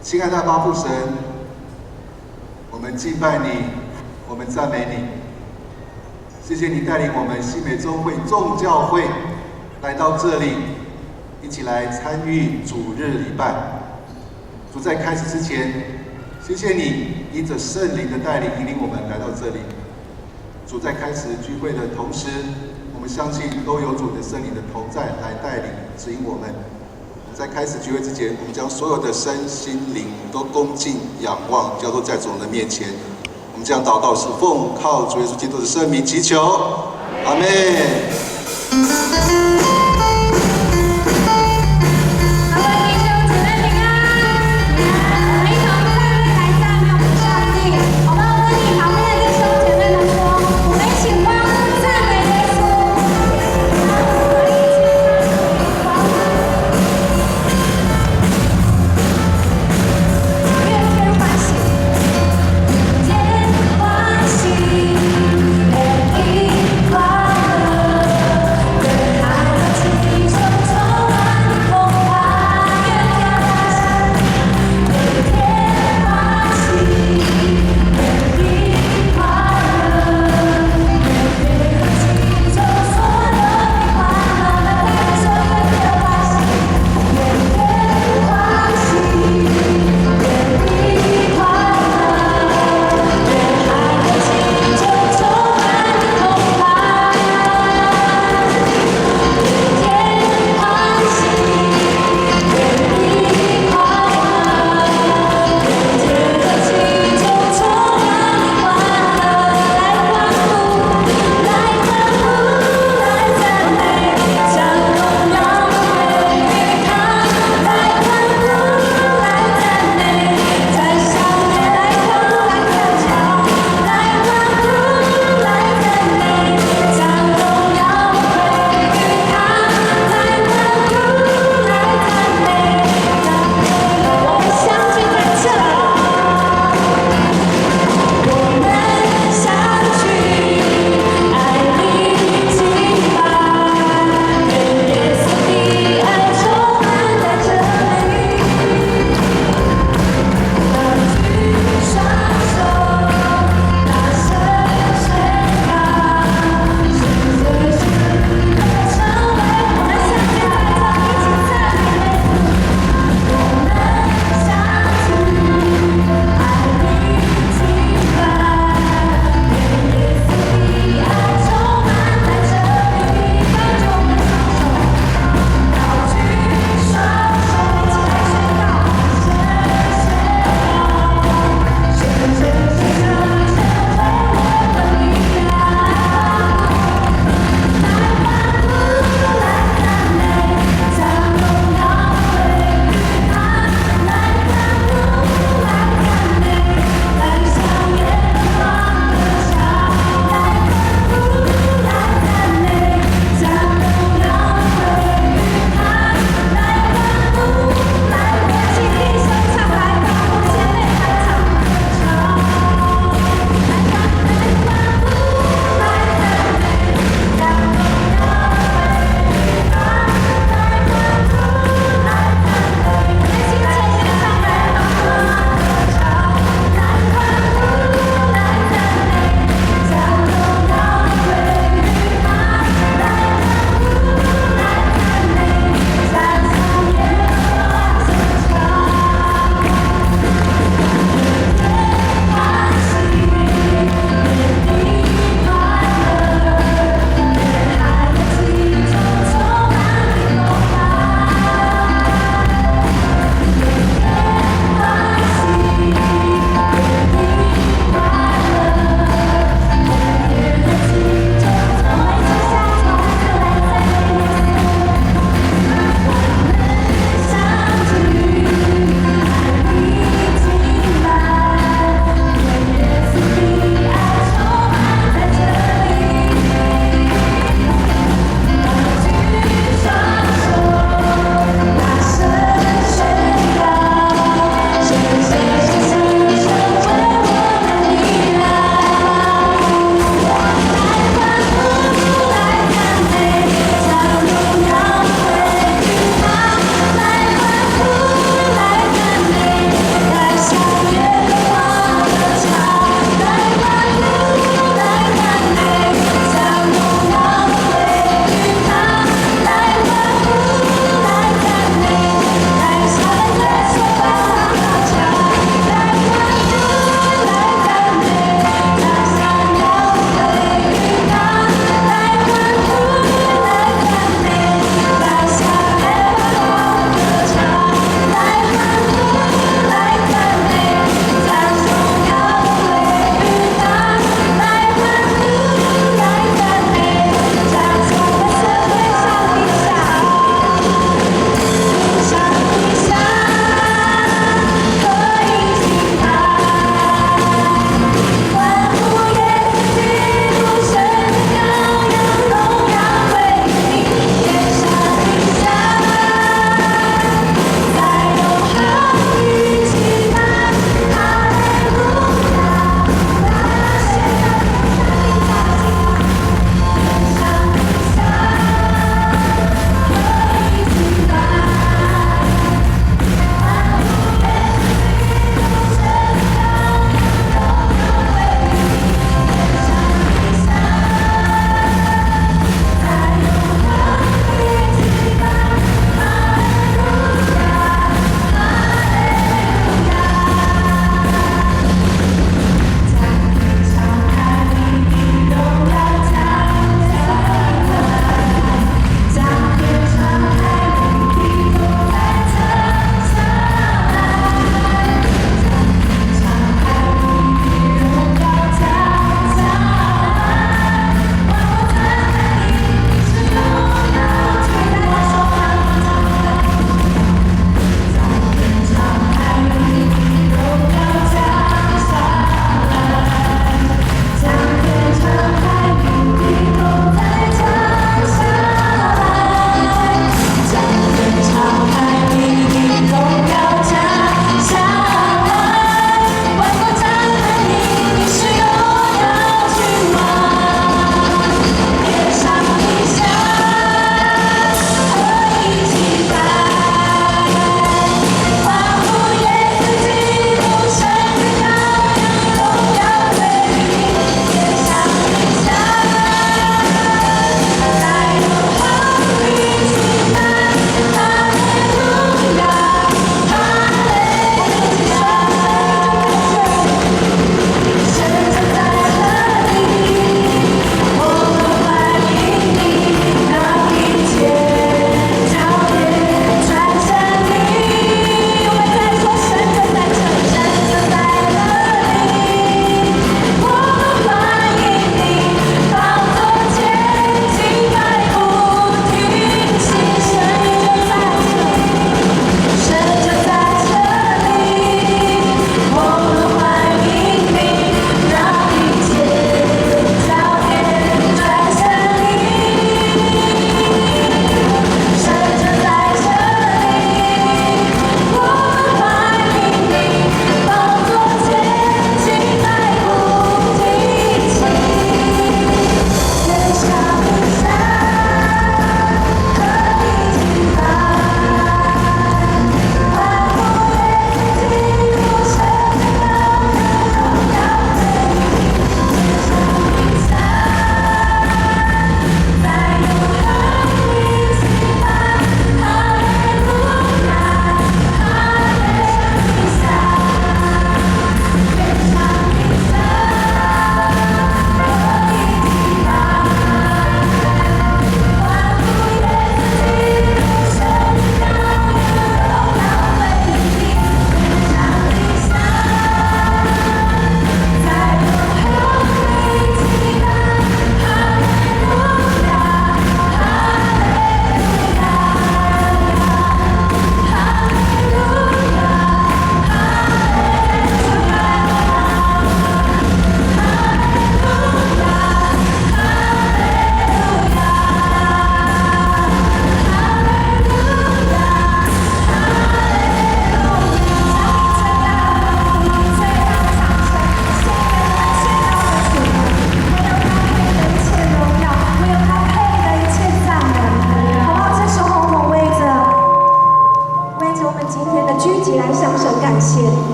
亲爱的阿爸父神，我们敬拜你，我们赞美你。谢谢你带领我们新美中会众教会来到这里，一起来参与主日礼拜。主在开始之前，谢谢你依着圣灵的带领引领我们来到这里。主在开始聚会的同时，我们相信都有主的圣灵的同在来带领指引我们。在开始聚会之前，我们将所有的身心灵都恭敬仰望，交托在主的面前。我们将祷告是奉靠主耶稣基督的圣名祈求，阿们。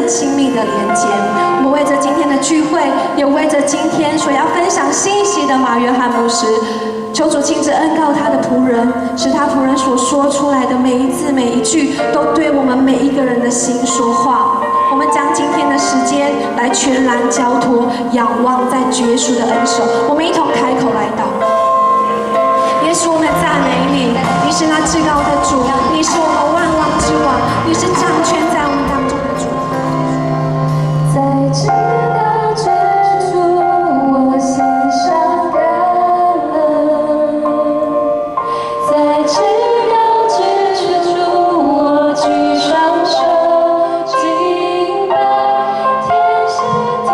更亲密的连接。我们为着今天的聚会，也为着今天所要分享信息的马约翰牧师，求主亲自恩告他的仆人，使他仆人所说出来的每一字每一句，都对我们每一个人的心说话。我们将今天的时间来全然交托，仰望在绝属的恩手。我们一同开口来祷告。耶稣，我们赞美你，你是那至高的主，你是我们万王之王，你是掌权在我们当中的主。在至高之处，我献上感恩；在至高之处，我举双手敬拜。天使天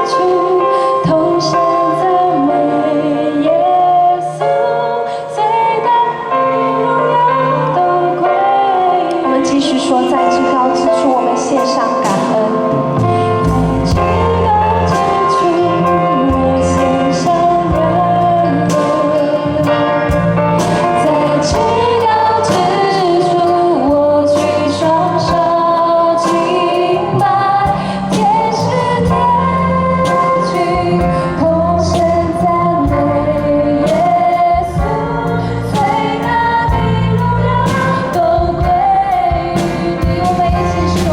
军同声赞美耶稣，最大的荣耀都归。我们继续说，在至高之处，我们献上感恩。至高之处，我献上感恩；在至高之处，我举双手敬拜。天使天军同声赞美耶稣，最大的荣耀都归于你。我们一起说。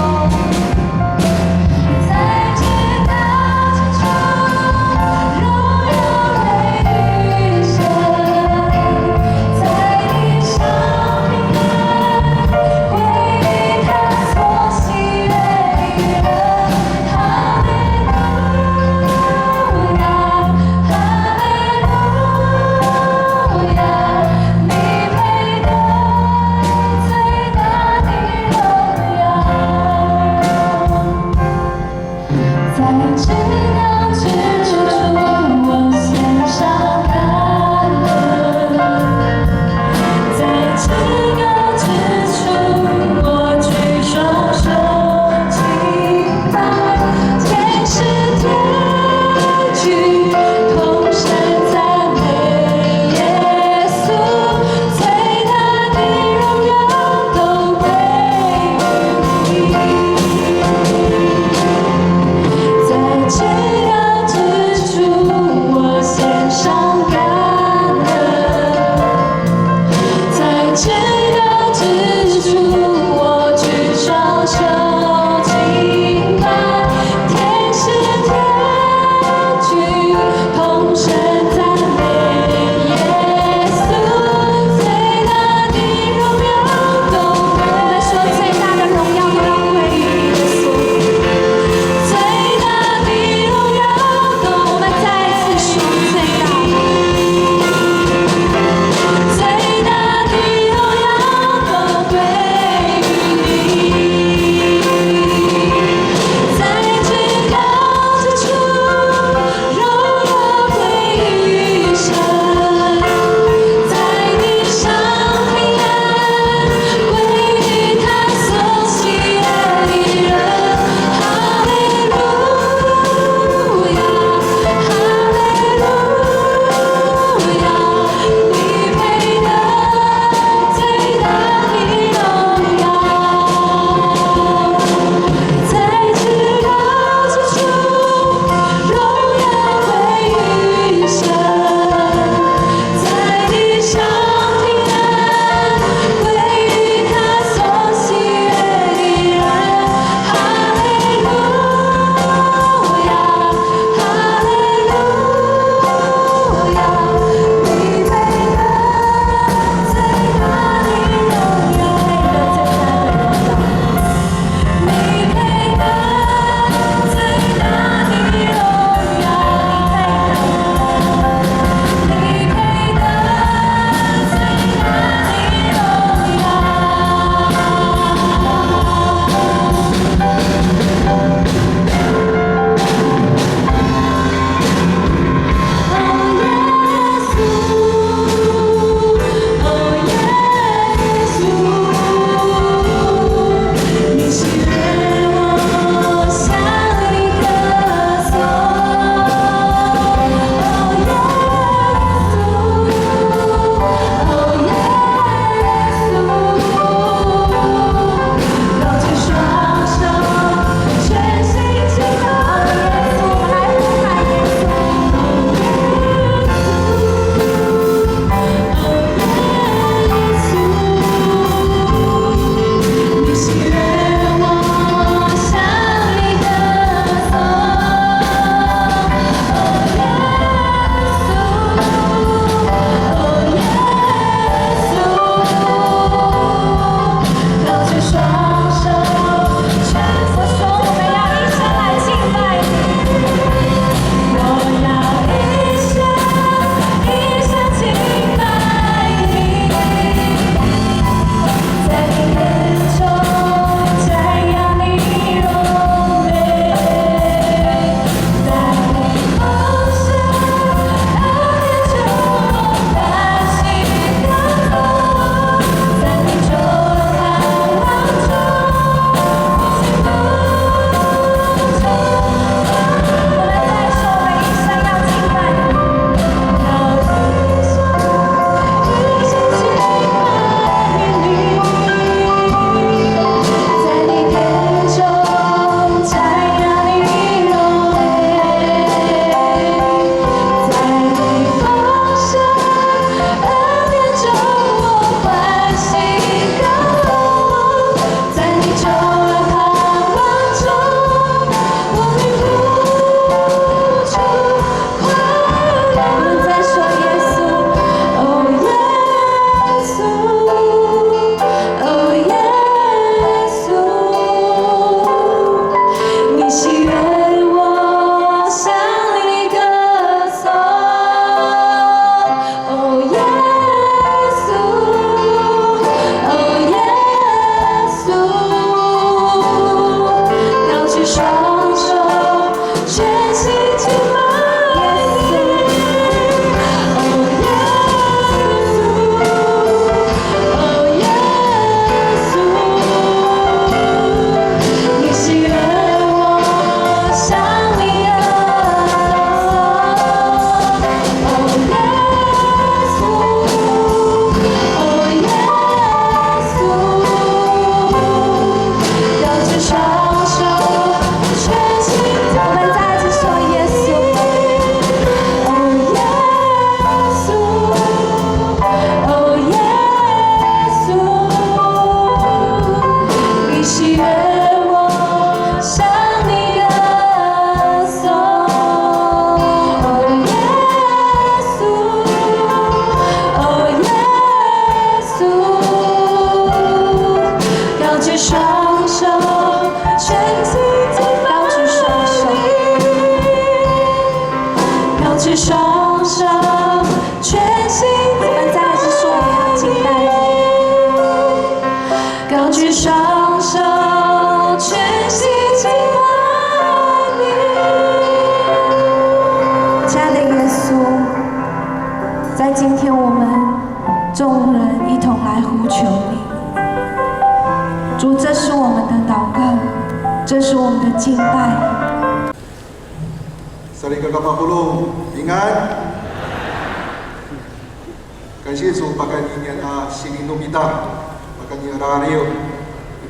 众人一同来呼求你。主，这是我们的祷告，这是我们的敬拜。萨利格嘎巴布隆，平安。感谢主，把你念啊，心灵努米达，把你拉里奥，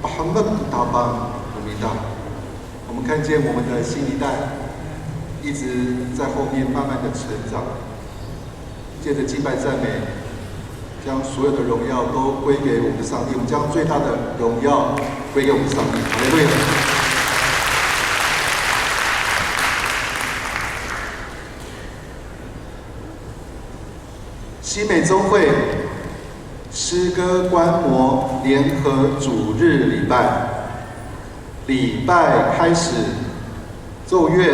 把哈麦打邦努米达。我们看见我们的新一代一直在后面慢慢的成长，借着敬拜赞美，将所有的荣耀都归给我们的上帝，我们将最大的荣耀归给我们的上帝。哈利路亚。新美宗会诗歌观摩联合主日礼拜，礼拜开始，奏乐。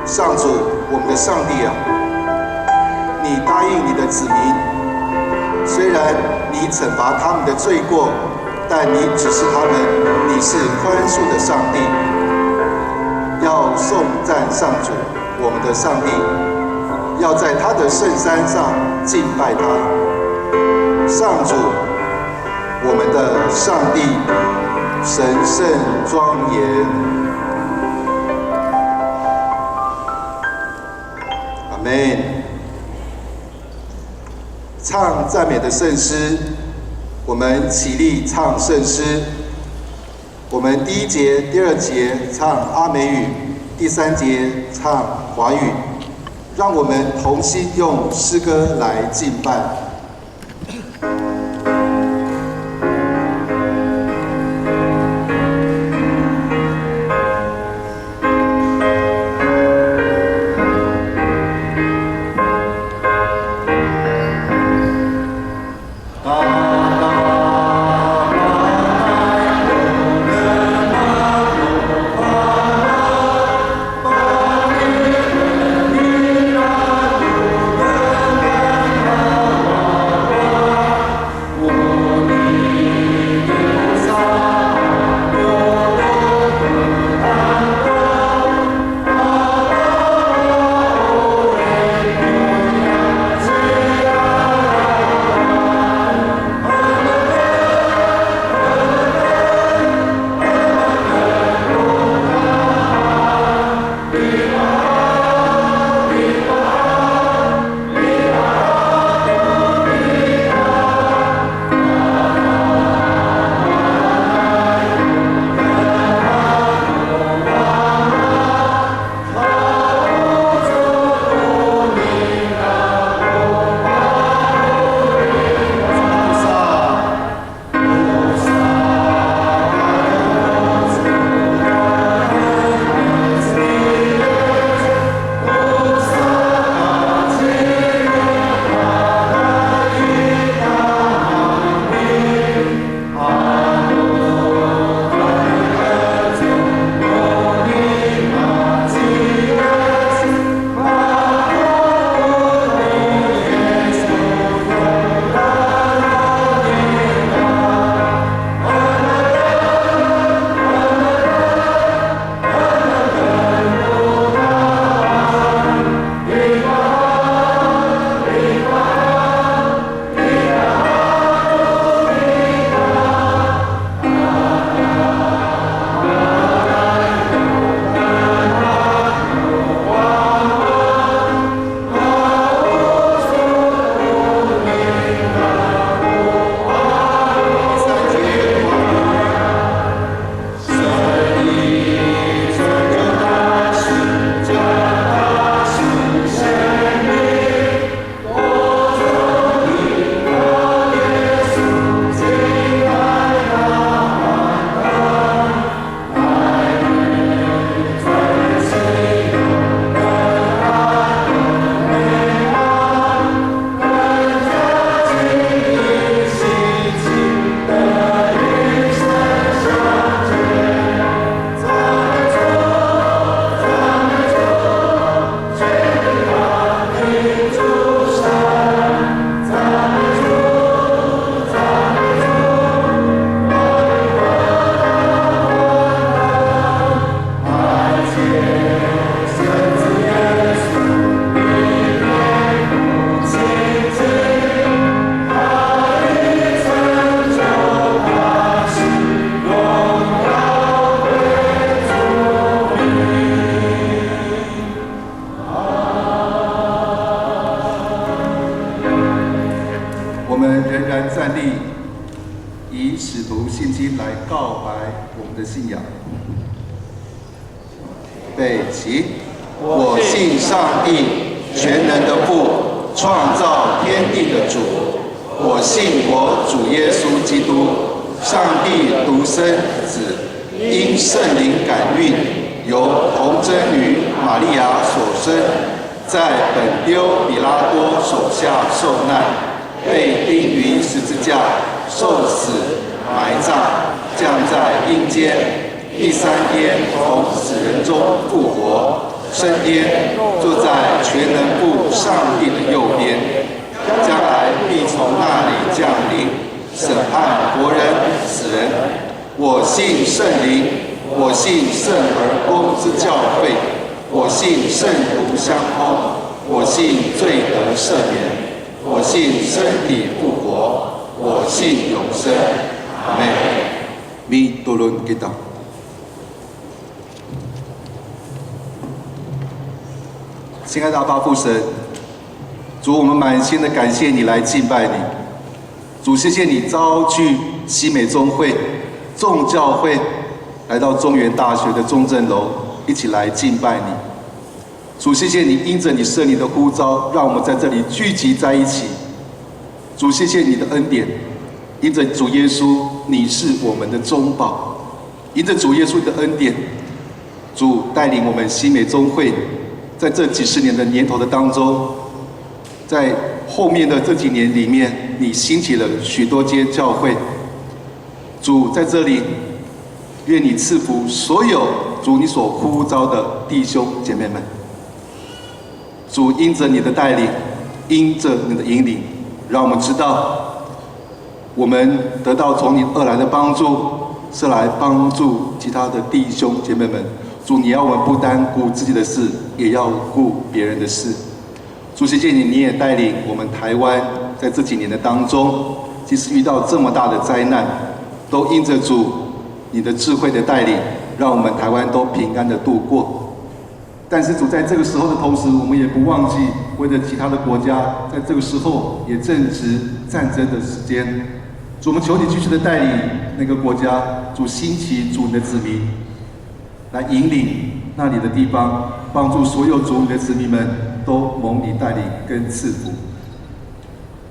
上主，我们的上帝啊，你答应你的子民，虽然你惩罚他们的罪过，但你指示他们，你是宽恕的上帝。要颂赞上主，我们的上帝，要在他的圣山上敬拜他。上主，我们的上帝，神圣庄严。阿们。唱赞美的圣诗，我们起立唱圣诗。我们第一节、第二节唱阿美语，第三节唱华语。让我们同心用诗歌来敬拜。我仰。备起，我信上帝，全能的父，创造天地的主。我信我主耶稣基督，上帝独生子，因圣灵感孕，由童贞女玛利亚所生，在本丢比拉多手下受难，被钉于十字架，受死，埋葬，降在阴间。第三天从死人中复活，升天，坐在全能父上帝的右边，将来必从那里降临，审判活人死人。我信圣灵，我信圣而公之教会，我信圣徒相通，我信罪得赦免，我信身体复活，我信永生。阿们。米多伦给到。亲爱的阿爸父神，主，我们满心的感谢你来敬拜你。主，谢谢你召去西美中会众教会来到中原大学的中正楼，一起来敬拜你。主，谢谢你因着你圣灵的呼召，让我们在这里聚集在一起。主，谢谢你的恩典，因着主耶稣，你是我们的中保。因着主耶稣的恩典，主带领我们西美中会。在这几十年的年头的当中，在后面的这几年里面，你兴起了许多间教会。主在这里，愿你赐福所有主你所呼召的弟兄姐妹们。主因着你的带领，因着你的引领，让我们知道，我们得到从你而来的帮助，是来帮助其他的弟兄姐妹们。主，你要我们不单顾自己的事，也要顾别人的事。主，谢谢你，你也带领我们台湾在这几年的当中，即使遇到这么大的灾难，都因着主你的智慧的带领，让我们台湾都平安的度过。但是主，在这个时候的同时，我们也不忘记为了其他的国家，在这个时候也正值战争的时间。主，我们求你继续的带领那个国家，主兴起主你的子民，来引领那里的地方，帮助所有主你的子民们都蒙你带领跟赐福。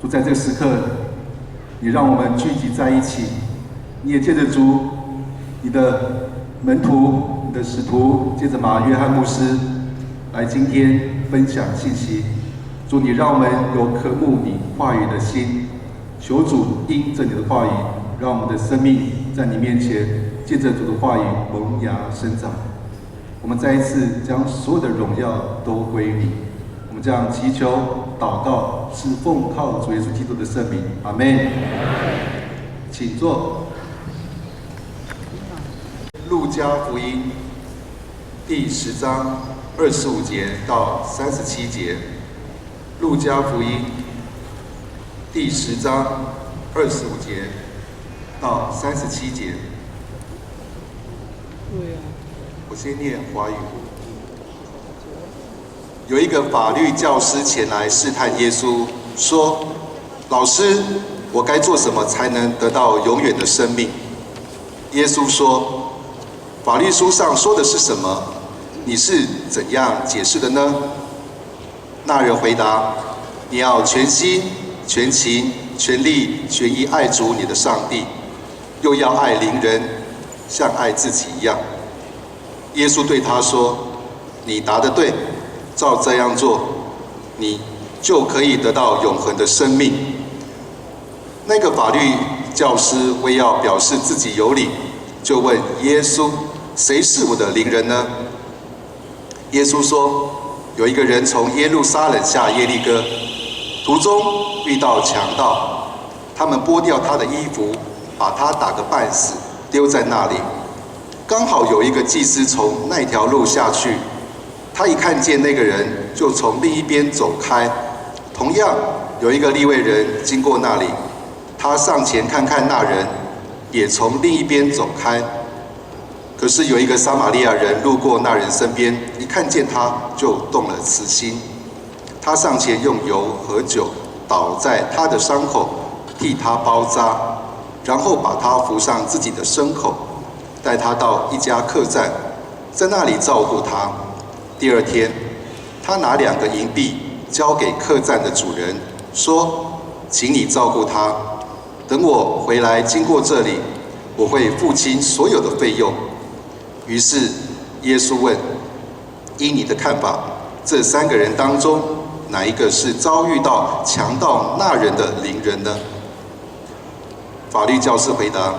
主，在这个时刻，你让我们聚集在一起，你也借着主你的门徒、你的使徒，借着马约翰牧师来今天分享信息。主，你让我们有渴慕你话语的心，求主因着你的话语，让我们的生命在你面前借着主的话语萌芽生长。我们再一次将所有的荣耀都归你。我们这样祈求祷告，是奉靠主耶稣基督的圣名。阿们。请坐。路加福音第10章25节到37节。路加福音第10章25节到37节。我先念华语。有一个法律教师前来试探耶稣，说：“老师，我该做什么才能得到永远的生命？”耶稣说：“法律书上说的是什么？你是怎样解释的呢？”那人回答：“你要全心、全情、全力、全意爱主你的上帝，又要爱邻人，像爱自己一样。”耶稣对他说：“你答得对，照这样做，你就可以得到永恒的生命。”那个法律教师为要表示自己有理，就问耶稣：“谁是我的邻人呢？”耶稣说：“有一个人从耶路撒冷下耶利哥，途中遇到强盗，他们剥掉他的衣服，把他打个半死，丢在那里。刚好有一个祭司从那条路下去，他一看见那个人，就从另一边走开。同样有一个利未人经过那里，他上前看看那人，也从另一边走开。可是有一个撒玛利亚人路过那人身边，一看见他，就动了慈心。他上前用油和酒倒在他的伤口，替他包扎，然后把他扶上自己的牲口，带他到一家客栈，在那里照顾他。第二天，他拿2个银币交给客栈的主人，说：“请你照顾他，等我回来经过这里，我会付清所有的费用。”于是耶稣问：“依你的看法，这3个人当中，哪一个是遭遇到强盗那人的邻人呢？”法律教师回答：“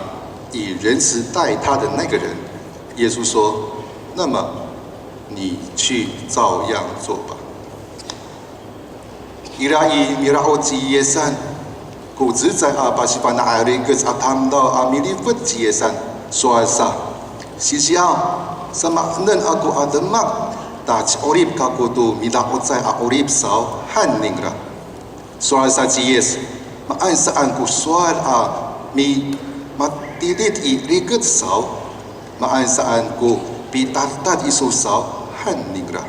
以仁慈待他的那个人。”耶稣说：“那么你去照样做吧。” Irai miraoji yesan, ku zizai pasipana arigus atamdo amilifut yesan, suasa. Sisiang sama nen aku ademak, tak orib kaku tu milaotsai orib sao han ningra. Suasa yes, maan saan ku sual mi matidit I rigut sao, maan saan ku pitatat isu sao han ningra.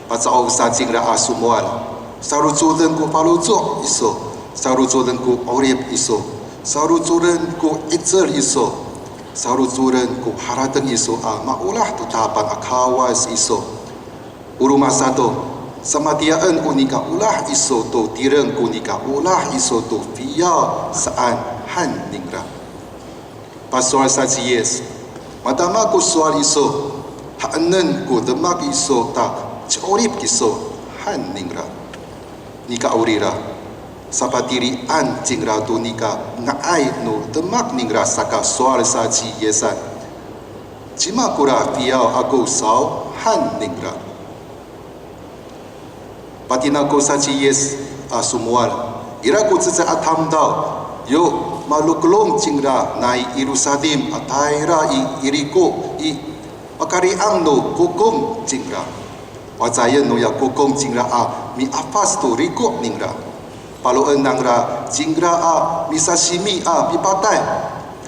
Pasau sa jingra asumual. Sarujudan ku palujo iso, sarujudan ku orib iso, sarujudan ku itzel iso, sarujudan ku haradan iso maulah tutapan akawas iso. Urumasado sama tiaan unika ulah iso to tirang kunika ulah iso to via saan han ningra. Pasal saji yes, madama ku soal iso, haanan ku demak iso tak orib iso han ningra. Nika urira sapatiri an jingra tu nika ngaai no demak ningra saka soal saji yesan cima kura fiau aku sao han ningra patina ko saji yes asumual ira ku tsa atam dau yo maluklong jingra nai Yerusalem ataira I iriko I makari ang no kukum jingra wajayan no ya kokong jingra mi afas tu riko ningra palo nangra jingra mi sashimi pipatai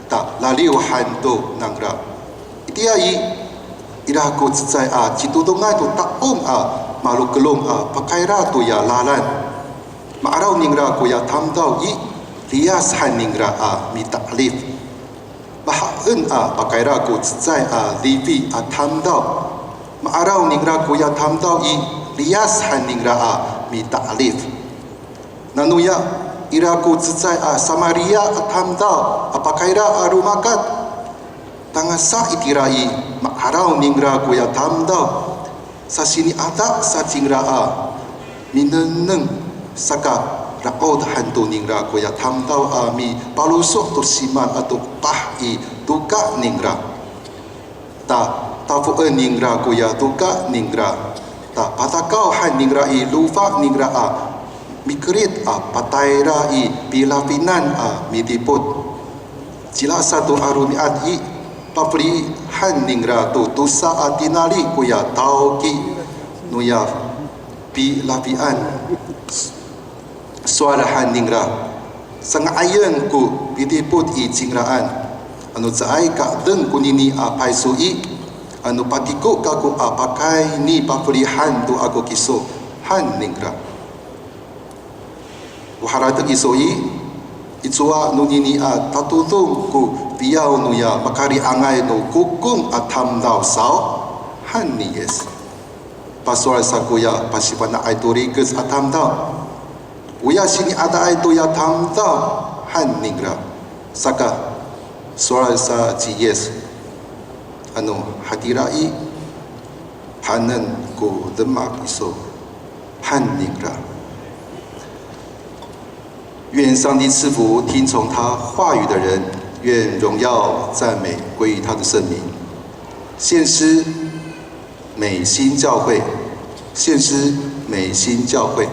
ta laliu hanto nangra itiai ira ko tsai chitudongai tu taom malu kelong pakaira tu ya lalan maarau ningra ko ya tamdau I lias han ningra mi taklif bahaen pakaira ko tsai livi tamdau maarau ningra kuya tamdau I lias han ningra mi ta'lif nanuya ira ku tsai Samaria tamdau apakaira rumakat tangasa itirai maarau ningra kuya tamdau sa sini ada sa jingra mineneng saka raod hantu ningra kuya tamdau mi palusok tu siman atau pahi tuka ningra ta tafuan ningra kuya tuka ningra ta patakau han ningra I lufa ningra mikrit pataira I pilapinan midiput sila satu arumiat I papri han ningra tu tusa atinali kuya tauki nuya pilapian suara han ningra sangayan ku midiput I jingraan anu zai ka deng kunini paisu I anu patiko kaku pakai ni papurihan tu aku kiso han ningra waharata isoi itsua nunini tatutung ku piau nu ya makari angai no kukum atamdau sao han ni yes pasal sakuya pasipana aitorigus atamdau uya sini ada itu ya tamdau han ningra saka suara sa yes anu hadirai hanan ku demak iso han ningra 愿上帝赐福听从他话语的人，愿荣耀赞美归于他的圣名。献诗美心教会，献诗美心教会。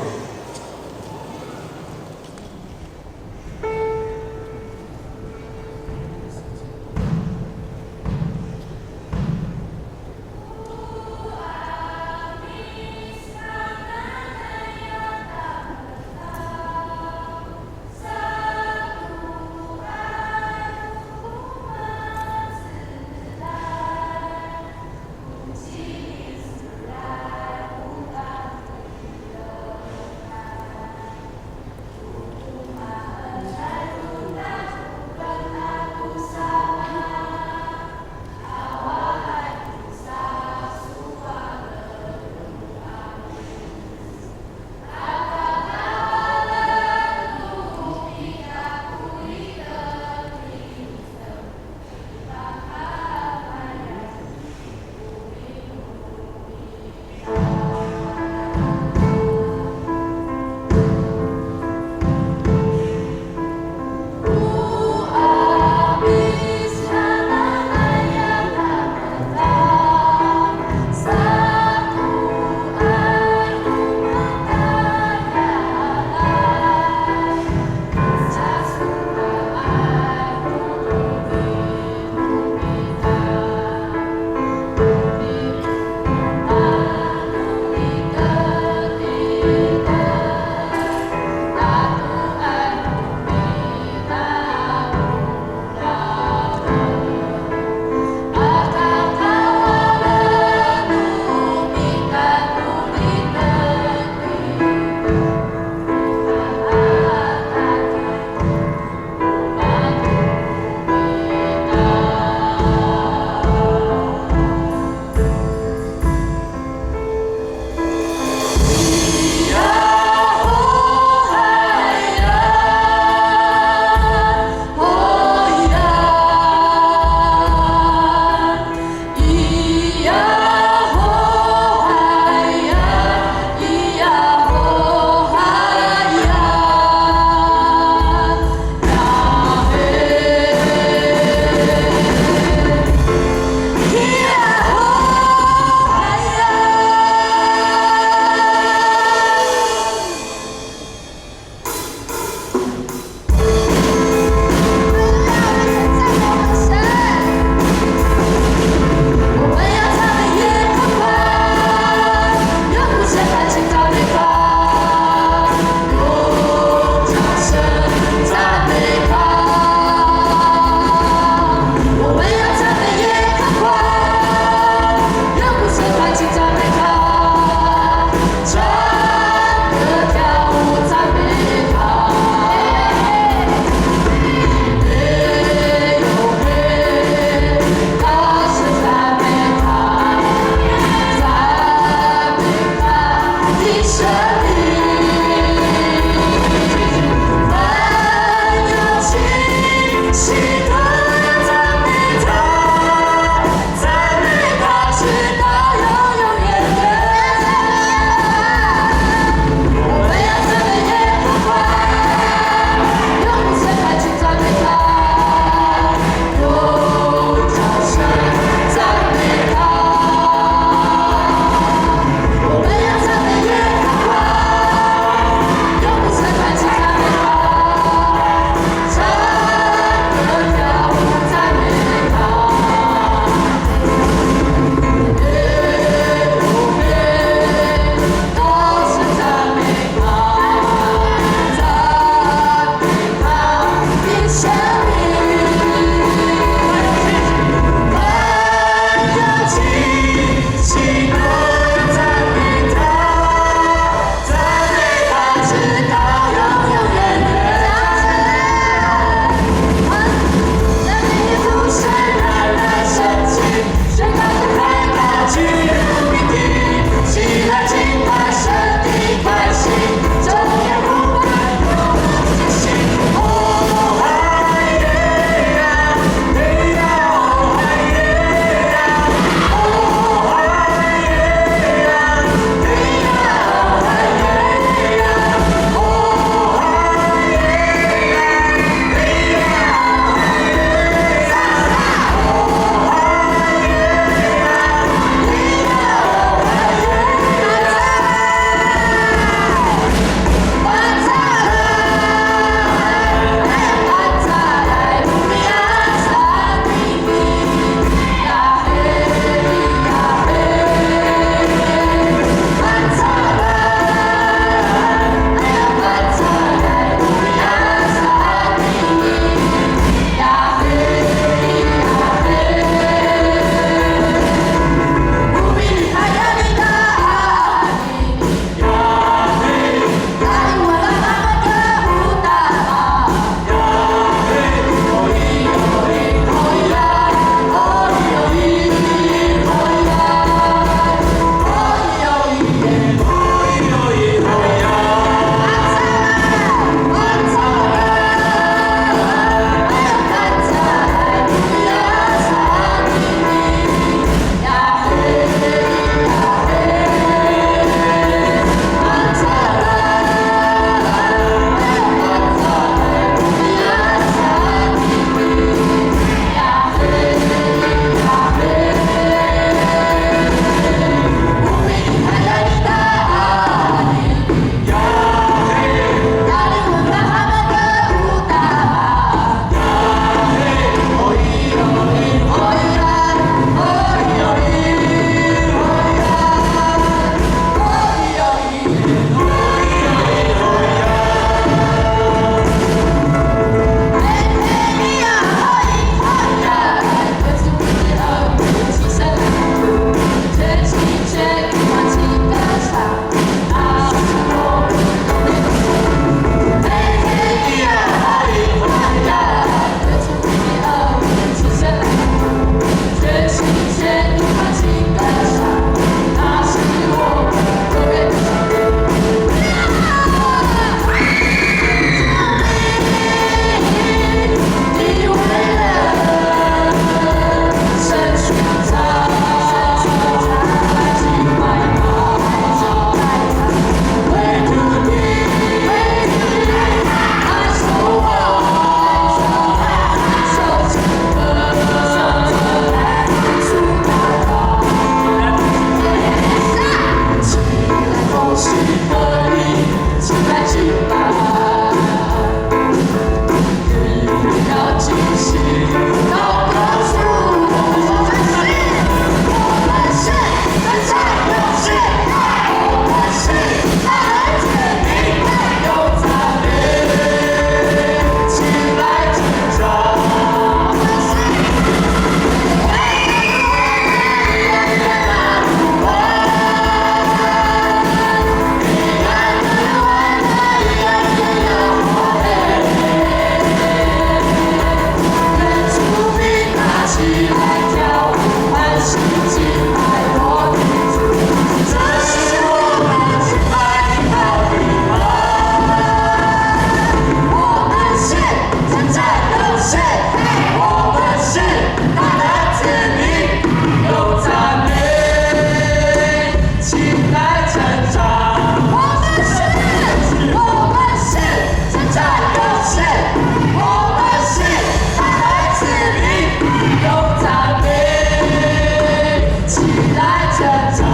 起来成长。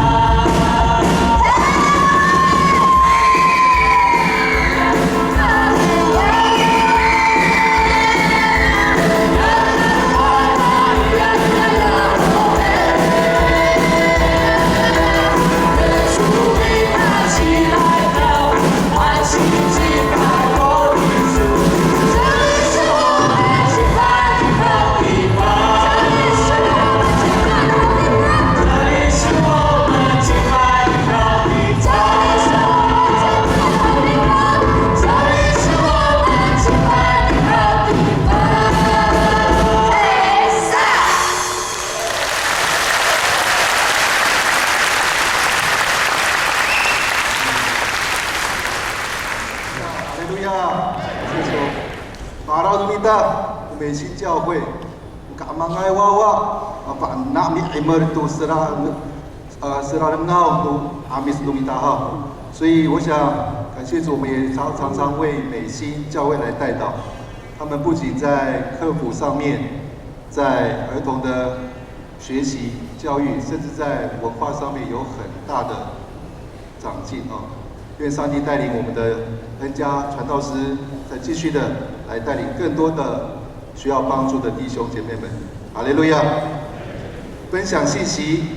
马拉努米达美心教会，感恩娃把那米埃尔都斯拉闹都阿米斯努米达哈，所以我想感谢主，我们也常常为美心教会来代祷。他们不仅在科普上面，在儿童的学习教育，甚至在文化上面有很大的长进啊！愿上帝带领我们的恩家传道师，再继续的来带领更多的需要帮助的弟兄姐妹们。哈利路亚！分享信息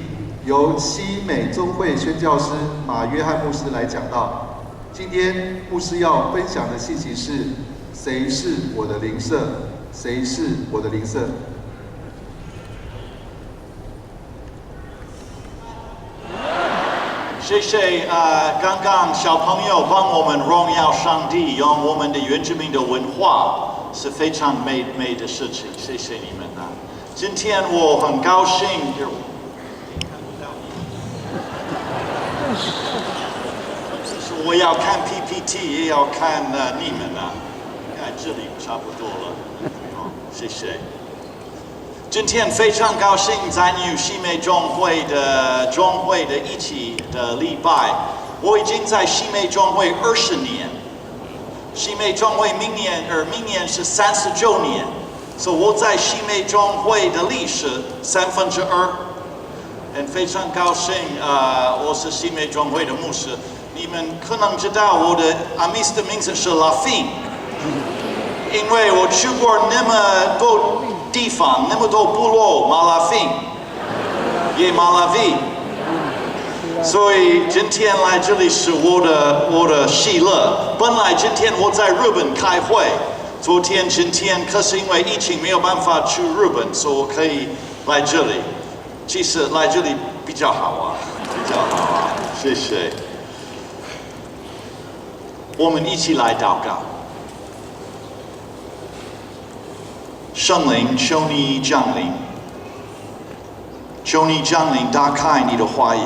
由西美中会宣教师马约翰牧师来讲道。今天牧师要分享的信息是：谁是我的邻舍？谁是我的邻舍？谢谢刚刚小朋友帮我们荣耀上帝，用我们的原住民的文化是非常美的事情，谢谢你们啊！今天我很高兴，我要看 PPT， 也要看你们啊，看这里差不多了，谢谢。今天非常高兴参与西美中会的一起的礼拜。我已经在西美中会20年，西美中会明年是39年，所以我在西美中会的历史2/3。非常高兴我是西美中会的牧师。你们可能知道我的阿密斯的名字是拉菲，因为我去过那么多地方，那么多部落，马拉菲，也马拉维，所以今天来这里是我的喜乐。本来今天我在日本开会，昨天、今天，可是因为疫情没有办法去日本，所以我可以来这里。其实来这里比较好啊，谢谢。我们一起来祷告。圣灵，求你降临，求你降临，打开你的话语，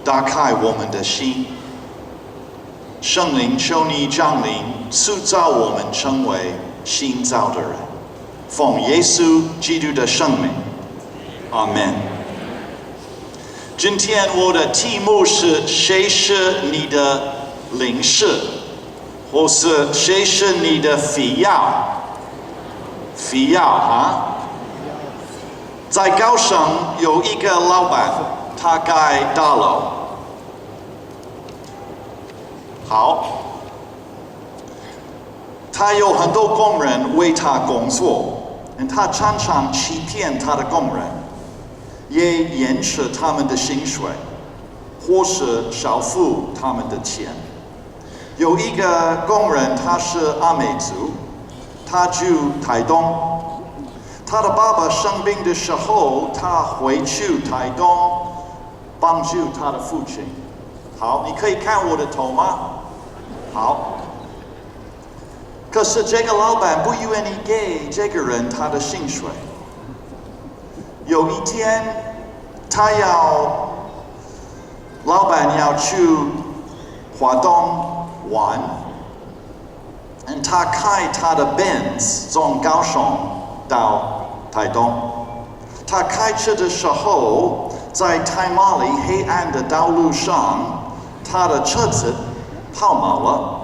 打开我们的心。圣灵，求你降临，塑造我们成为新造的人。奉耶稣基督的圣名，阿门。今天我的题目是：谁是你的邻舍，或是谁是你的需要啊？在高雄有一个老板，他盖大楼。好，他有很多工人为他工作，他常常欺骗他的工人，也延迟他们的薪水，或是少付他们的钱。有一个工人，他是阿美族。他住台东，他的爸爸生病的时候，他回去台东帮助他的父亲。好，你可以看我的头吗？好。可是这个老板不愿意给这个人他的薪水。有一天，老板要去华东玩。他开他的 Benz 从高雄到台东。他开车的时候，在太麻里黑暗的道路上，他的车子抛锚了。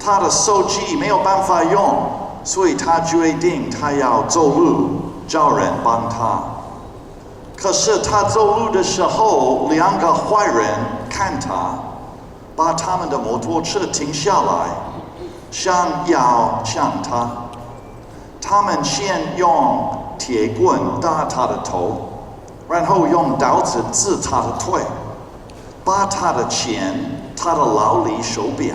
他的手机没有办法用，所以他决定他要走路，找人帮他。可是他走路的时候，两个坏人看他，把他们的摩托车停下来，想要抢他。他们先用铁棍打他的头，然后用刀子刺他的腿，把他的钱、他的劳力手表、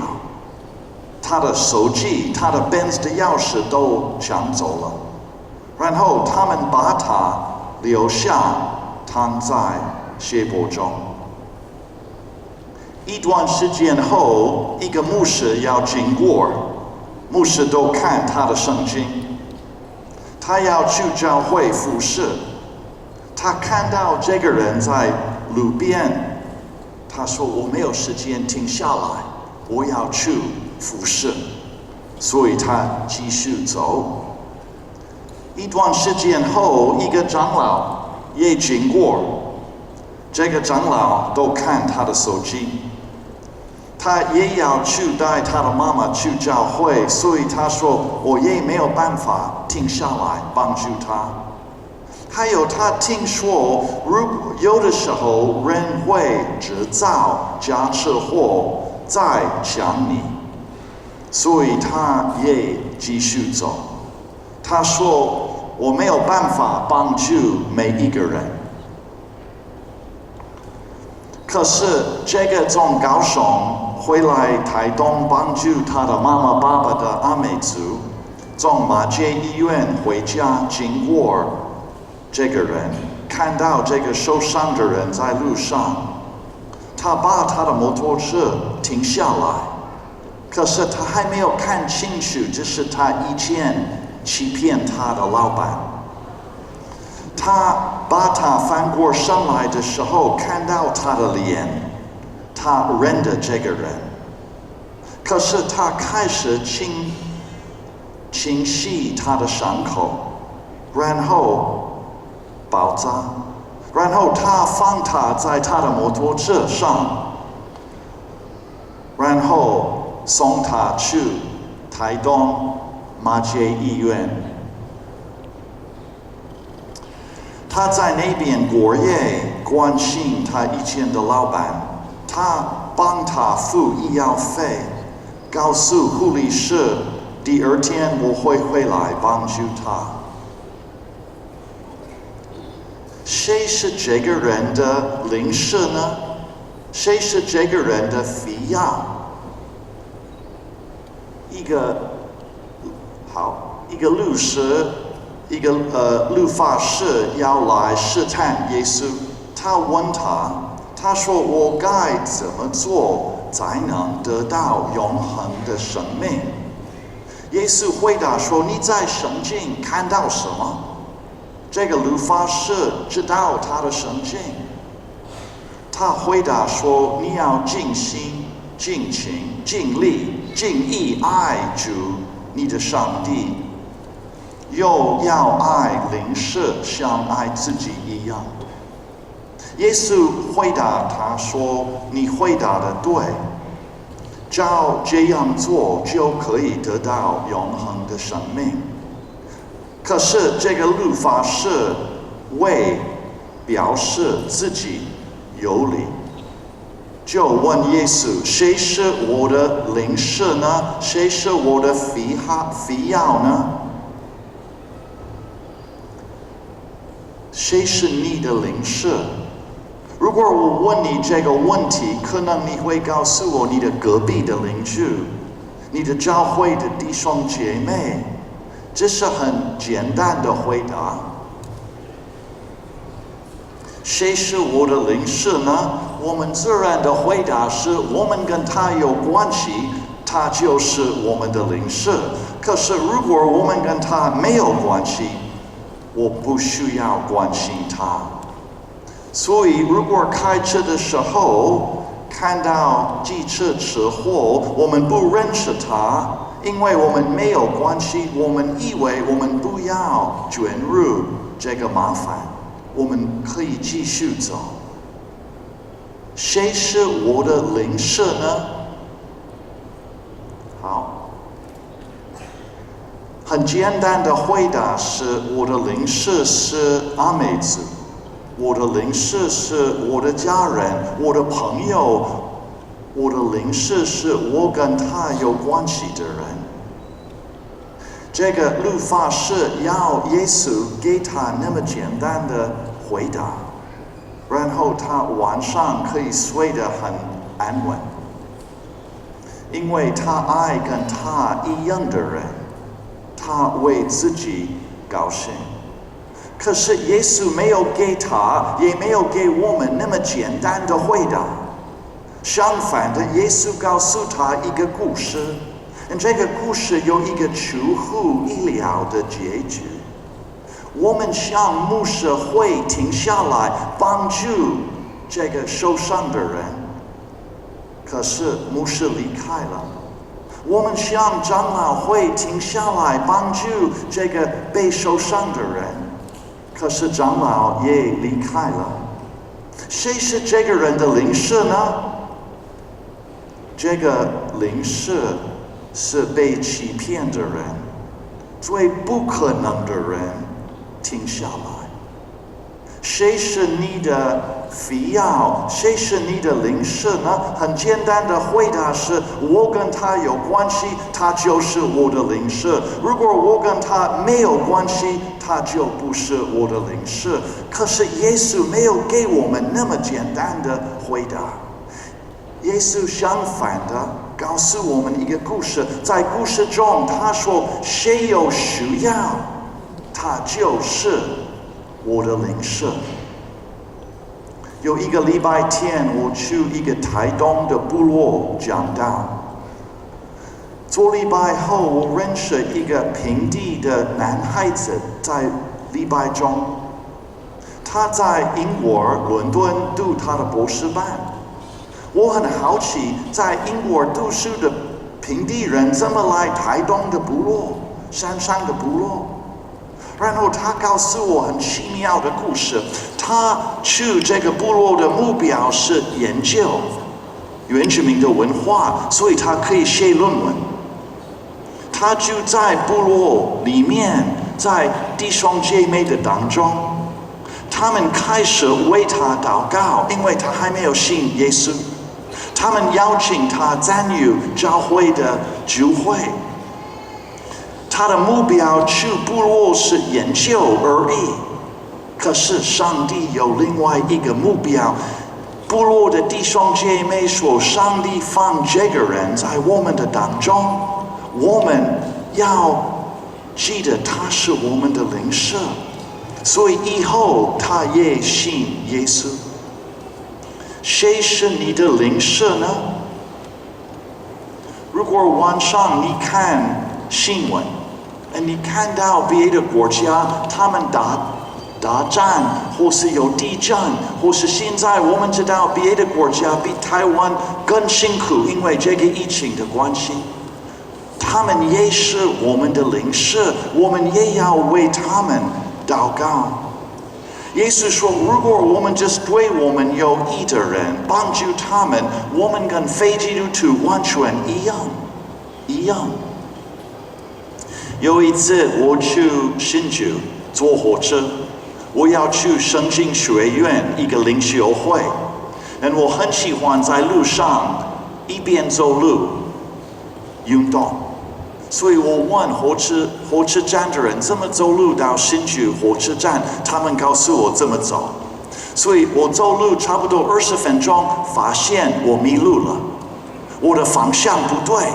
他的手机、他的 Benz 的钥匙都抢走了。然后他们把他留下，躺在血泊中。一段时间后，一个牧师要经过，牧师都看他的圣经，他要去教会服侍。他看到这个人在路边，他说：“我没有时间停下来，我要去服侍。”所以他继续走。一段时间后，一个长老也经过，这个长老都看他的手机，他也要去带他的妈妈去教会，所以他说我也没有办法停下来帮助他。还有他听说，如果有的时候人会制造假车祸再抢你，所以他也继续走。他说我没有办法帮助每一个人。可是这个从高雄回来台东帮助他的妈妈爸爸的阿美族，从马街医院回家经过，这个人看到这个受伤的人在路上，他把他的摩托车停下来，可是他还没有看清楚这是他以前欺骗他的老板。他把他翻过身来的时候，看到他的脸，他认得这个人。可是他开始清洗他的伤口，然后包扎，然后他放他在他的摩托车上，然后送他去台东马街医院。他在那边过夜，关心他以前的老板，他帮他付医药费，告诉护理师第二天我会回来帮助他。谁是这个人的邻舍呢？谁是这个人的需要？一个律师，一个律法师要来试探耶稣，他问他，他说我该怎么做才能得到永恒的生命？耶稣回答说：你在圣经看到什么？这个律法师知道他的圣经。他回答说：你要尽心、尽情、尽力、尽意爱主你的上帝，又要爱邻舍像爱自己一样。耶稣回答他说：你回答的对，照这样做就可以得到永恒的生命。可是这个律法师为表示自己有理，就问耶稣：谁是我的邻舍呢？谁是我的需要呢？谁是你的邻舍？如果我问你这个问题，可能你会告诉我你的隔壁的邻居，你的教会的弟兄姐妹。这是很简单的回答。谁是我的邻舍呢？我们自然的回答是我们跟他有关系，他就是我们的邻舍。可是如果我们跟他没有关系，我不需要关心他。所以如果开车的时候看到机车车祸，我们不认识他，因为我们没有关系，我们以为我们不要卷入这个麻烦，我们可以继续走。谁是我的邻舍呢？好，很简单的回答是我的邻舍是阿美族。我的邻舍是我的家人，我的朋友，我的邻舍是我跟他有关系的人。这个律法师要耶稣给他那么简单的回答，然后他晚上可以睡得很安稳，因为他爱跟他一样的人，他为自己高兴。可是耶稣没有给他，也没有给我们那么简单的回答。相反的，耶稣告诉他一个故事，这个故事有一个出乎意料的结局。我们向牧师会停下来帮助这个受伤的人，可是牧师离开了。我们向长老会停下来帮助这个被受伤的人，可是长老也离开了。谁是这个人的邻舍呢？这个邻舍是被欺骗的人，最不可能的人停下来。谁是你的需要？谁是你的邻舍呢？很简单的回答是：我跟他有关系，他就是我的邻舍；如果我跟他没有关系，他就不是我的邻舍。可是耶稣没有给我们那么简单的回答。耶稣相反的告诉我们一个故事，在故事中他说：谁有需要，他就是我的邻舍。有一个礼拜天，我去一个台东的部落讲道。做礼拜后，我认识一个平地的男孩子，在礼拜中，他在英国伦敦读他的博士班。我很好奇，在英国读书的平地人怎么来台东的部落、山上的部落。然后他告诉我很奇妙的故事，他去这个部落的目标是研究原住民的文化，所以他可以写论文。他就在部落里面，在弟兄姐妹的当中，他们开始为他祷告，因为他还没有信耶稣。他们邀请他参与教会的聚会。他的目标去部落是研究而已，可是上帝有另外一个目标。部落的弟兄姐妹说，上帝放这个人在我们的当中，我们要记得他是我们的邻舍，所以以后他也信耶稣。谁是你的邻舍呢？如果晚上你看新闻，你看到别的国家他们打仗，或是有地震，或是现在我们知道别的国家比台湾更辛苦，因为这个疫情的关系，他们也是我们的邻舍，我们也要为他们祷告。耶稣说，如果我们只对我们有益的人帮助他们，我们跟非基督徒完全一样。有一次我去新竹坐火车，我要去圣经学院一个灵修会，我很喜欢在路上一边走路运动，所以我问火车站的人怎么走路到新竹火车站，他们告诉我怎么走，所以我走路差不多20分钟，发现我迷路了，我的方向不对。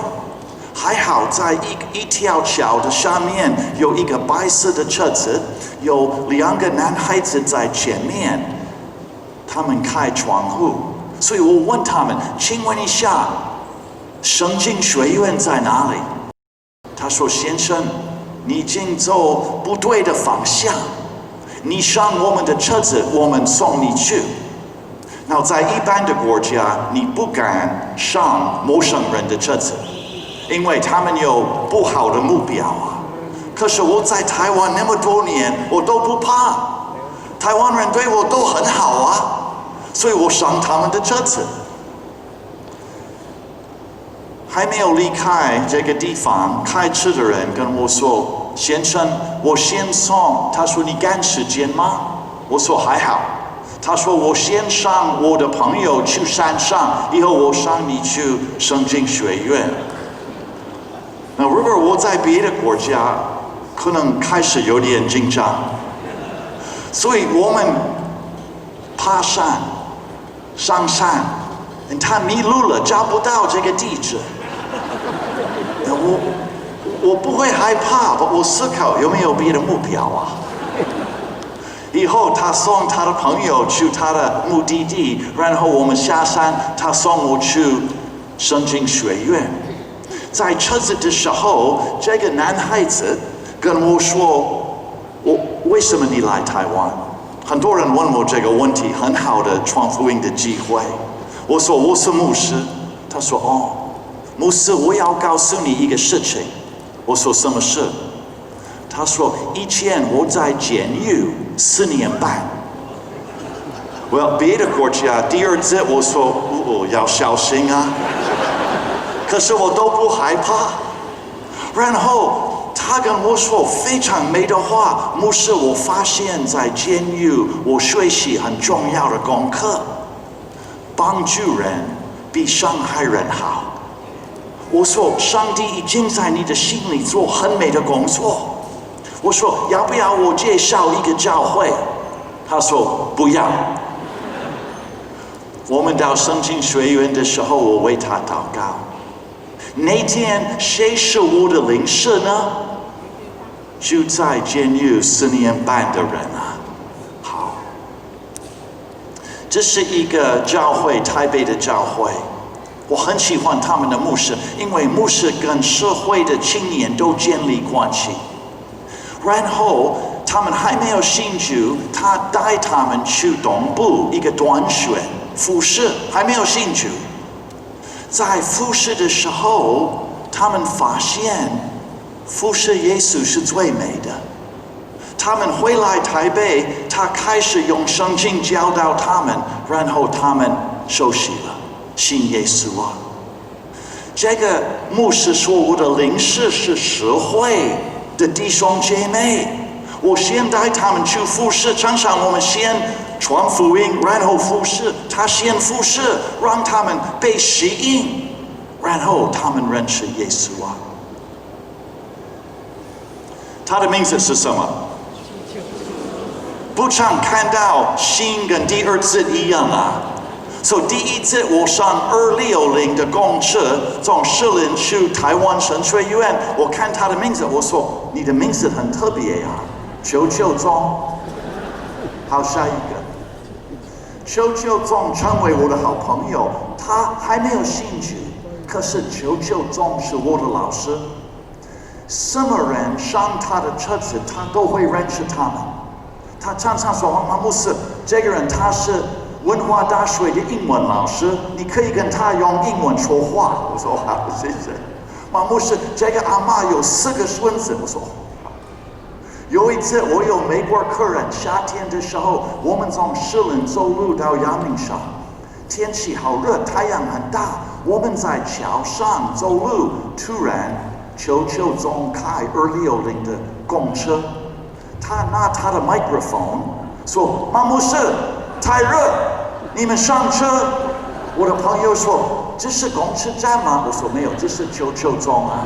还好在一条桥的下面有一个白色的车子，有2个男孩子在前面，他们开窗户，所以我问他们，请问一下，圣经学院在哪里？他说，先生，你已经走不对的方向，你上我们的车子，我们送你去。那在一般的国家，你不敢上陌生人的车子，因为他们有不好的目标啊。可是我在台湾那么多年，我都不怕，台湾人对我都很好啊，所以我上他们的车子。还没有离开这个地方，开车的人跟我说，先生，我先送。他说，你赶时间吗？我说还好，他说我先上我的朋友去山上，以后我上你去圣经学院。那如果我在别的国家，可能开始有点紧张，所以我们爬山、上山，他迷路了，找不到这个地址。我不会害怕，我思考有没有别的目标啊？以后他送他的朋友去他的目的地，然后我们下山，他送我去圣经学院。在车子的时候，这个男孩子跟我说：“为什么你来台湾？”很多人问我这个问题，很好的传福音的机会。我说我是牧师，他说：“哦，牧师，我要告诉你一个事情。”我说什么事？他说以前我在监狱4年半。别的国家第二次我说要小心啊，可是我都不害怕。然后他跟我说非常美的话，牧师，我发现在监狱我学习很重要的功课，帮助人比伤害人好。我说上帝已经在你的心里做很美的工作。我说要不要我介绍一个教会？他说不要。我们到圣经学院的时候，我为他祷告。那天谁是我的邻舍呢？就在监狱4年半的人啊。好，这是一个教会，台北的教会。我很喜欢他们的牧师，因为牧师跟社会的青年都建立关系。然后他们还没有信主，他带他们去东部一个短宣服侍，还没有信主。在服侍的时候，他们发现服侍耶稣是最美的。他们回来台北，他开始用圣经教导他们，然后他们受洗了，信耶稣啊。这个牧师说，我的邻舍是社会的弟兄姐妹，我先带他们去服侍，常常我们先传福音，然后服侍，他先服侍，让他们被吸引，然后他们认识耶稣啊。他的名字是什么？不常看到新跟第二次一样啊。所以第一次我上260的公车从士林去台湾神学院，我看他的名字，我说你的名字很特别呀，邱秋宗。好，下一个，邱秋宗成为我的好朋友，他还没有信主，可是邱秋宗是我的老师，什么人上他的车子，他都会认识他们。他常常说：“马牧师，这个人他是文化大学的英文老师，你可以跟他用英文说话。”我说好，谢谢。马牧师，这个阿嬷有4个孙子。我说好。有一次我有美国客人，夏天的时候，我们从士林走路到阳明山，天气好热，太阳很大，我们在桥上走路，突然邱秋宗开260的公车，他拿他的麦克风说：“马牧师，太热，你们上车。”我的朋友说：“这是公车站吗？”我说：“没有，这是邱秋宗啊。”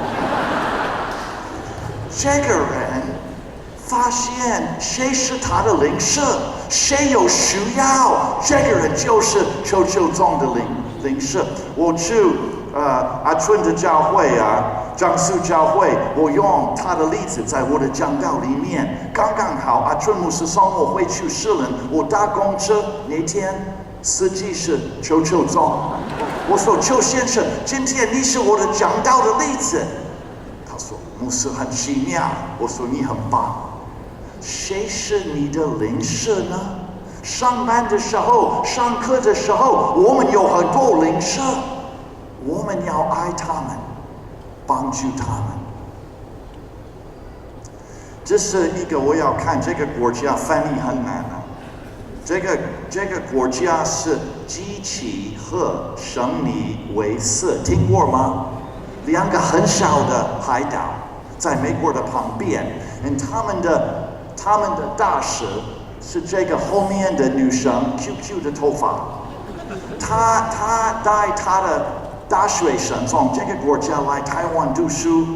这个人发现谁是他的邻舍，谁有需要，这个人就是邱秋宗的邻舍。我去阿春的教会啊，张素教会，我用他的例子在我的讲道里面，刚刚好。阿春牧师送我回去士林，我搭公车那天，司机是邱秋宗。我说：“邱先生，今天你是我的讲道的例子。”他说：“牧师很奇妙。”我说：“你很棒。”谁是你的邻舍呢？上班的时候，上课的时候，我们有很多邻舍，我们要爱他们，帮助他们。这是一个我要看这个国家翻译很难啊。这个国家是基奇和圣尼维斯，听过吗？2个很小的海岛，在美国的旁边。他们的大使是这个后面的女生 QQ 的头发，她带她的大学生从这个国家来台湾读书。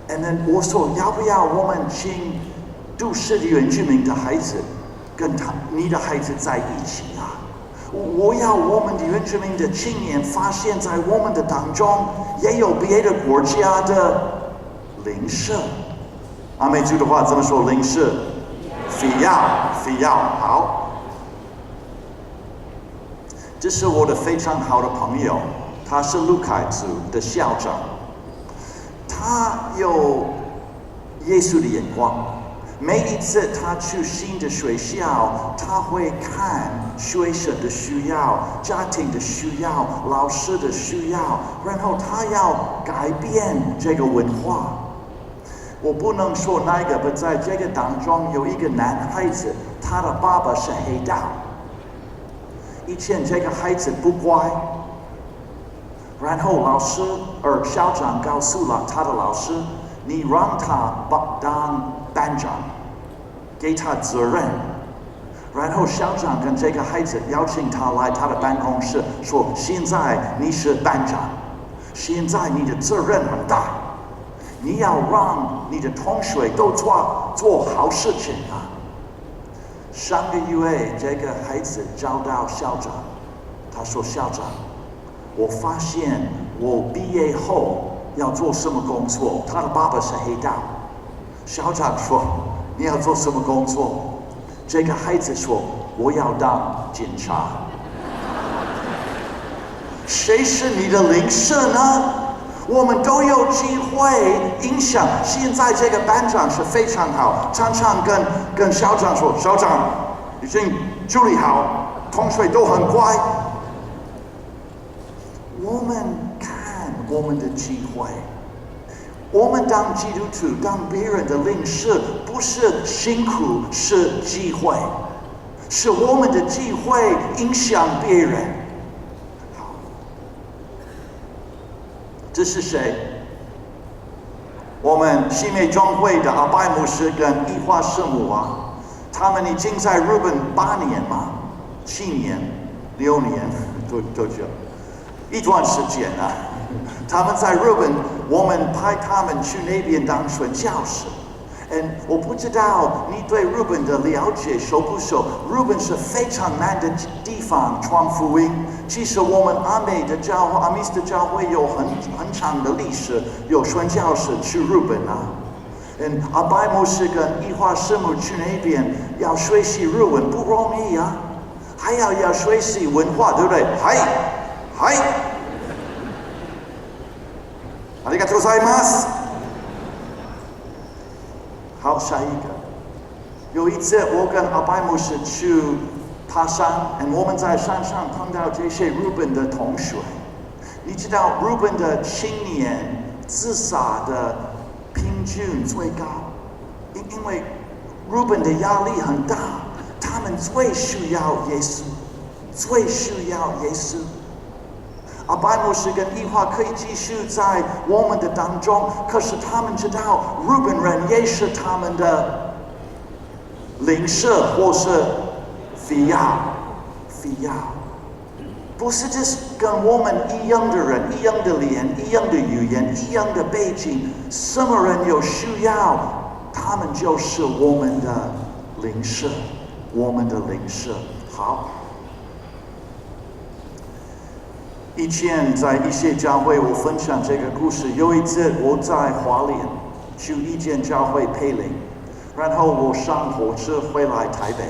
And then 我说要不要我们请都市的原住民的孩子跟你的孩子在一起啊？我要我们的原住民的青年发现，在我们的当中也有别的国家的邻舍。阿美族的话怎么说？邻舍？非要好。这是我的非常好的朋友，他是卢凯族的校长，他有耶稣的眼光。每一次他去新的学校，他会看学生的需要、家庭的需要、老师的需要，然后他要改变这个文化。我不能说那个，但在这个当中有一个男孩子，他的爸爸是黑道。以前这个孩子不乖，然后校长告诉了他的老师，你让他当班长，给他责任。然后校长跟这个孩子邀请他来他的办公室，说：现在你是班长，现在你的责任很大，你要让你的同学都做好事情啊。上个月这个孩子找到校长，他说：校长，我发现我毕业后要做什么工作？他的爸爸是黑道。校长说：你要做什么工作？这个孩子说：我要当警察。谁是你的邻舍呢？我们都有机会影响。现在这个班长是非常好，常常跟校长说：校长已经处理好，同学都很乖。我们看我们的机会。我们当基督徒，当别人的邻舍，不是辛苦，是机会，是我们的机会影响别人。好，这是谁？我们西美中会的阿拜牧师跟一花圣母啊，他们已经在日本8年嘛，7年、6年多久？一段时间啊。他们在日本，我们派他们去那边当传教士。我不知道你对日本的了解熟不熟？日本是非常难的地方传福音。其实我们阿美的教会、阿密斯的教会有很长的历史，有传教士去日本啊。阿拜牧师跟一花师母去那边要学习日文不容易啊，还要学习文化，对不对？嗨。ありがとうございます。好，下一个。有一次，我跟阿拜牧师去爬山，我们在山上碰到这些日本的同学。你知道日本的青年自杀的平均最高，因为日本的压力很大，他们最需要耶稣，最需要耶稣。阿拜牧师跟一花可以继续在我们的当中，可是他们知道日本人也是他们的邻舍或是非要，不是就是跟我们一样的人，一样的脸，一样的语言，一样的背景，什么人有需要，他们就是我们的邻舍，我们的邻舍。好。以前在一些教会，我分享这个故事。有一次我在花莲去一间教会培灵，然后我上火车回来台北。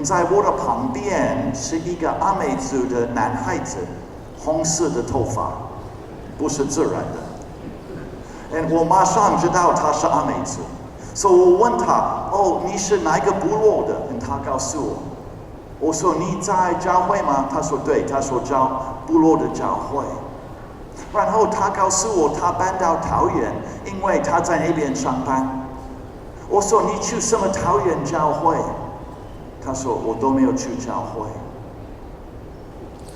在我的旁边是一个阿美族的男孩子，红色的头发，不是自然的。我马上知道他是阿美族，所以我问他：哦，你是哪个部落的？他告诉我。我说：你在教会吗？他说对，他说部落的教会。然后他告诉我他搬到桃园，因为他在那边上班。我说：你去什么桃园教会？他说：我都没有去教会。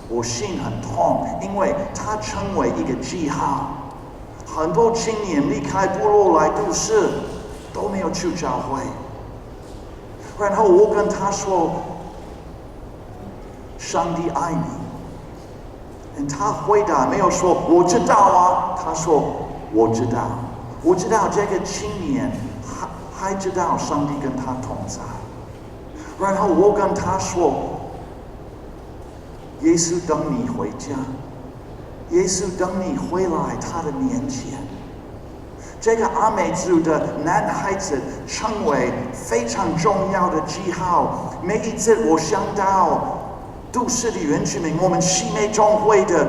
我心很痛，因为他成为一个记号。很多青年离开部落来都市，都没有去教会。然后我跟他说，上帝爱你。他回答没有说我知道啊，他说我知道，我知道这个青年还知道上帝跟他同在。然后我跟他说，耶稣等你回家，耶稣等你回来他的面前。这个阿美族的男孩子成为非常重要的记号。每一次我想到都市的原住民，我们西美中会的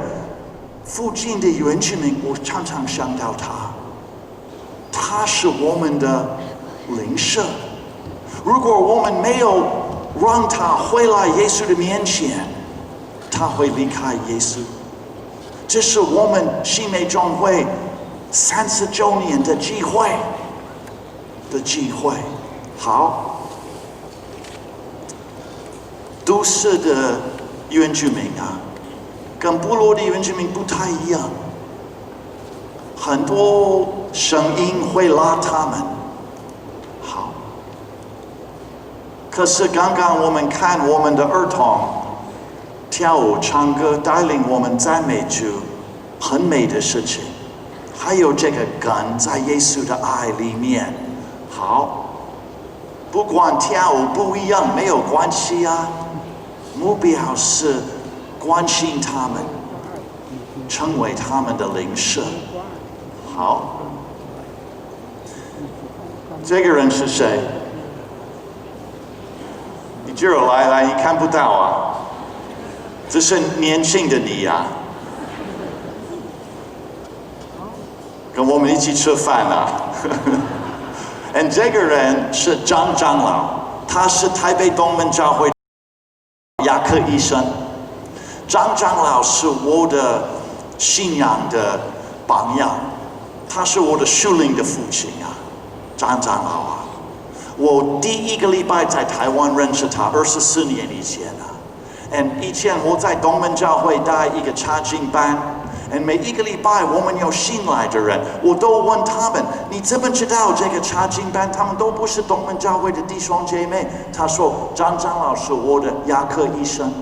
附近的原住民，我常常想到他，他是我们的邻舍。如果我们没有让他回来耶稣的面前，他会离开耶稣。这是我们西美中会39年的机会。好，都市的原住民啊，跟部落的原住民不太一样，很多声音会拉他们。好，可是刚刚我们看我们的儿童跳舞、唱歌，带领我们赞美主，很美的事情。还有这个根在耶稣的爱里面。好，不管跳舞不一样没有关系啊，目标是关心他们，成为他们的邻舍。好，这个人是谁？你只有来，你看不到啊，这是年轻的你啊。跟我们一起吃饭啊这个人是张长老，他是台北东门教会牙科医生。张长老是我的信仰的榜样，他是我的属灵的父亲啊，张长老啊。我第一个礼拜在台湾认识他，24年以前啊。以前我在东门教会带一个查经班。每一个礼拜我们有新来的人，我都问他们，你怎么知道这个查经班？他们都不是东门教会的弟兄姐妹。他说张长老是我的牙科医生。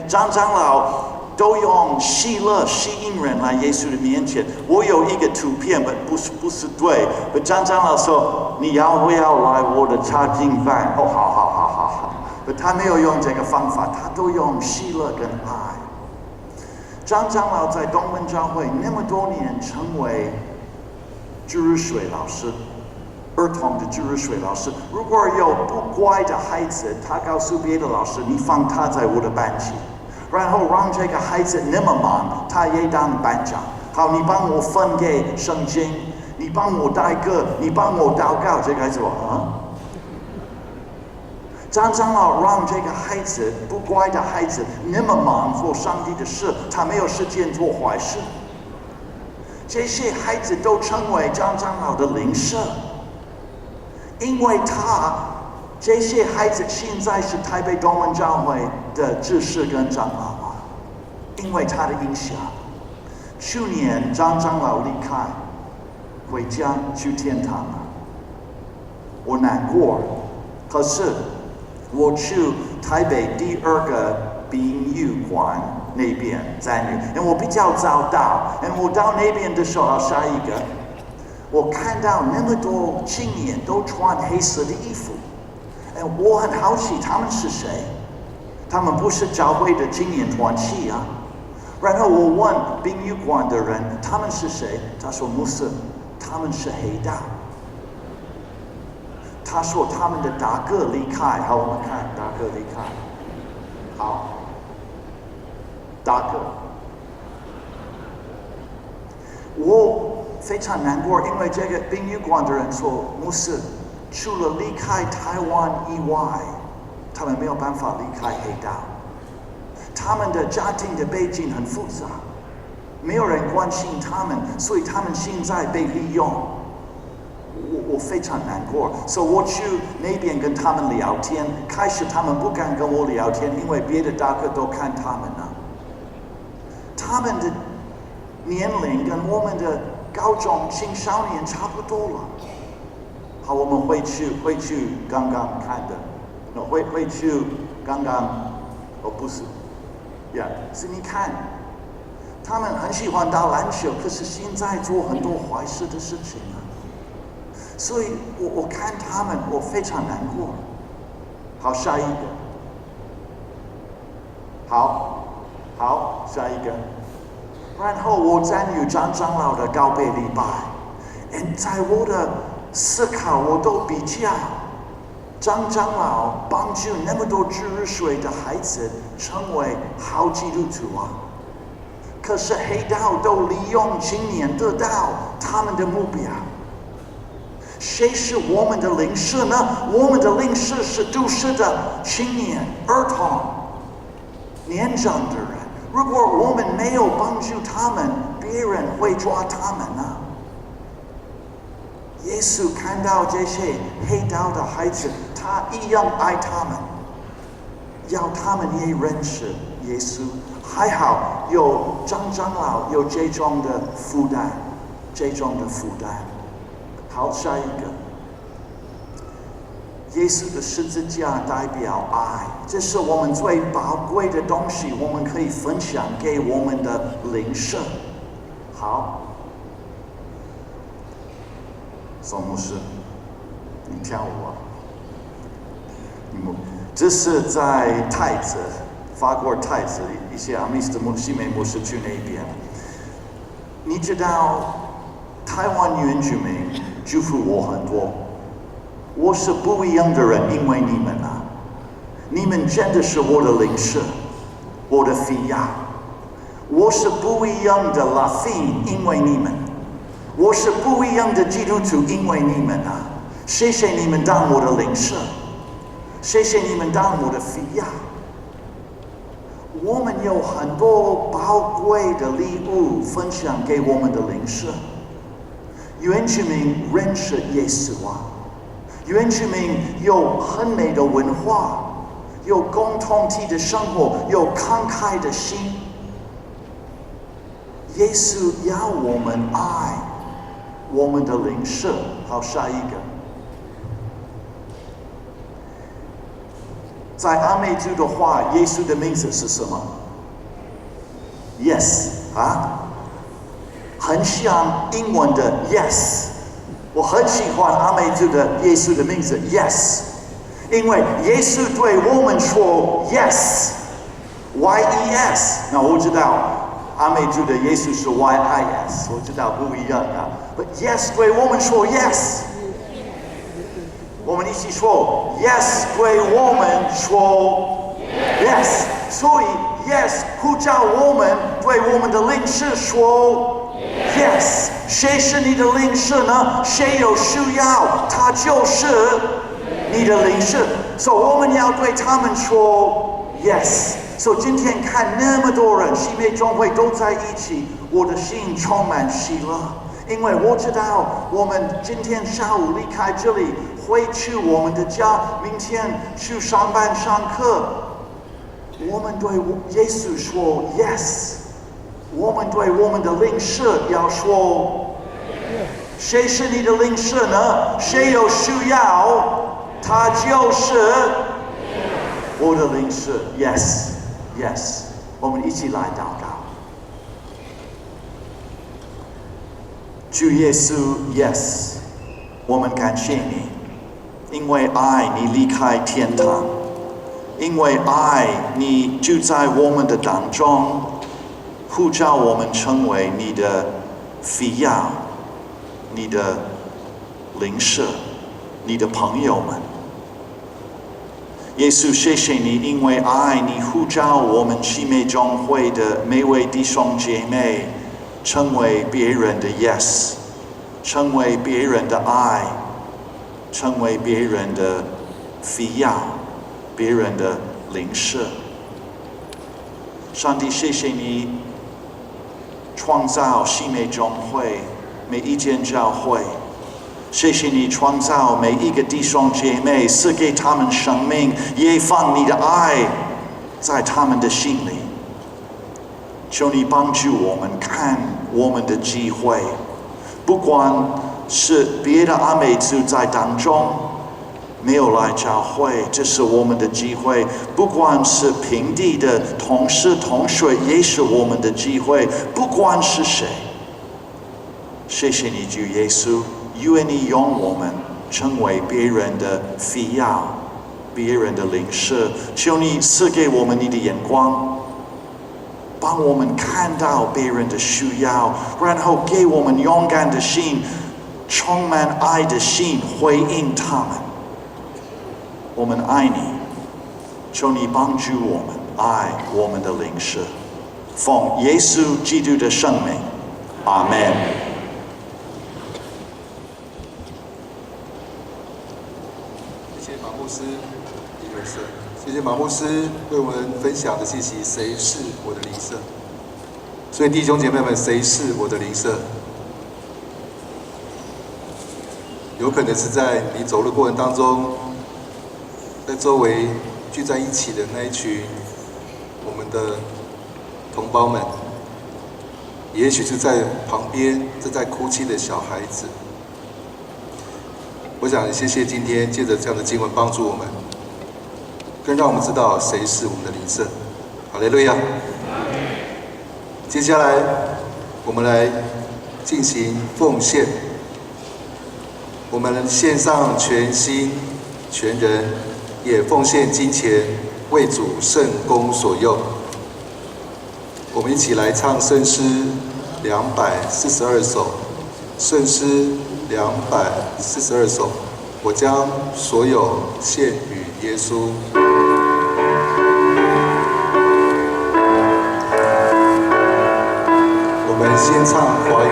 张长老都用喜乐吸引人来耶稣的面前。我有一个图片，不是对。张长老说，你要不要来我的查经班？哦，好。他没有用这个方法，他都用喜乐跟爱。张长老在东门教会那么多年，成为主日水老师，儿童的主日水老师。如果有不乖的孩子，他告诉别的老师，你放他在我的班级，然后让这个孩子那么忙，他也当班长。好，你帮我分给圣经，你帮我带歌，你帮我祷告。这个孩子说张长老让这个孩子不乖的孩子那么忙做上帝的事，他没有时间做坏事。这些孩子都成为张长老的邻舍，因为这些孩子现在是台北东门教会的执事跟长老啊，因为他的影响。去年张长老离开，回家去天堂了，我难过。可是我去台北第2个殡仪馆那边参与，我比较早到，我到那边的时候，下一个，我看到那么多青年都穿黑色的衣服，我很好奇他们是谁？他们不是教会的青年团契啊。然后我问殡仪馆的人他们是谁？他说牧师，他们是黑道。他说他们的大哥离开。好，我们看大哥离开。好，大哥，我非常难过，因为这个殡仪馆的人说，牧师，除了离开台湾以外，他们没有办法离开黑道。他们的家庭的背景很复杂，没有人关心他们，所以他们现在被利用。我非常难过，所以我去那边跟他们聊天。开始他们不敢跟我聊天，因为别的大哥都看他们啊。他们的年龄跟我们的高中青少年差不多了。好，我们回去刚刚看的，回去刚刚，不是，是你看，他们很喜欢打篮球，可是现在做很多坏事的事情啊，所以我看他们，我非常难过。好，下一个，好，下一个。然后我参与张长老的告别礼拜，在我的思考，我都比较张长老帮助那么多12岁的孩子成为好基督徒啊，可是黑道都利用青年得到他们的目标。谁是我们的领袖呢？我们的领袖是都市的青年、儿童、年长的人。如果我们没有帮助他们，别人会抓他们呢？耶稣看到这些黑道的孩子，他一样爱他们，要他们也认识耶稣。还好有张长老有这种的负担。好，下一个。耶稣的十字架代表爱，这是我们最宝贵的东西，我们可以分享给我们的邻舍。好，宋牧师，你跳舞啊？这是在太子，法国太子一些阿密斯的西美牧师去那边。你知道台湾原住民祝福我很多。我是不一样的人，因为你们啊，你们真的是我的邻舍，我的菲亚。我是不一样的拉菲，因为你们；我是不一样的基督徒，因为你们啊。谢谢你们当我的邻舍，谢谢你们当我的菲亚。我们有很多宝贵的礼物分享给我们的邻舍。原住民认识耶稣啊。原住民有很美的文化，有共同体的生活，有慷慨的心。耶稣要我们爱我们的邻舍。好，下一个。在阿美族的话，耶稣的名字是什么 ？Yes 啊，很像英文的 Yes。我很喜欢阿美族的耶稣的名字 Yes， 因为耶稣对我们说 Yes，Y-E-S。那我知道阿美族的耶稣是 Y-I-S， 我知道不一样啊。But Yes 对我们说 Yes， 我们一起说 Yes 对我们说 Yes， 所以 Yes 呼召我们对我们的领袖说。Yes， 谁是你的领袖呢？谁有需要，他就是你的领袖。所以我们要对他们说 Yes。所以今天看那么多人，西美中会都在一起，我的心充满喜乐，因为我知道我们今天下午离开这里，回去我们的家，明天去上班上课，我们对耶稣说 Yes。我们对我们的邻舍要说，谁是你的邻舍呢？谁有需要，他就是我的邻舍。Yes， Yes， 我们一起来祷告。主耶稣 ，Yes， 我们感谢你，因为爱你离开天堂，因为爱你就在我们的当中。呼召我们成为你的菲亚，你的邻舍，你的朋友们。耶稣，谢谢你，因为爱你呼召我们西美中会的每位弟兄姐妹，成为别人的 Yes， 成为别人的爱，成为别人的菲亚，别人的邻舍。上帝，谢谢你。创造西美中会每一间教会，谢谢你创造每一个弟兄姐妹，赐给他们生命，也放你的爱在他们的心里。求你帮助我们看我们的机会，不管是别的阿美族在当中没有来教会，这是我们的机会。不管是平地的同事同学，也是我们的机会。不管是谁，谢谢你，主耶稣，愿你用我们成为别人的需要，别人的邻舍。求你赐给我们你的眼光，帮我们看到别人的需要，然后给我们勇敢的心，充满爱的心回应他们。我们爱你，求你帮助我们爱我们的邻舍，奉耶稣基督的圣名，阿门。谢谢马牧师，谢谢马牧师为我们分享的信息，谁是我的邻舍？所以弟兄姐妹们，谁是我的邻舍？有可能是在你走路过程当中，在周围聚在一起的那一群我们的同胞们，也许是在旁边正在哭泣的小孩子。我想谢谢今天借着这样的经文帮助我们，更让我们知道谁是我们的邻舍。哈利路亚。接下来我们来进行奉献，我们献上全心全人，也奉献金钱，为主圣工所用。我们一起来唱圣诗242首，圣诗242首，我将所有献与耶稣。我们先唱华语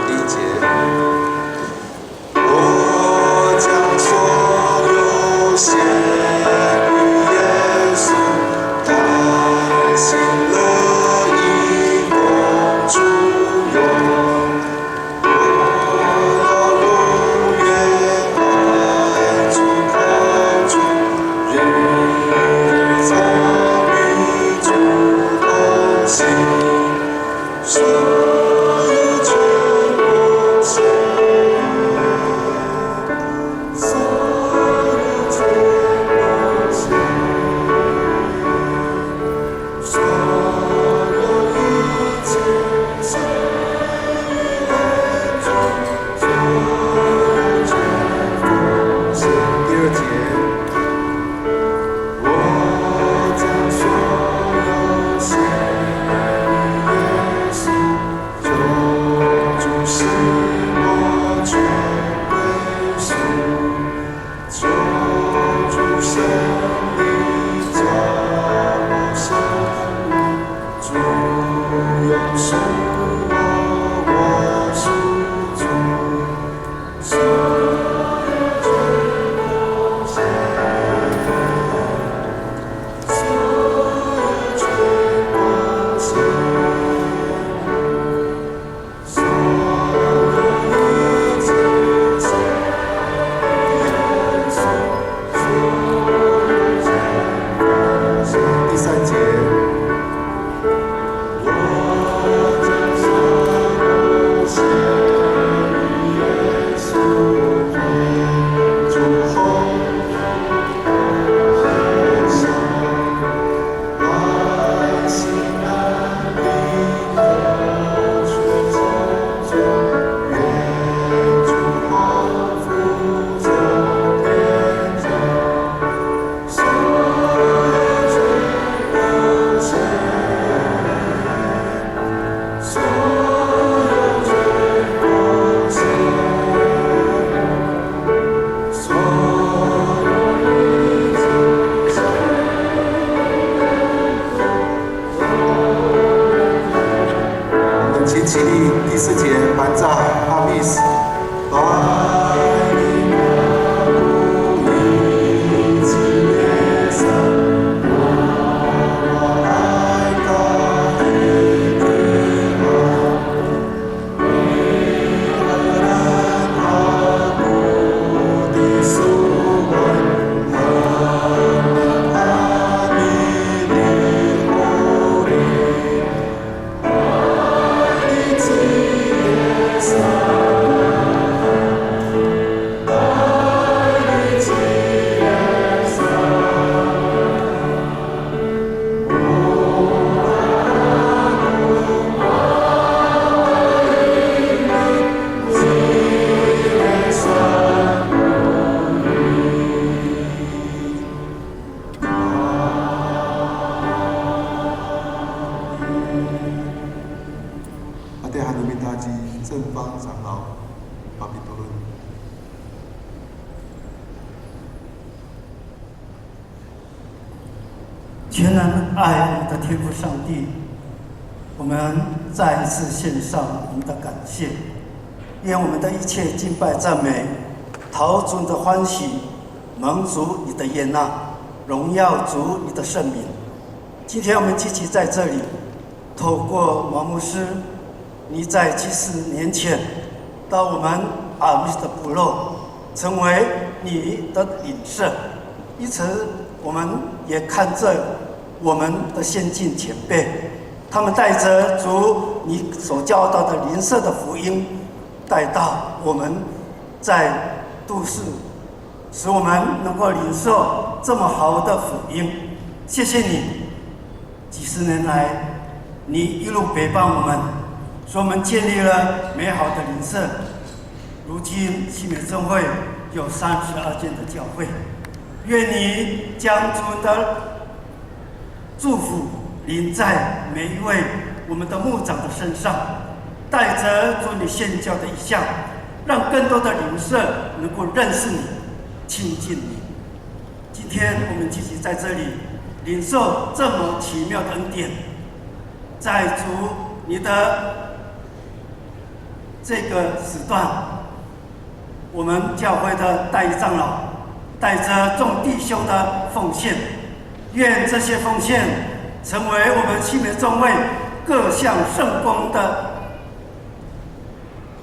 第一节。我将所有献与耶稣，甘心乐意奉主用。全能爱我们的天父上帝，我们再一次献上我们的感谢，愿我们的一切敬拜赞美，讨主你的欢喜，蒙主你的悦纳，荣耀主你的圣名。今天我们聚集在这里，透过毛牧师，你在70年前到我们阿密的部落，成为你的领袖，因此我们也看着我们的先进前辈，他们带着主你所教导的灵舍的福音，带到我们在都市，使我们能够领受这么好的福音。谢谢你，几十年来，你一路陪伴我们，使我们建立了美好的灵舍。如今西美正会有32间的教会，愿你将主的祝福临在每一位我们的牧长的身上，带着主你献教的意向，让更多的灵舍能够认识你、亲近你。今天我们聚集在这里，领受这么奇妙的恩典，在主你的这个时段，我们教会的代理长老带着众弟兄的奉献，愿这些奉献成为我们西美众会各项圣功的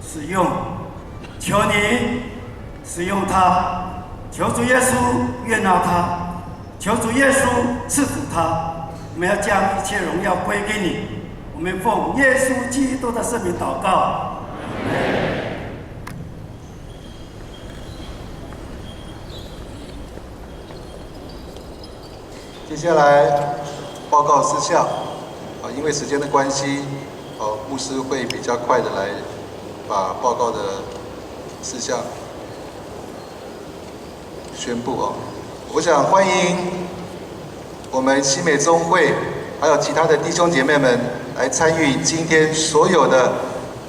使用。求你使用它，求主耶稣悦纳它，求主耶稣赐福它。我们要将一切荣耀归给你。我们奉耶稣基督的圣名祷告。接下来报告事项，因为时间的关系，牧师会比较快的来把报告的事项宣布哦。我想欢迎我们西美宗会还有其他的弟兄姐妹们来参与今天所有的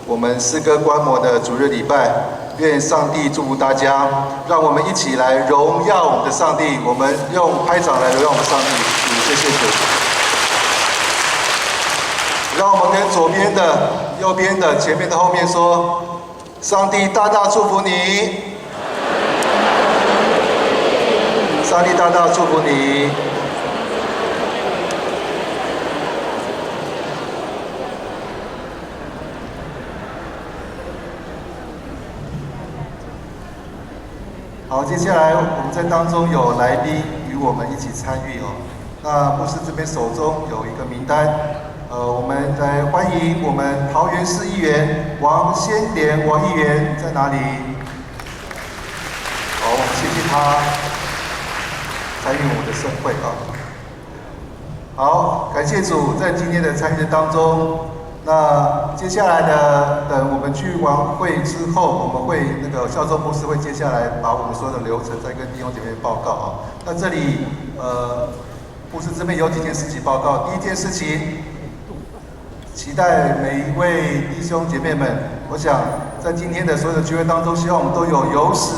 我们诗歌观摩的主日礼拜。愿上帝祝福大家，让我们一起来荣耀我们的上帝。我们用拍掌来荣耀我们上帝，谢谢主。让我们跟左边的、右边的、前面的、后面说：上帝大大祝福你，上帝大大祝福你。好，接下来我们在当中有来宾与我们一起参与哦。那牧师这边手中有一个名单，我们来欢迎我们桃园市议员王先莲王议员在哪里？好，我们谢谢他参与我们的盛会啊。好，感谢主在今天的参与当中。那接下来呢，等我们聚完会之后，我们会孝宗牧师会接下来把我们所有的流程再跟弟兄姐妹报告啊。那这里牧师这边有几件事情报告。第一件事情，期待每一位弟兄姐妹们，我想在今天的所有的聚会当中，希望我们都有始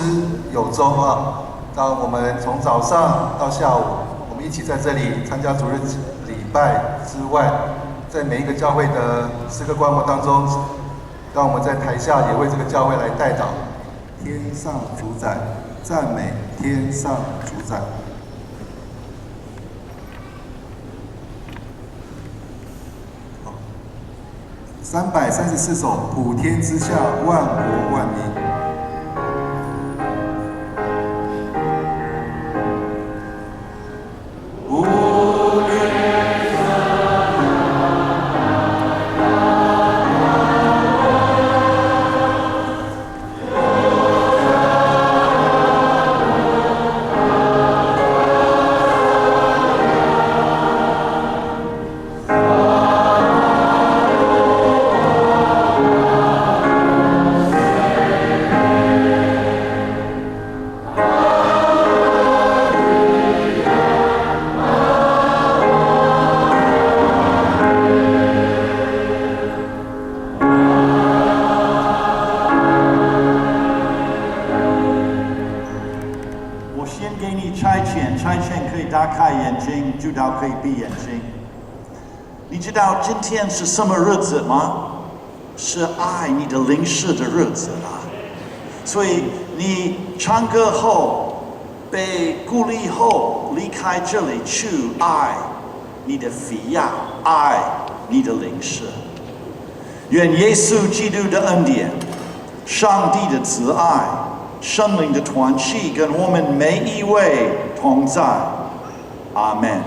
有终啊。让我们从早上到下午，我们一起在这里参加主日礼拜之外。在每一个教会的诗歌观摩当中，让我们在台下也为这个教会来代祷。天上主宰，赞美天上主宰。334首，普天之下，万国万民。可以打开眼睛，主导可以闭眼睛。你知道今天是什么日子吗？是爱你的灵视的日子啊！所以你唱歌后，被鼓励后，离开这里去爱你的肥亚，爱你的灵视。愿耶稣基督的恩典、上帝的慈爱、圣灵的团契跟我们每一位同在。阿门。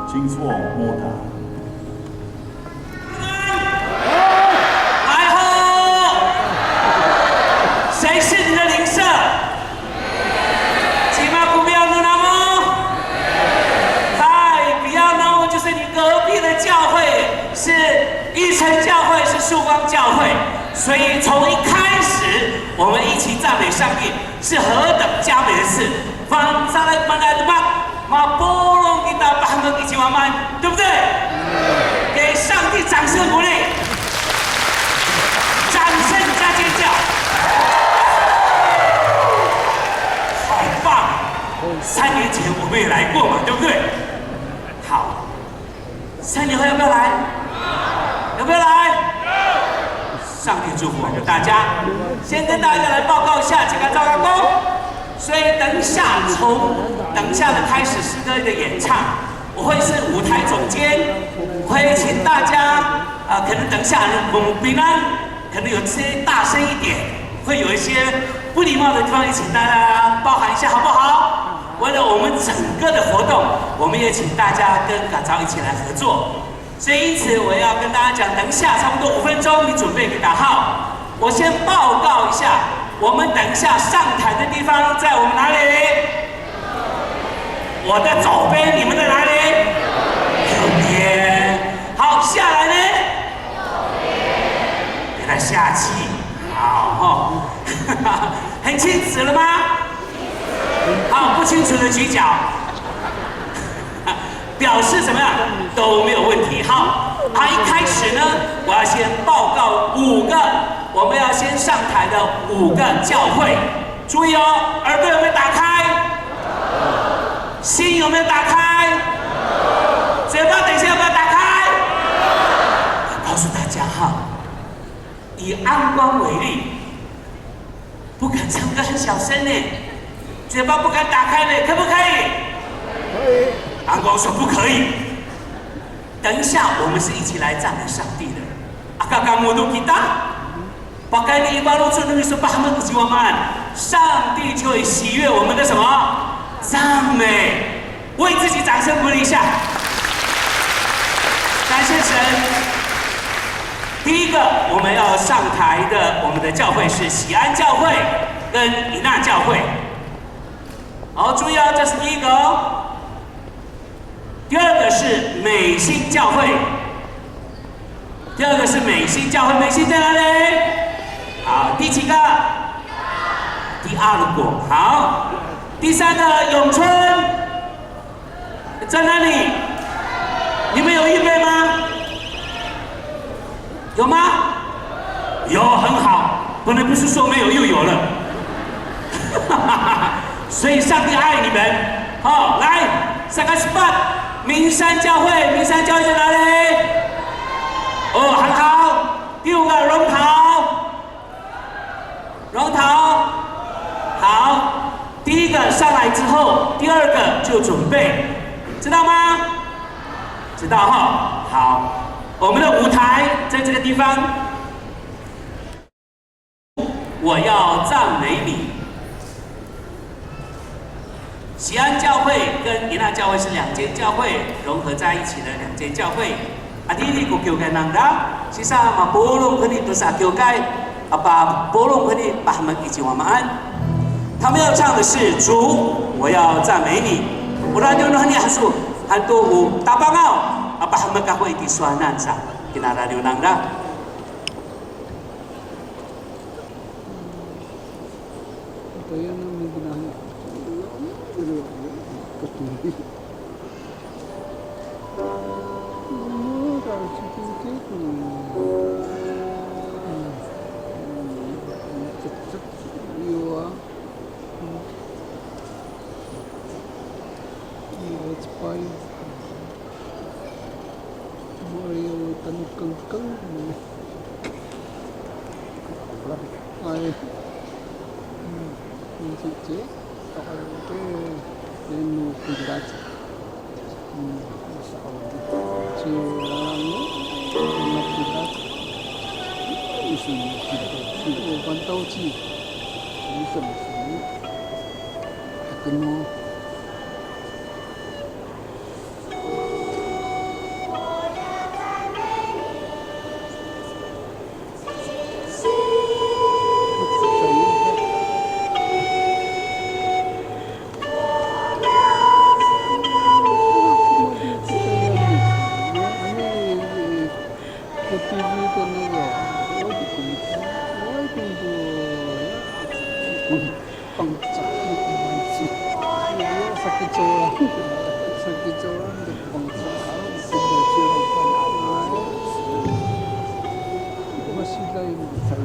请坐，莫谈。来吼！谁是你的邻舍？起码不要弄那么。嗨，不要弄我就是你隔壁的教会，是义城教会，是曙光教会。所以从一开始，我们一起赞美上帝，是何等佳美的事。放上来，放来的吧。马波隆给到半个一起玩玩，对不对？给上帝掌声鼓励，掌声加尖叫，好棒！3年前我们也来过嘛，对不对？好，3年后要不要来？要不要来？上帝祝福我们大家。先跟大家来报告一下几个赵刚公。所以等一下的开始诗歌的演唱，我会是舞台总监，会请大家可能等一下我们平安可能有些大声一点，会有一些不礼貌的地方，也请大家包涵一下，好不好？为了我们整个的活动，我们也请大家跟感召一起来合作。所以因此我要跟大家讲，等一下差不多5分钟，你准备给打号。我先报告一下。我们等一下上台的地方在我们哪里？我的左边，你们的哪里？右边。好，下来呢？给他下气。好哈，很清楚了吗？好，不清楚的举脚，表示怎么样都没有问题。好，一开始呢，我要先报告5个。我们要先上台的5个教会，注意哦，耳朵有没有打开？心有没有打开？嘴巴等一下要不要打开？告诉大家哈，以安光为例，不敢唱歌很小声呢，嘴巴不敢打开呢，可不可以？可以。安光说不可以。等一下，我们是一起来赞美上帝的。Apakah kamu untuk kita？Pakai ni baru sudah disebahkan kejiwaan， 上帝就会喜悦我们的什么赞美，为自己掌声鼓励一下，感谢神。第一个我们要上台的，我们的教会是喜安教会跟以纳教会。好，注意哦，这是第一个哦。第二个是美心教会，第二个是美心教会，美心在哪里？好，第几个？第2个。好，第3个永春在哪里？你们有预备吗？有吗？有，很好。本来不是说没有，又有了。所以上帝爱你们。好，来3个spot，名山教会，名山教会在哪里？哦，很好。第5个龙桃，好，第1个上来之后，第2个就准备，知道吗？知道哈。好，我们的舞台在这个地方，我要赞美你。喜安教会跟以纳教会是2间教会融合在一起的2间教会。Adili ko kyo kay nangda, sisa mapulong kani to sa kyo kay apa pulong kani pahman ichiwamaan。他们要唱的是主，我要赞美你。我让你们很严肃，很多无大棒奥，apa pahman ka ko iti swanan sa kinara nyo nangda。Kaya namin ginahit. Katuloy. Kahit si Pinky ko. Cek-cek iya. Let's buy. Mario kang-kang. Ay. Cici, tokoh itu ilmu pindah. Masya Allah. Ciorangnya ilmu pindah. Isi itu pantau ci. Ini semua. Kena. Sakit orang di pangsalan sudah silakan masih lain saja.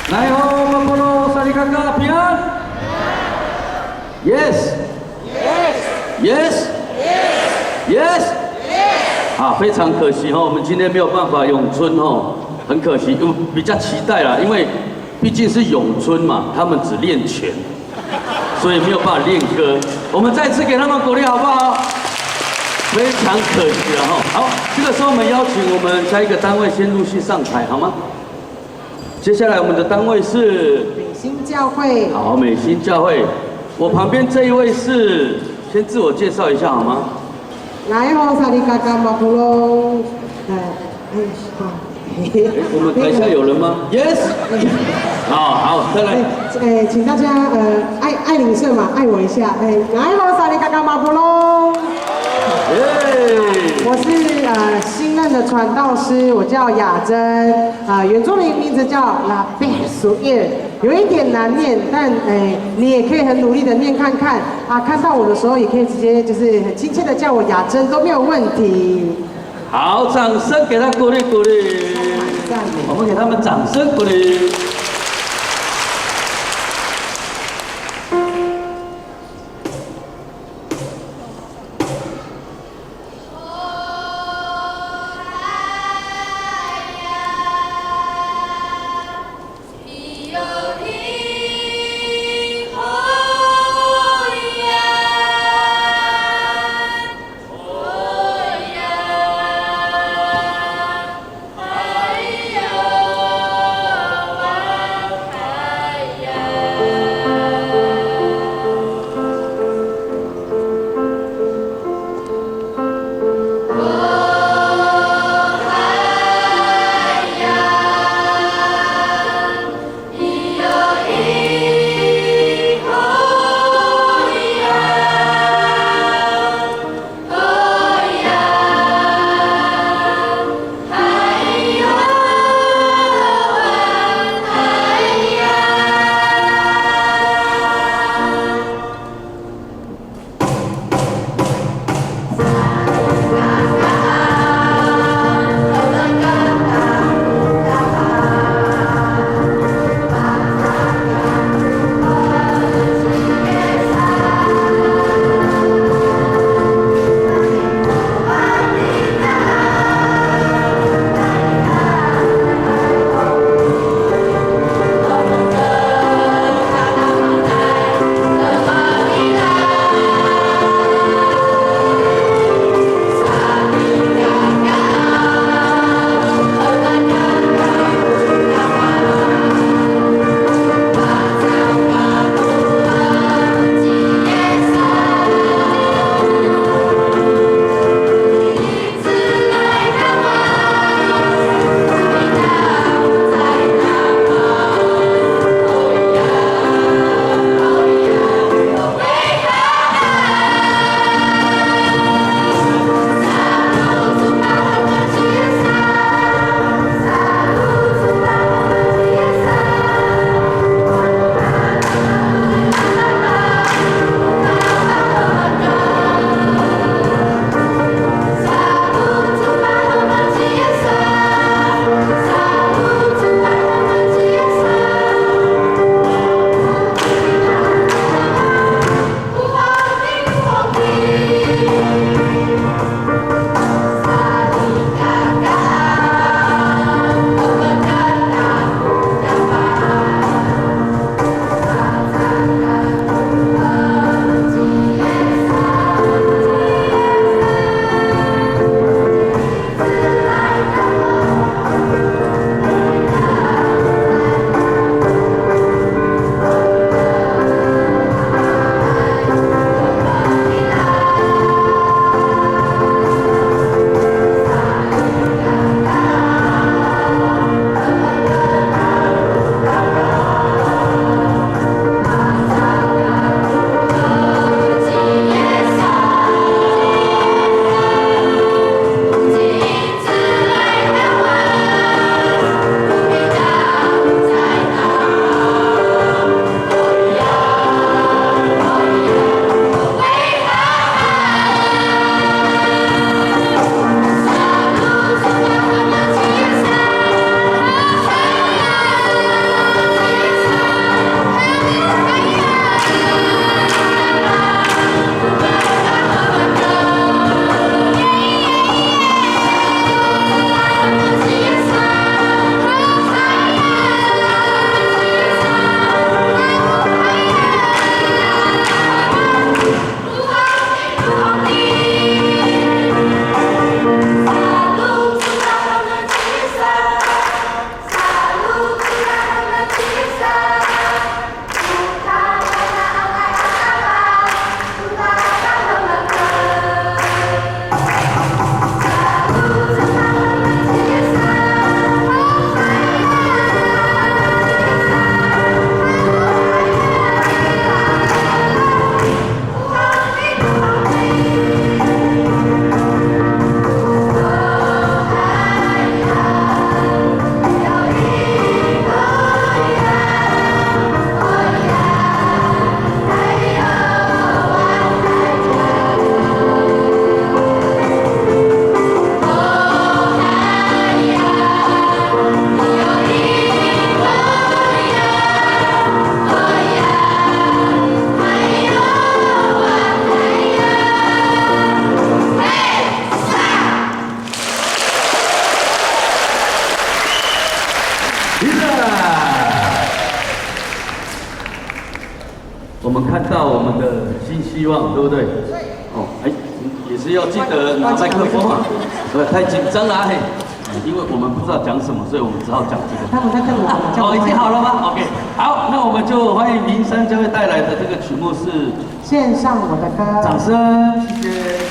来哦，马波罗萨利卡卡平安。Yes。Yes。Yes。啊，非常可惜哈，我们今天没有办法咏春哦，很可惜，比较期待啦，因为毕竟是咏春嘛，他们只练拳，所以没有办法练歌。我们再次给他们鼓励好不好？非常可惜了哈。好，这个时候我们邀请我们下一个单位先陆续上台好吗？接下来我们的单位是美心教会。好，美心教会。我旁边这一位是，先自我介绍一下好吗？来吼，萨利嘎嘎马普隆。好。我们台下有人吗 ？Yes。好，再来。请大家爱领社嘛，爱我一下。来吼，萨利嘎嘎马普隆。我是新任的传道师，我叫雅珍，原住民名字叫拉贝苏叶，有一点难念，但你也可以很努力的念看看啊，看到我的时候也可以直接就是很亲切的叫我雅珍都没有问题。好，掌声给他鼓励鼓励，我们给他们掌声鼓励。我们看到我们的新希望，对不对？哦，哎，也是要记得拿麦克风啊，太紧张了嘿。因为我们不知道讲什么，所以我们只好讲这个。他们在跟我们已经好了吗 ？OK， 好，那我们就欢迎明山将会带来的这个曲目是献上我的歌，掌声，谢谢。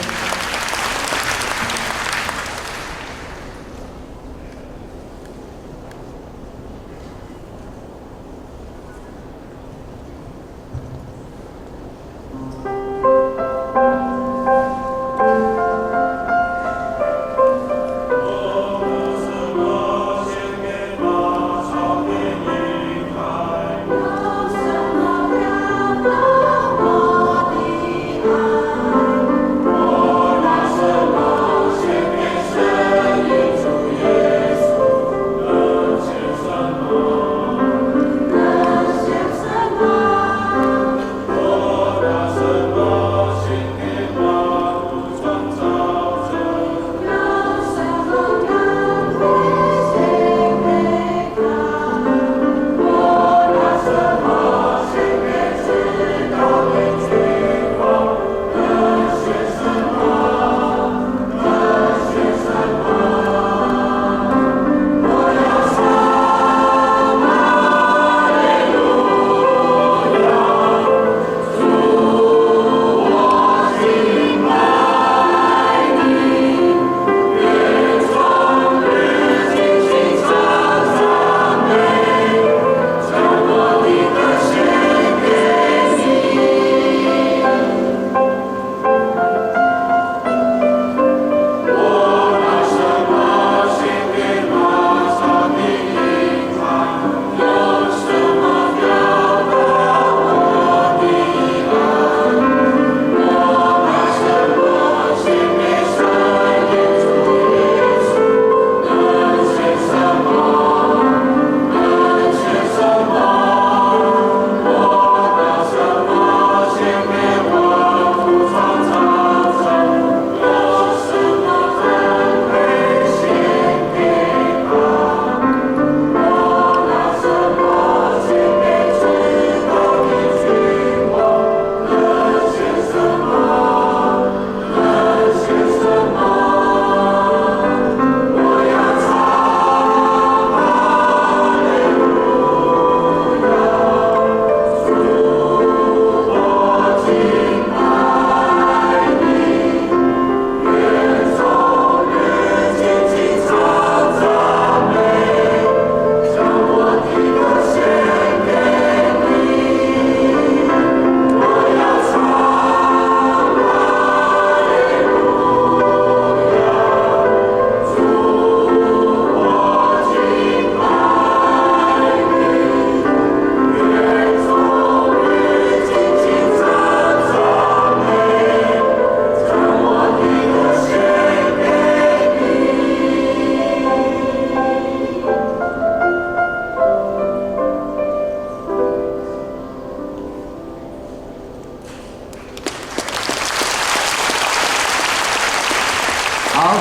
好，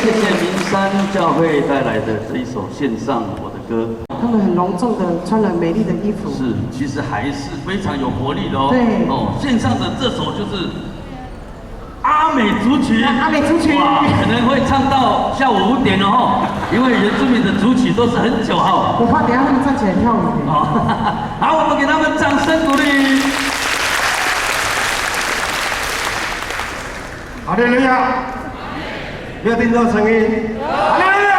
谢谢明山教会带来的这一首《献上我的歌》。他们很隆重的穿了美丽的衣服，是，其实还是非常有活力的哦。对，哦，献上的这首就是阿美族曲。阿美族曲，哇，可能会唱到下午5点哦，因为原住民的族曲都是很久哈。我怕等一下他们站起来跳舞。好，我们给他们掌声鼓励。哈利路亚！没有听到声音。哈利路亚！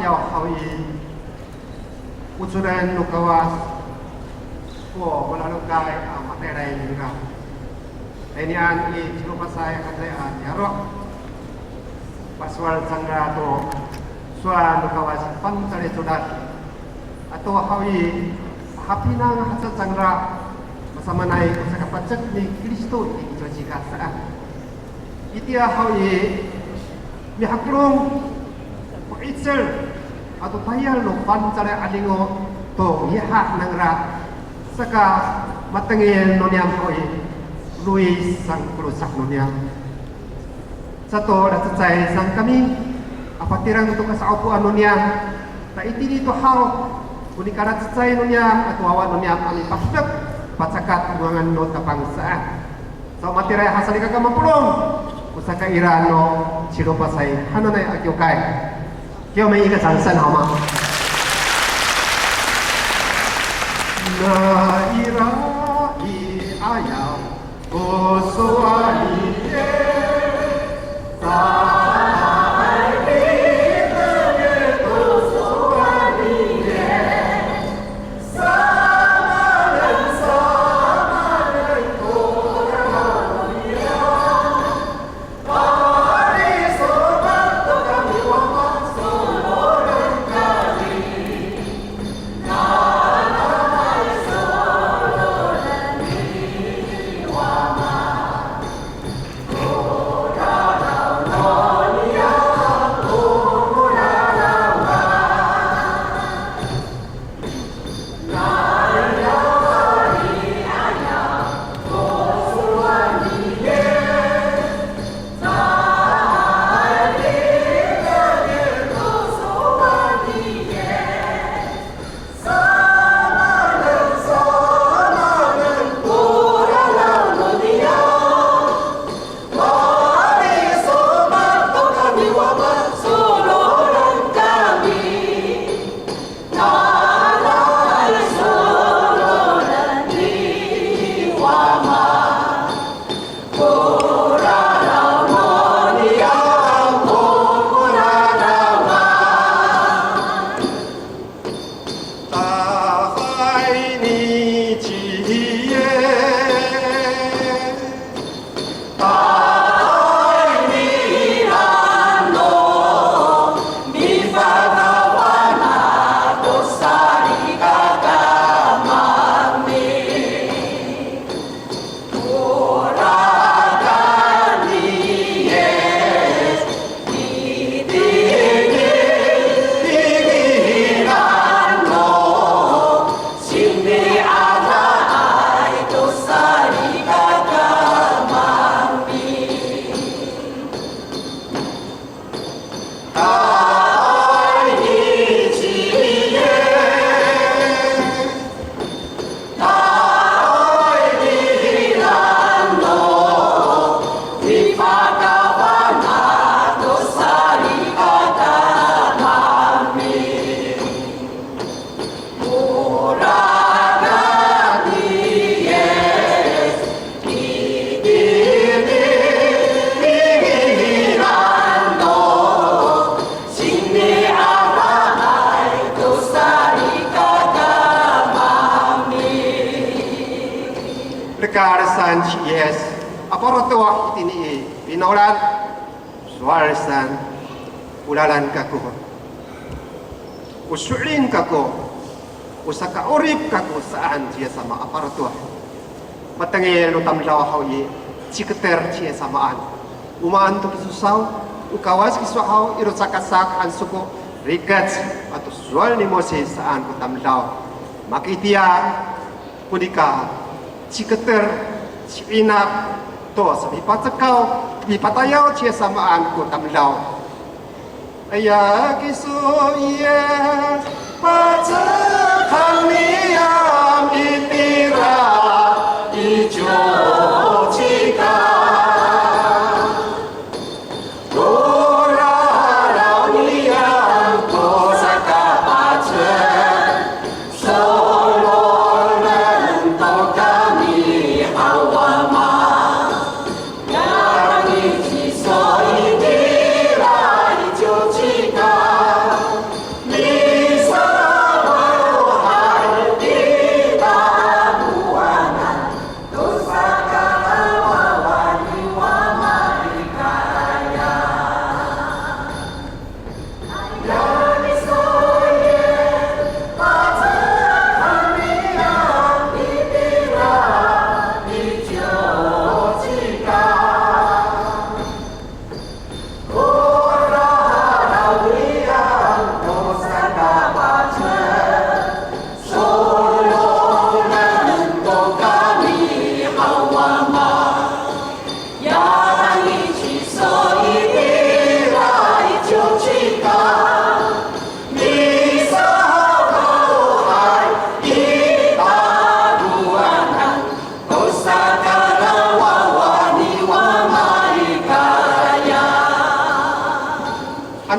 要好意，我主人路高啊，我lalu kai materi juga. Ini an cuma pasai kata yarok paswal sangga to suan lukawas pantare sudat atau hawi hapinang hasa sangga bersama naik usaha pacak ni Kristo di jika saat itia hawi mihaklong itzel atau payal lo pantare alingo to yahak nangra saka matengin nonyam koi Luis sang perusak nonyam satu ada cecai sang kami apa tirang untuk kasaupu nonyam tak iti dito hal Unikarat saya nunya atau awak nunya kami pasuk pacakat ruangan nota bangsaan. So materi hasil kagama pulong usaka irano ciro pasai hananai akyokai. Kyo may iga sansan hama. Na ira I ayaw osuani Rekarsan yes, apa rotua ini pinolan suarsan ulalan kaku, usulin kaku, usaka urip kaku saan cia sama apa rotua, matangil lutam lawah ye, ciketer cia samaan, umaan tu kisusau, ukawas kisuau irusakasak ansuku rigat atau sual ni moses saan kutam law, makitia punika. Ciketer, ciinak, tos, bipatakaw, bipatayaw, ciya samaan ko tamlaw. Aya kiso iya, pacakang niyam itira, ijo cika. Doraraw niyam ko sa kapacak. Osaka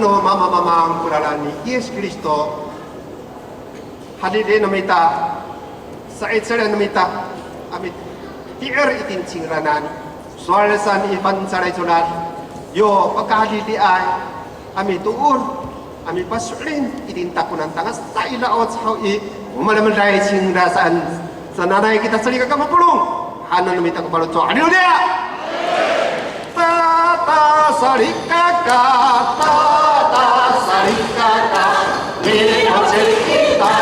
ano mamamamang kulala ni Yesus Kristo. Halili namita sa itsara namita amit tier itin singranan suarsan ipan saray sulat yo pagkahalili ay amit tuur amit pasulin itin takunan tangas sa ilaot sa i umalaman ray singrasaan sa nanay kita salika kamapulong hanan namita ko palutso haleluya tata sarikaka tata sarikaka lihat cerita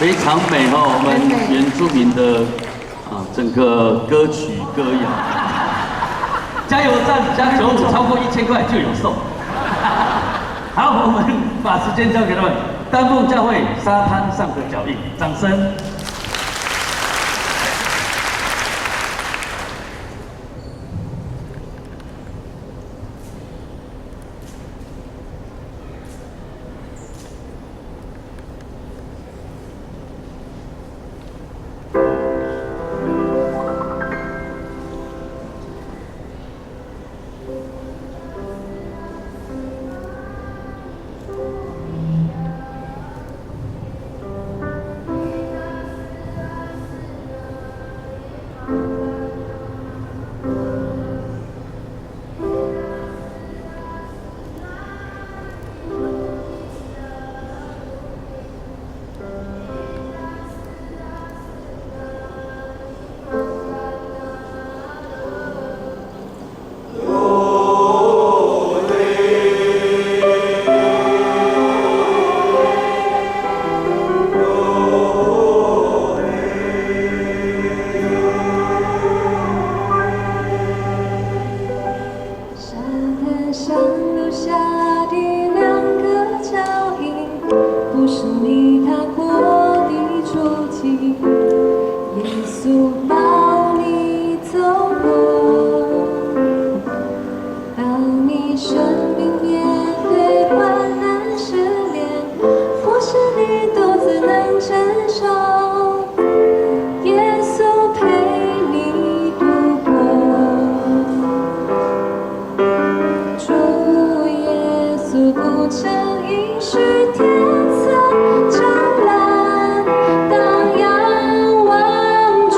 非常美哈，我们原住民的整个歌曲歌谣，加油站加95超过1000块就有送。好，我们把时间交给他们，丹凤教会沙滩上的脚印，掌声。天色湛蓝，当仰望主。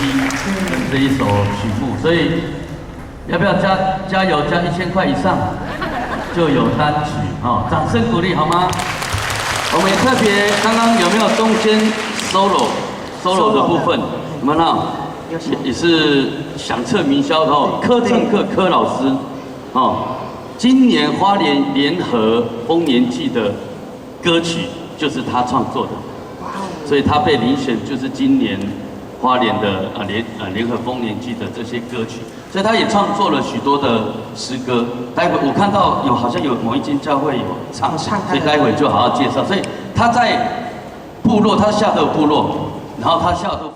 跟这一首曲目，所以要不要加油加1000块以上就有单曲哦，掌声鼓励好吗？我们也特别刚刚有没有中间 solo 的部分？有没有呢？也是响彻云霄哦，柯正克柯老师哦，今年花莲联合丰年祭的歌曲就是他创作的，所以他被遴选就是今年花莲的联合丰年祭的这些歌曲，所以他也创作了许多的诗歌。待会我看到好像有某一间教会有唱，所以待会就好好介绍。所以他在部落，他是夏斗部落，然后他夏斗。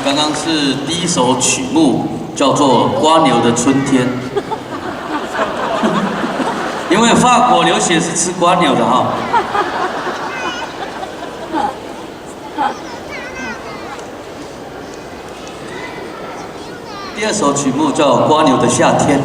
刚刚是第一首曲目，叫做《蜗牛的春天》。因为法国流血是吃蜗牛的哈。第二首曲目叫《蜗牛的夏天》。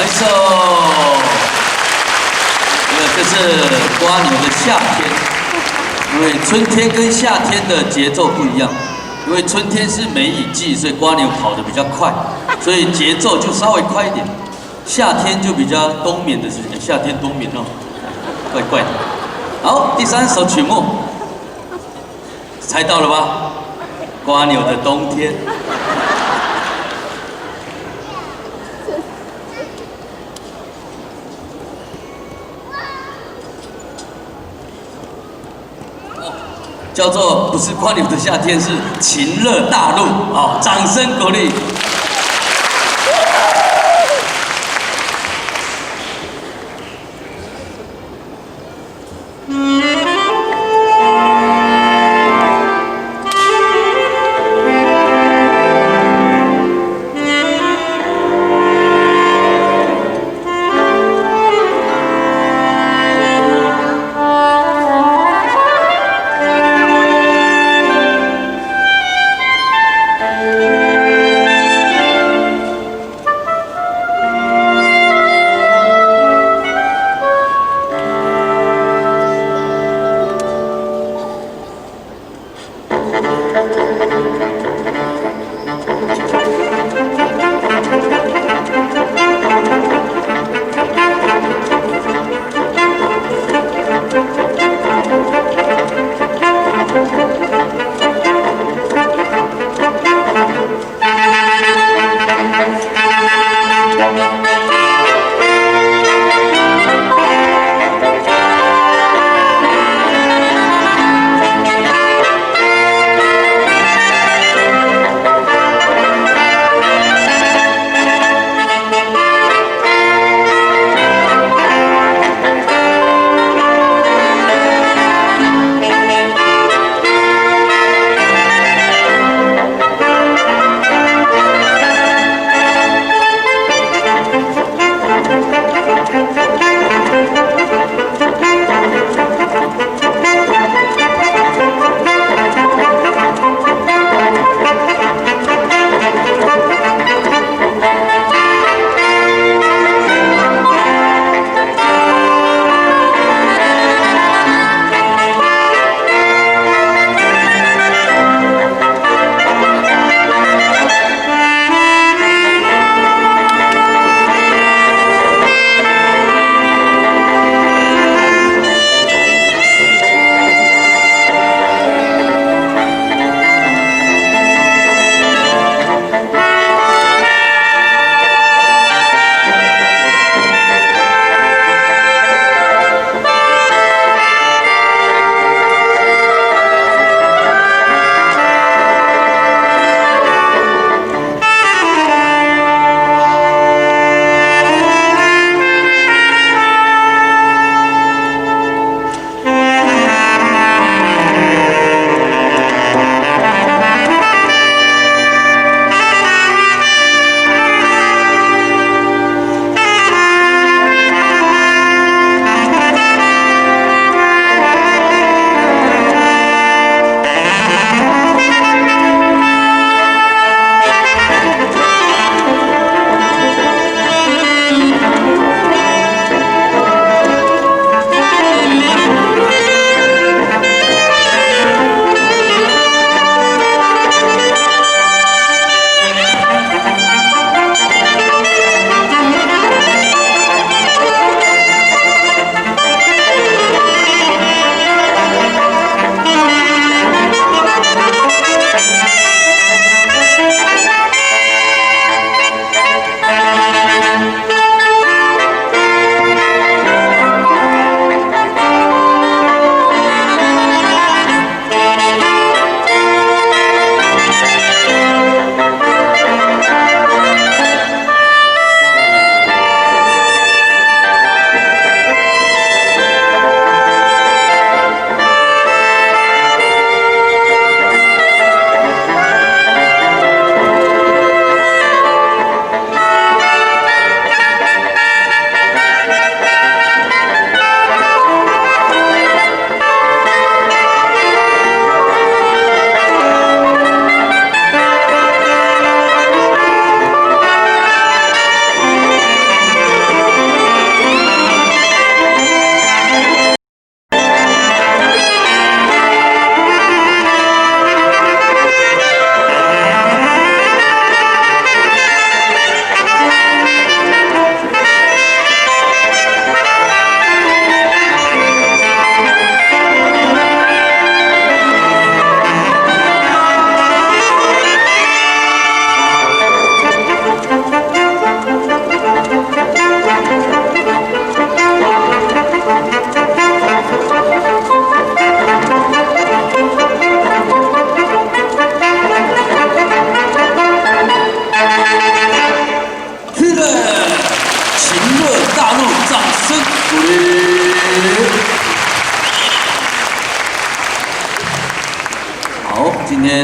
拍手。这是瓜牛的夏天，因为春天跟夏天的节奏不一样。因为春天是梅雨季，所以瓜牛跑得比较快，所以节奏就稍微快一点。夏天就比较冬眠的时间，夏天冬眠哦，怪怪的。好，第3首曲目，猜到了吧？瓜牛的冬天。叫做不是瓜牛的夏天，是情热大陆。好，掌声鼓励。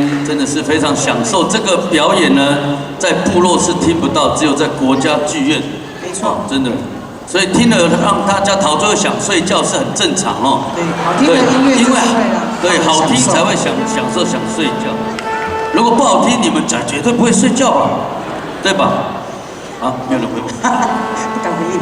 天真的是非常享受这个表演呢，在部落是听不到，只有在国家剧院。没错，真的。所以听了让大家陶醉想睡觉是很正常哦。对，好听的音乐就是会让对好听才会享受想睡觉。如果不好听，你们绝对不会睡觉啊，对吧？啊，没有人回我。不敢回应。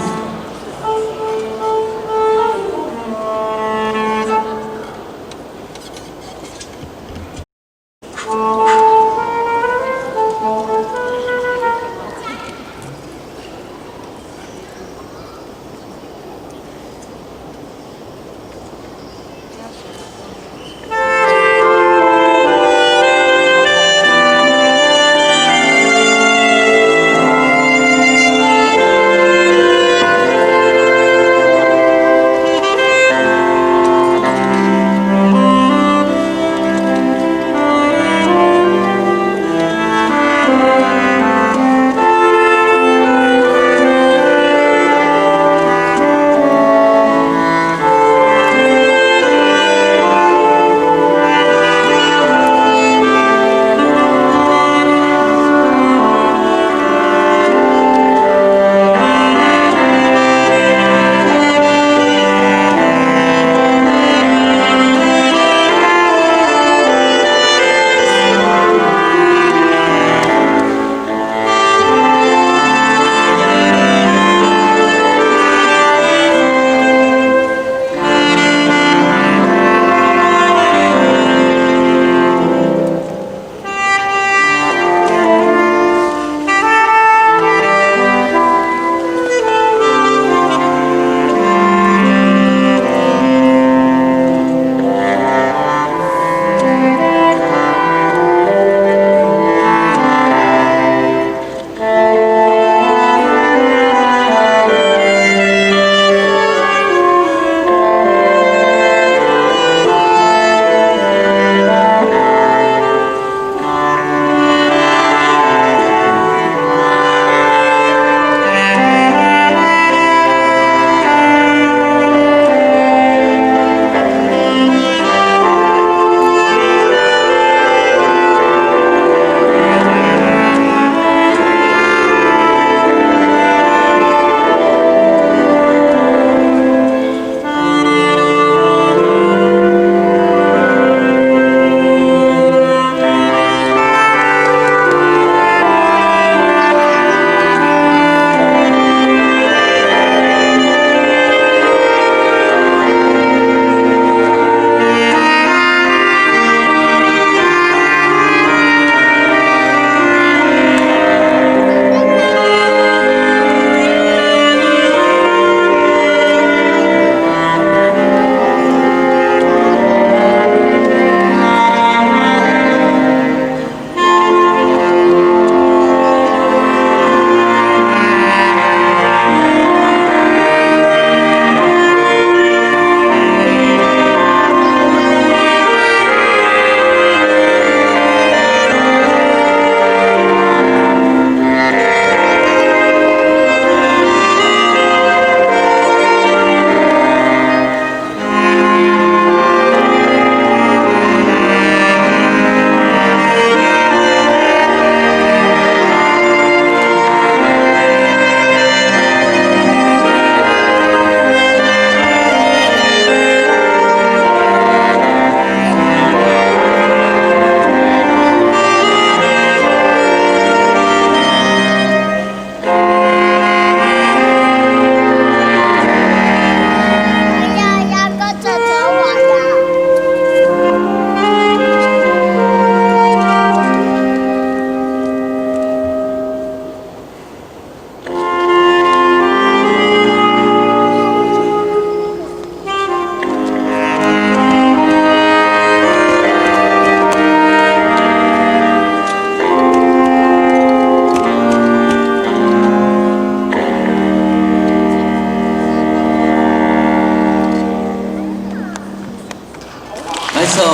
首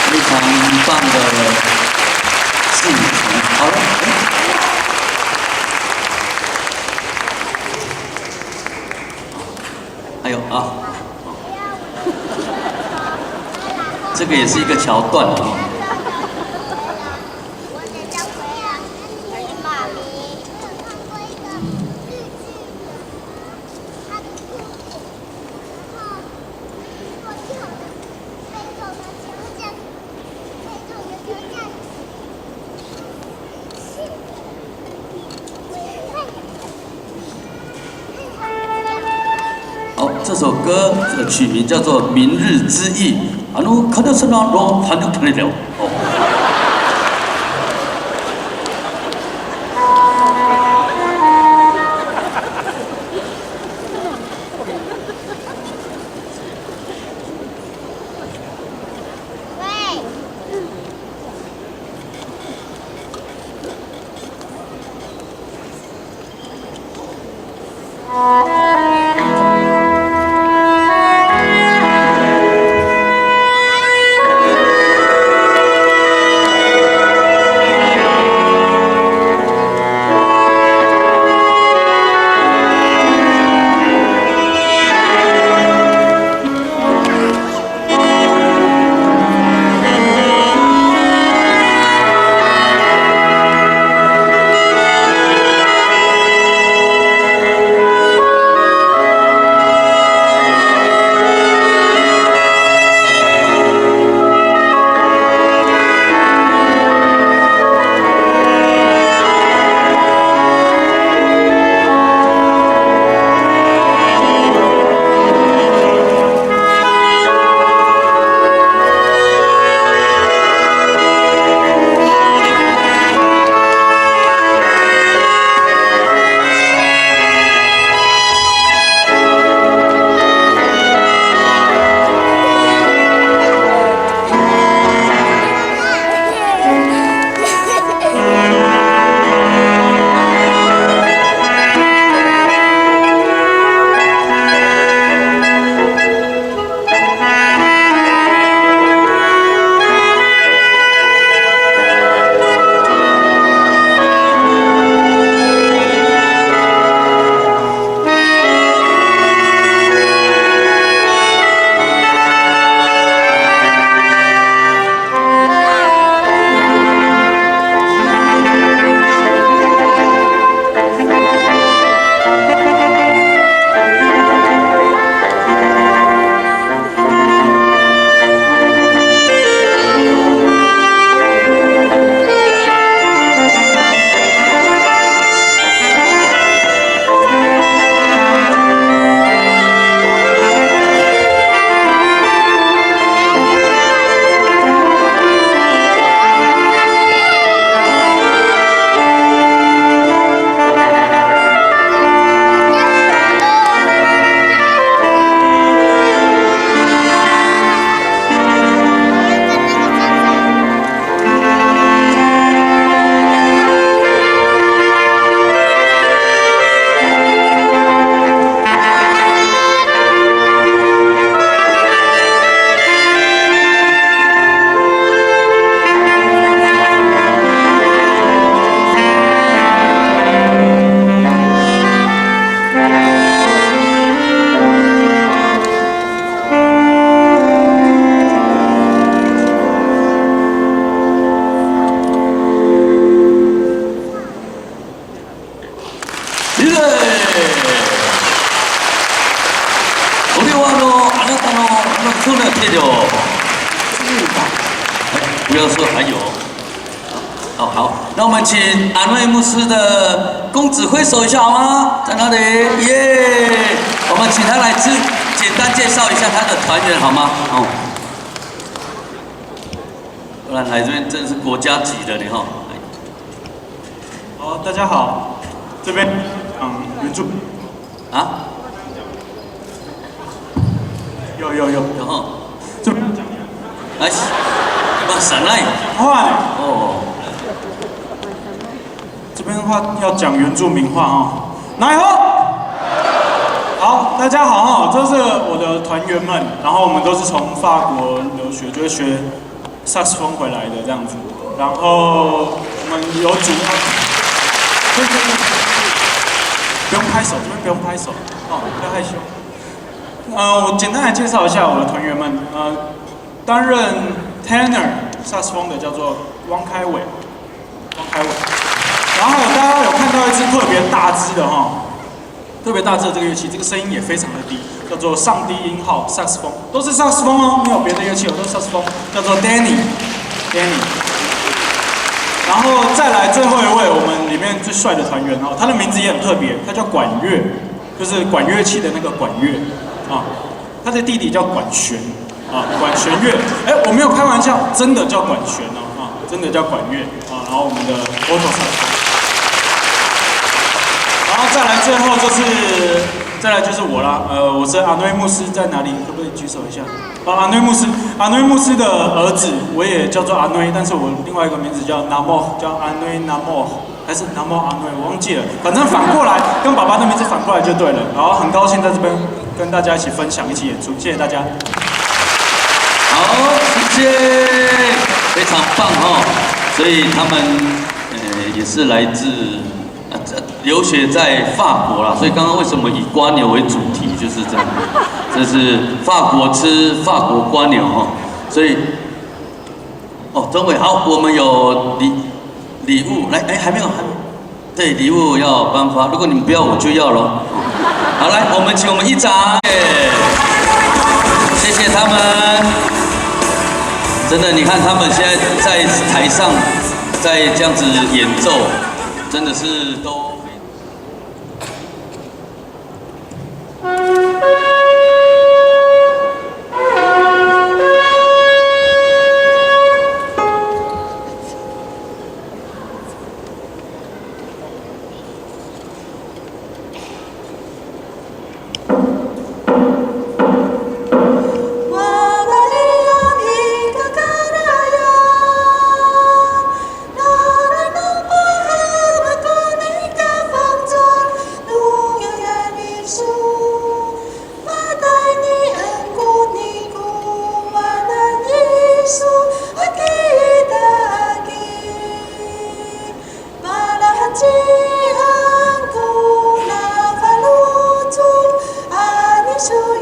非常棒的自己好了。还有啊。这个也是一个桥段哦。这首歌的曲名叫做《明日之意》。看到什么咯？他就听得了。不要说还有。哦，好，那我们请安慰牧师的公子挥手一下好吗？在哪里？耶！我们请他来简单介绍一下他的团员好吗？哦，不然来这边真是国家级的你哈。好，大家好，这边原住啊？有，哈，这边来，把神来。话哦。这边的话要讲原住民话哦。来吼！好，大家好哈，这是我的团员们，然后我们都是从法国留学，就是学萨克斯风回来的这样子。然后我们有主要，不用拍手，这边不用拍手哦，不要害羞。我简单来介绍一下我的团员们。担任 tenor 萨克斯风的叫做汪开伟，然后大家有看到一支特别大支的特别大支的这个乐器，这个声音也非常的低，叫做上低音号萨克斯风，都是萨克斯风哦，没有别的乐器哦，都是萨克斯风，叫做 Danny。然后再来最后一位，我们里面最帅的团员他的名字也很特别，他叫管乐，就是管乐器的那个管乐他的弟弟叫管弦管弦乐，我没有开玩笑，真的叫管弦真的叫管乐然后我们的 Otto 萨克斯，然后再来最后就是我啦，我是阿内牧师，在哪里？可不可以举手一下？阿内牧师的儿子，我也叫做阿内，但是我另外一个名字叫南莫，叫阿内南莫，还是南莫阿内，我忘记了，反正反过来跟爸爸的名字反过来就对了。然后很高兴在这边跟大家一起分享，一起演出，谢谢大家。好，谢谢，非常棒所以他们也是来自留学在法国啦，所以刚刚为什么以瓜牛为主题就是这样，这是法国吃法国瓜牛所以钟伟好，我们有礼物来，还没有，对，礼物要颁发，如果你们不要我就要咯。好，来，我们请我们议长，谢谢他们，真的，你看他们现在在台上在这样子演奏，真的是都。So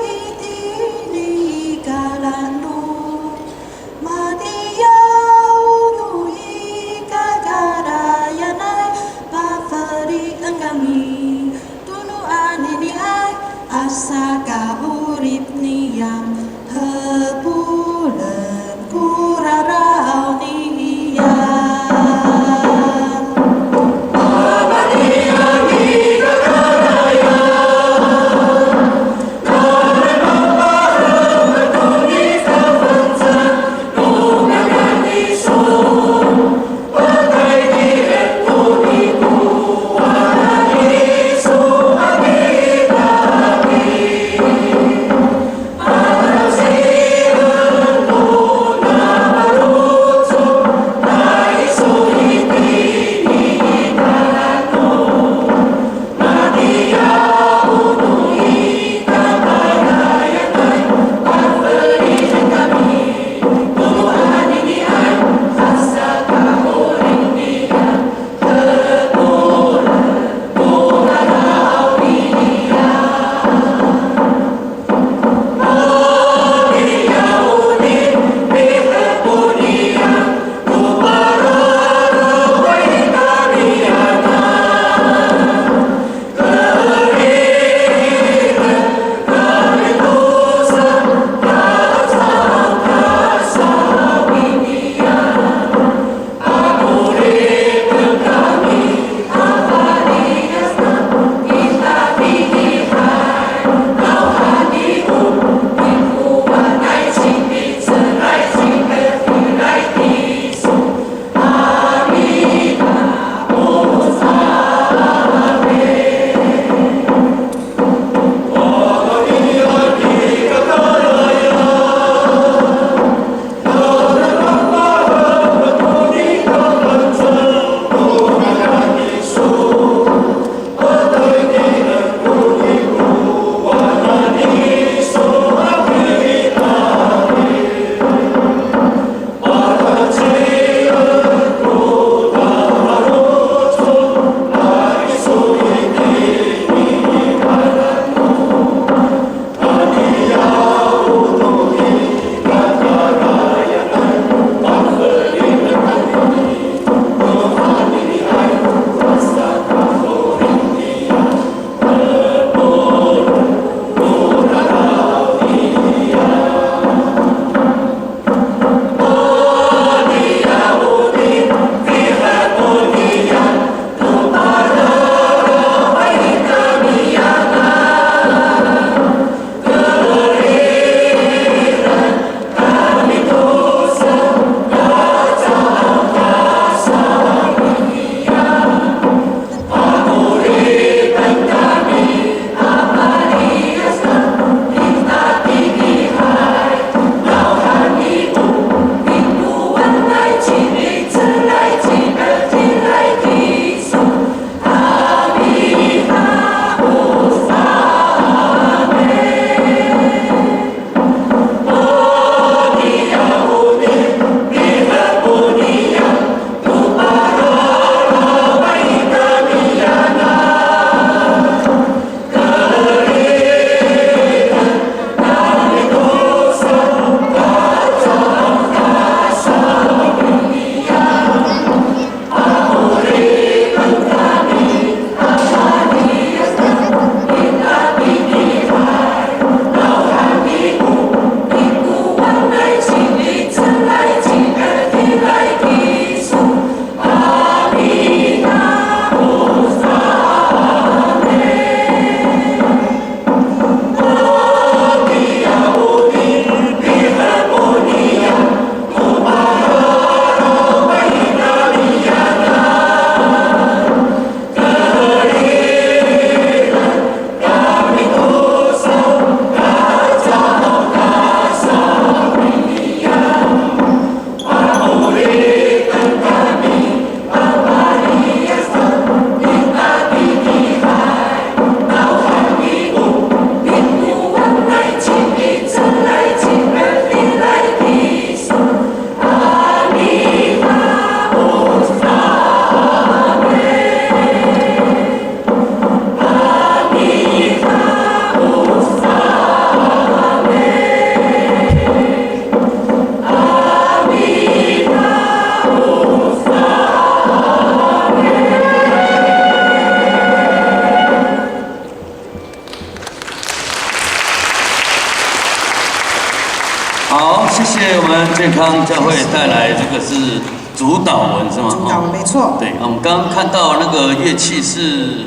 健康教会带来这个是主导文是吗？主导文没错。对，我们刚刚看到那个乐器是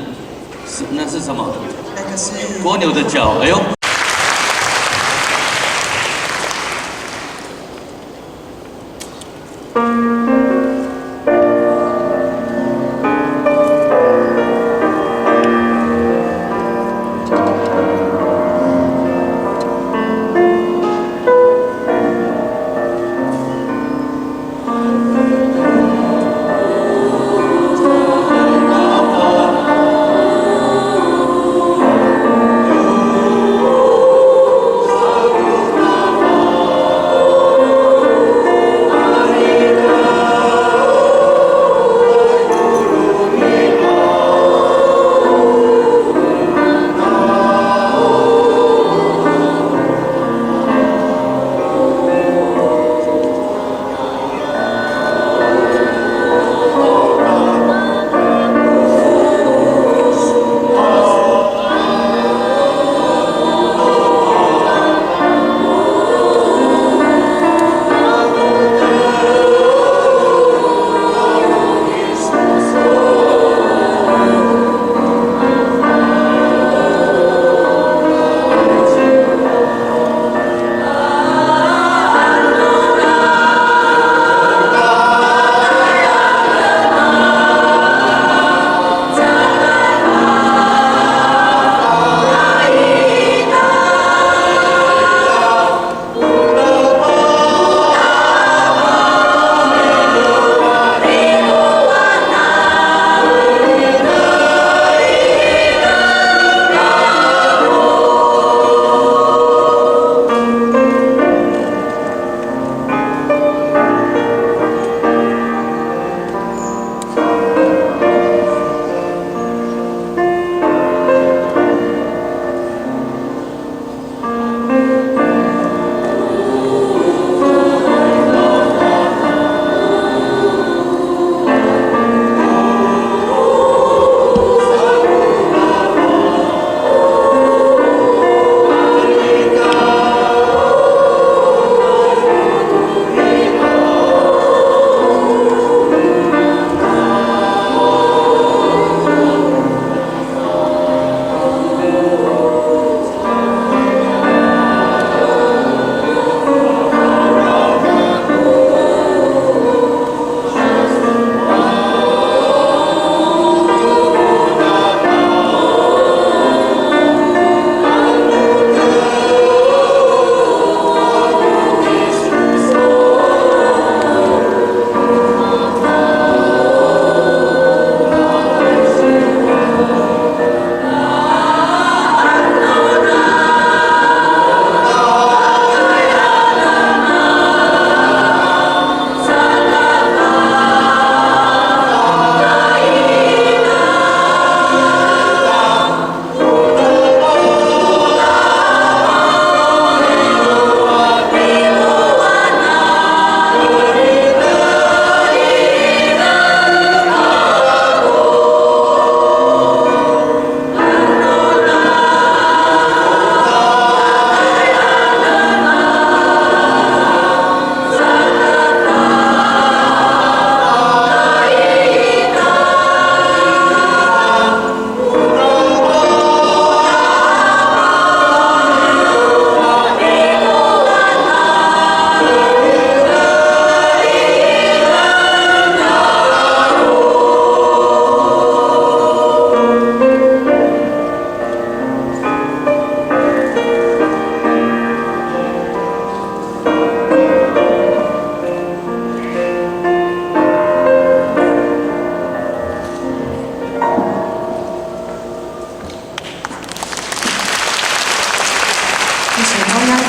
那是什么？那个是蜗牛的脚，哎呦。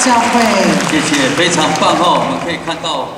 教会，谢谢，非常棒哦！我们可以看到。哦。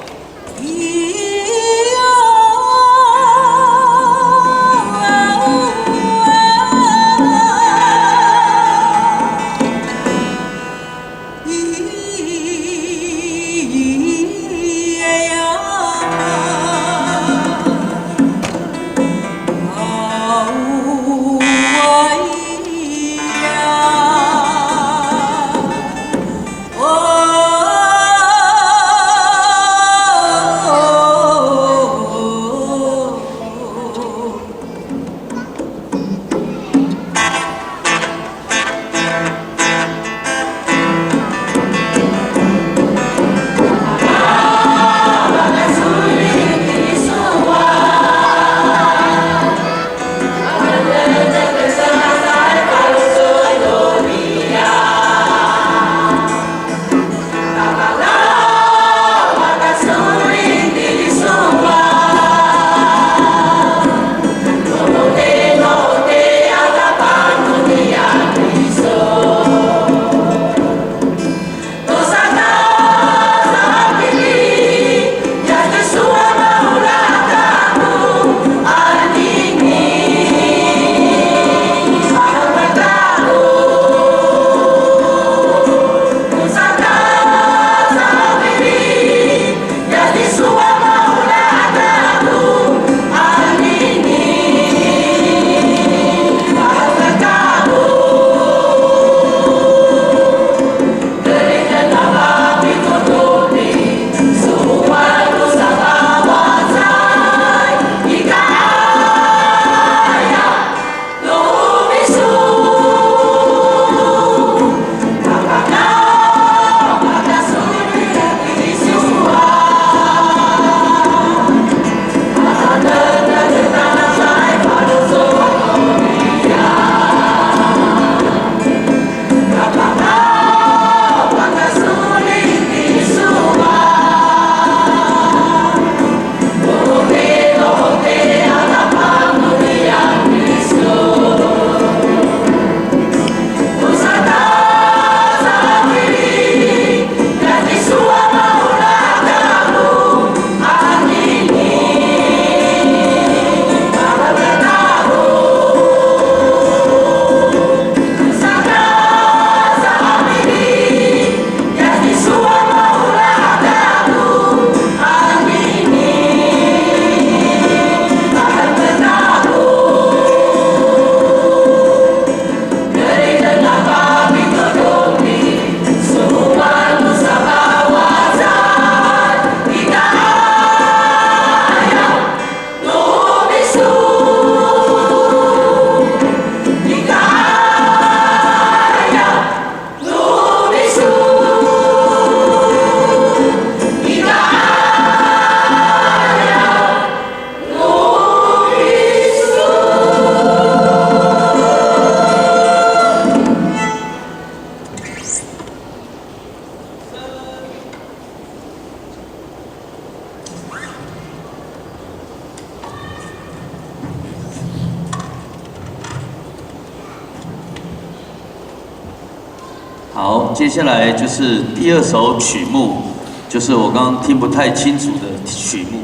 好，接下来就是第二首曲目，就是我刚刚听不太清楚的曲目，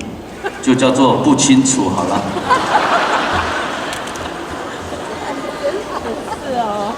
就叫做不清楚好了。是哦。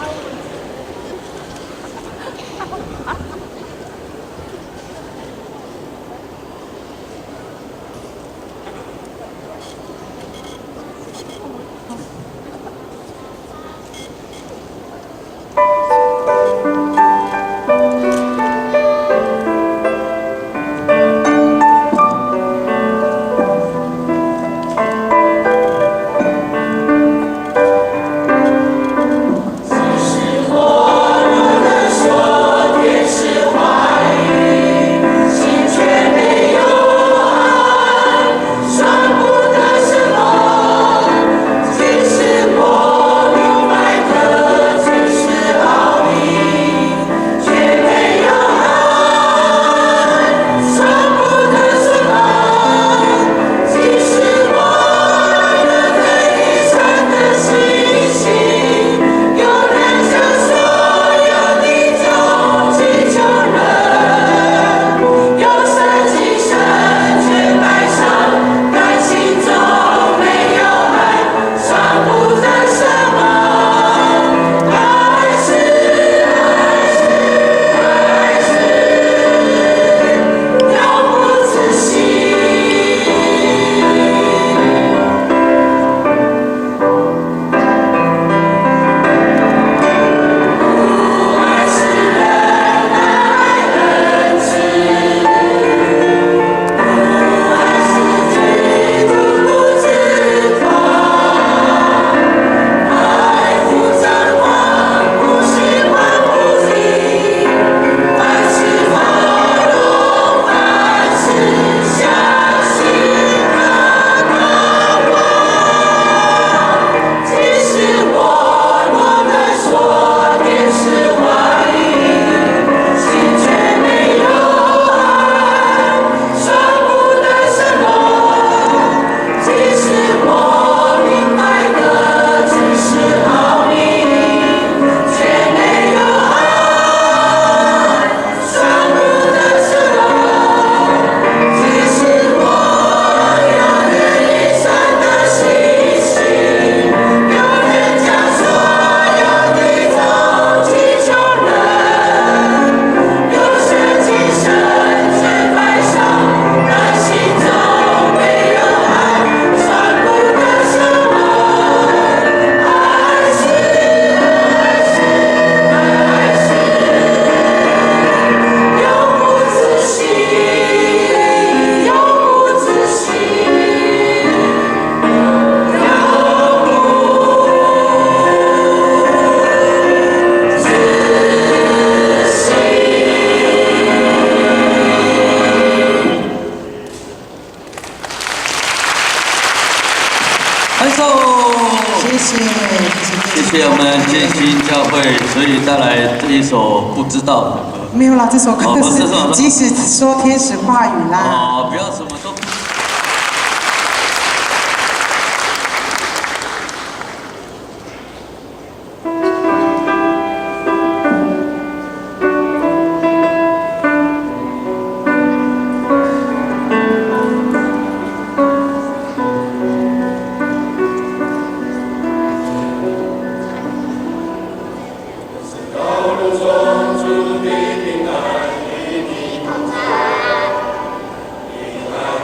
谢谢我们建新教会，所以带来这一首不知道的歌。没有啦，这首歌是即使说天使话语啦。哦，不要什么都不。平安与你同在，平安。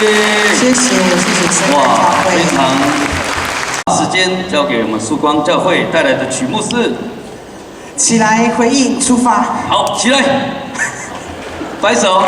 谢谢圣哇，教会。非常时间交给我们曙光教会带来的曲目是，起来回应出发。好，起来，摆手。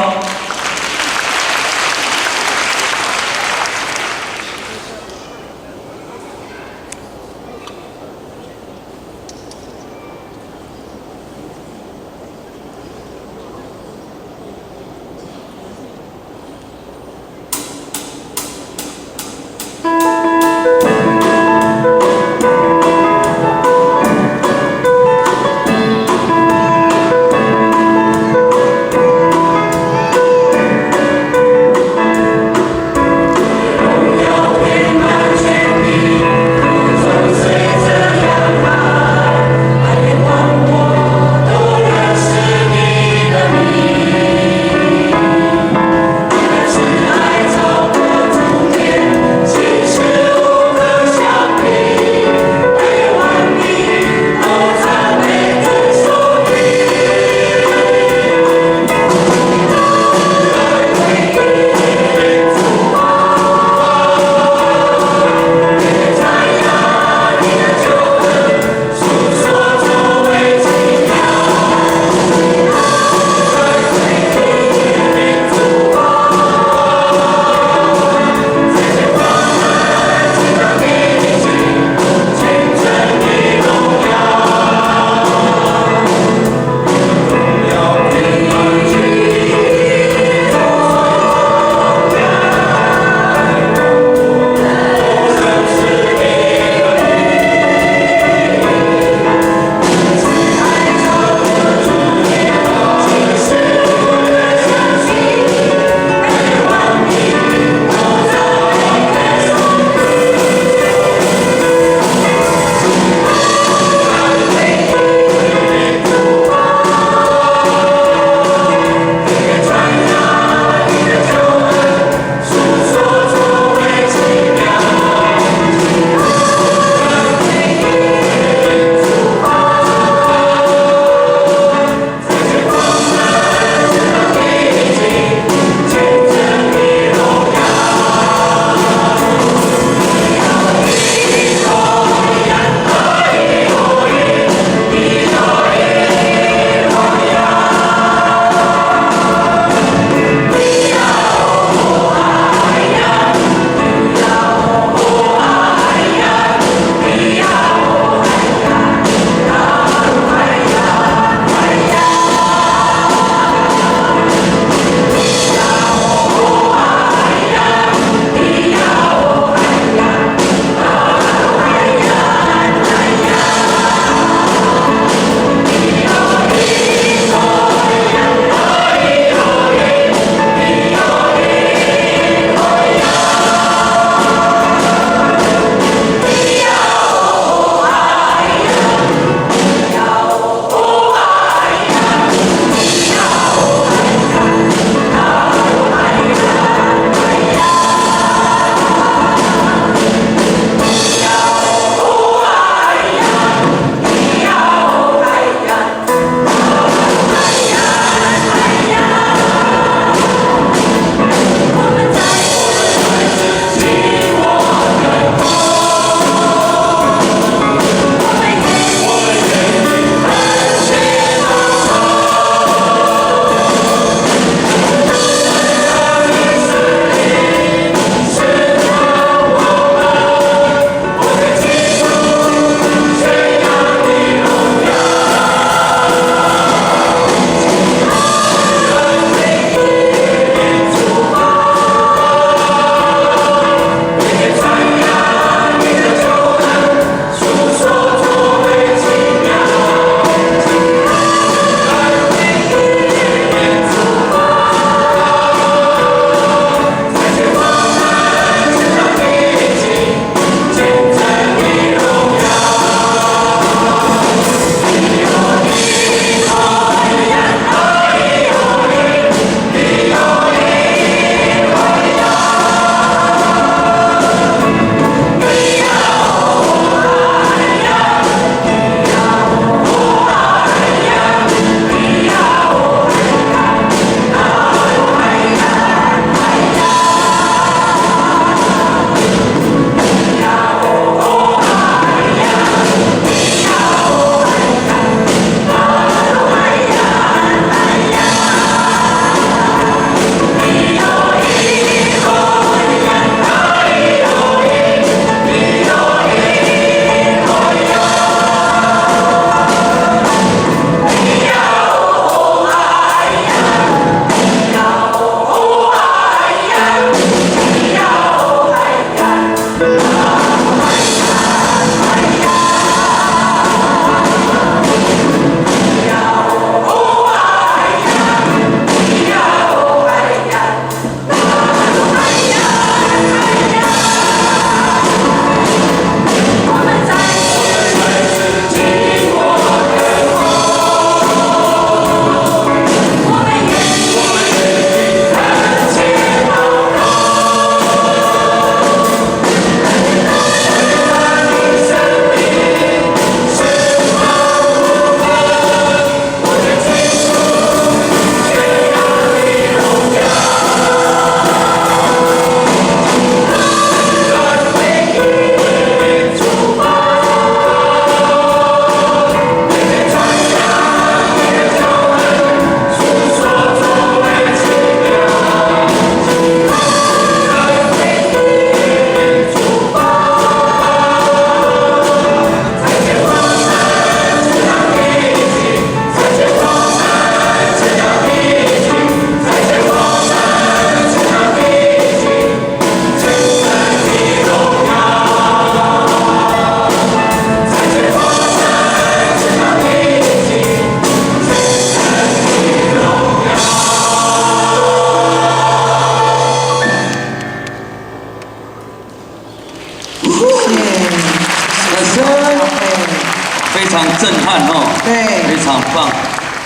常震撼哦，对，非常棒，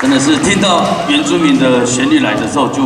真的是听到原住民的旋律来的时候就。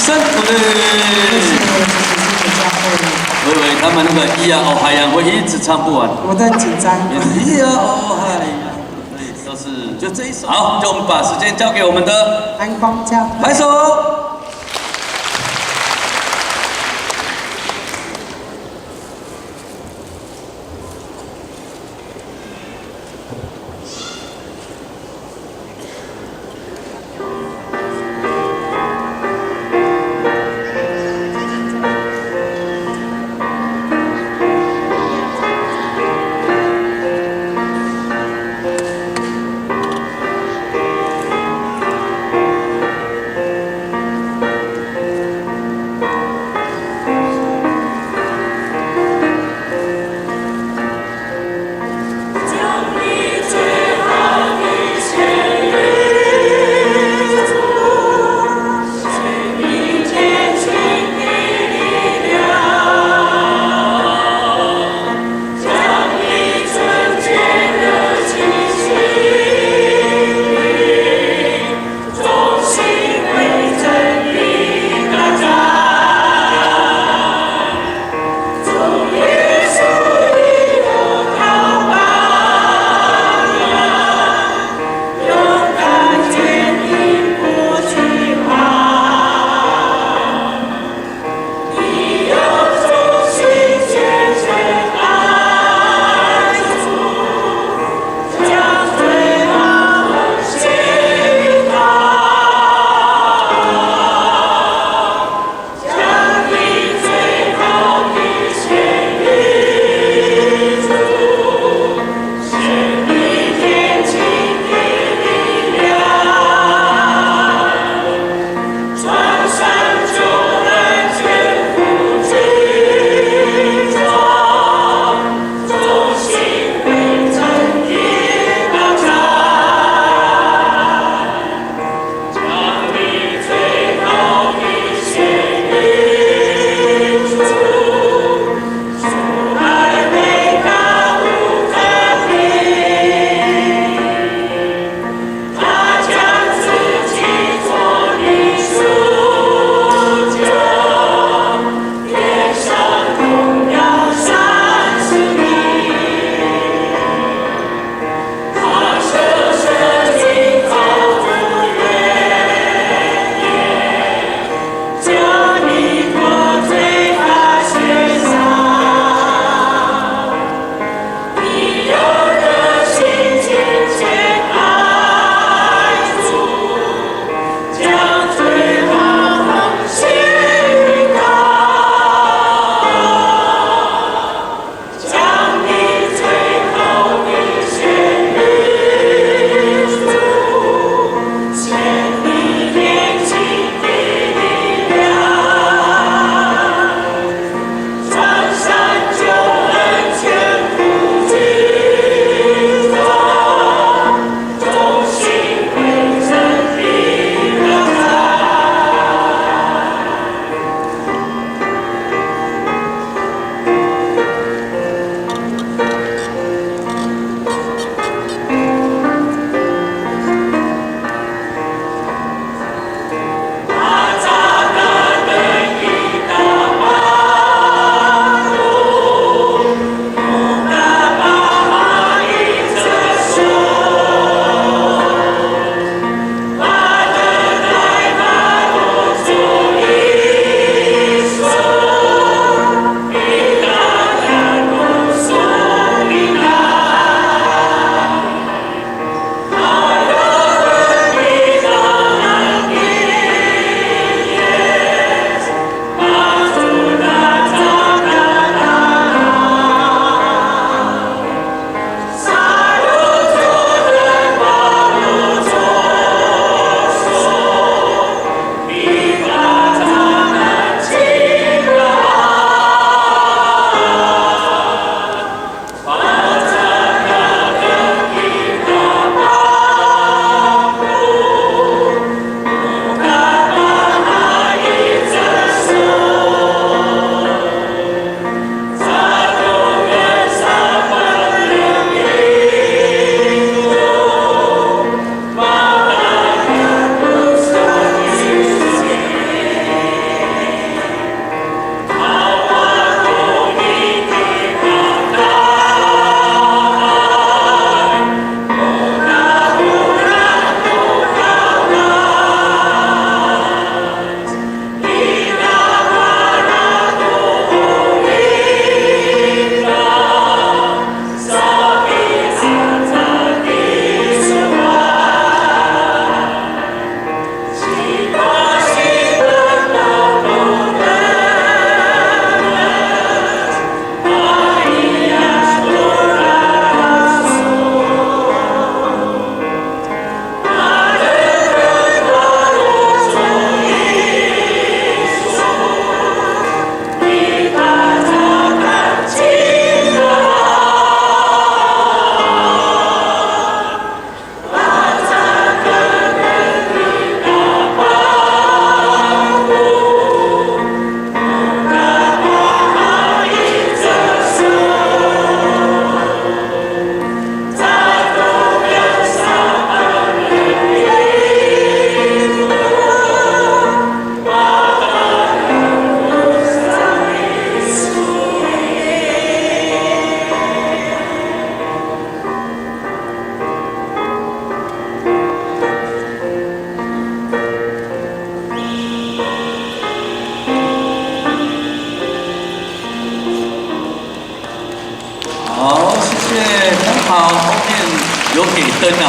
生，我以为他们那个咿呀哦海洋会一直唱不完。我在紧张。咿呀哦海洋，对，都是就这一首。好，就我们把时间交给我们的安光教会，拍手。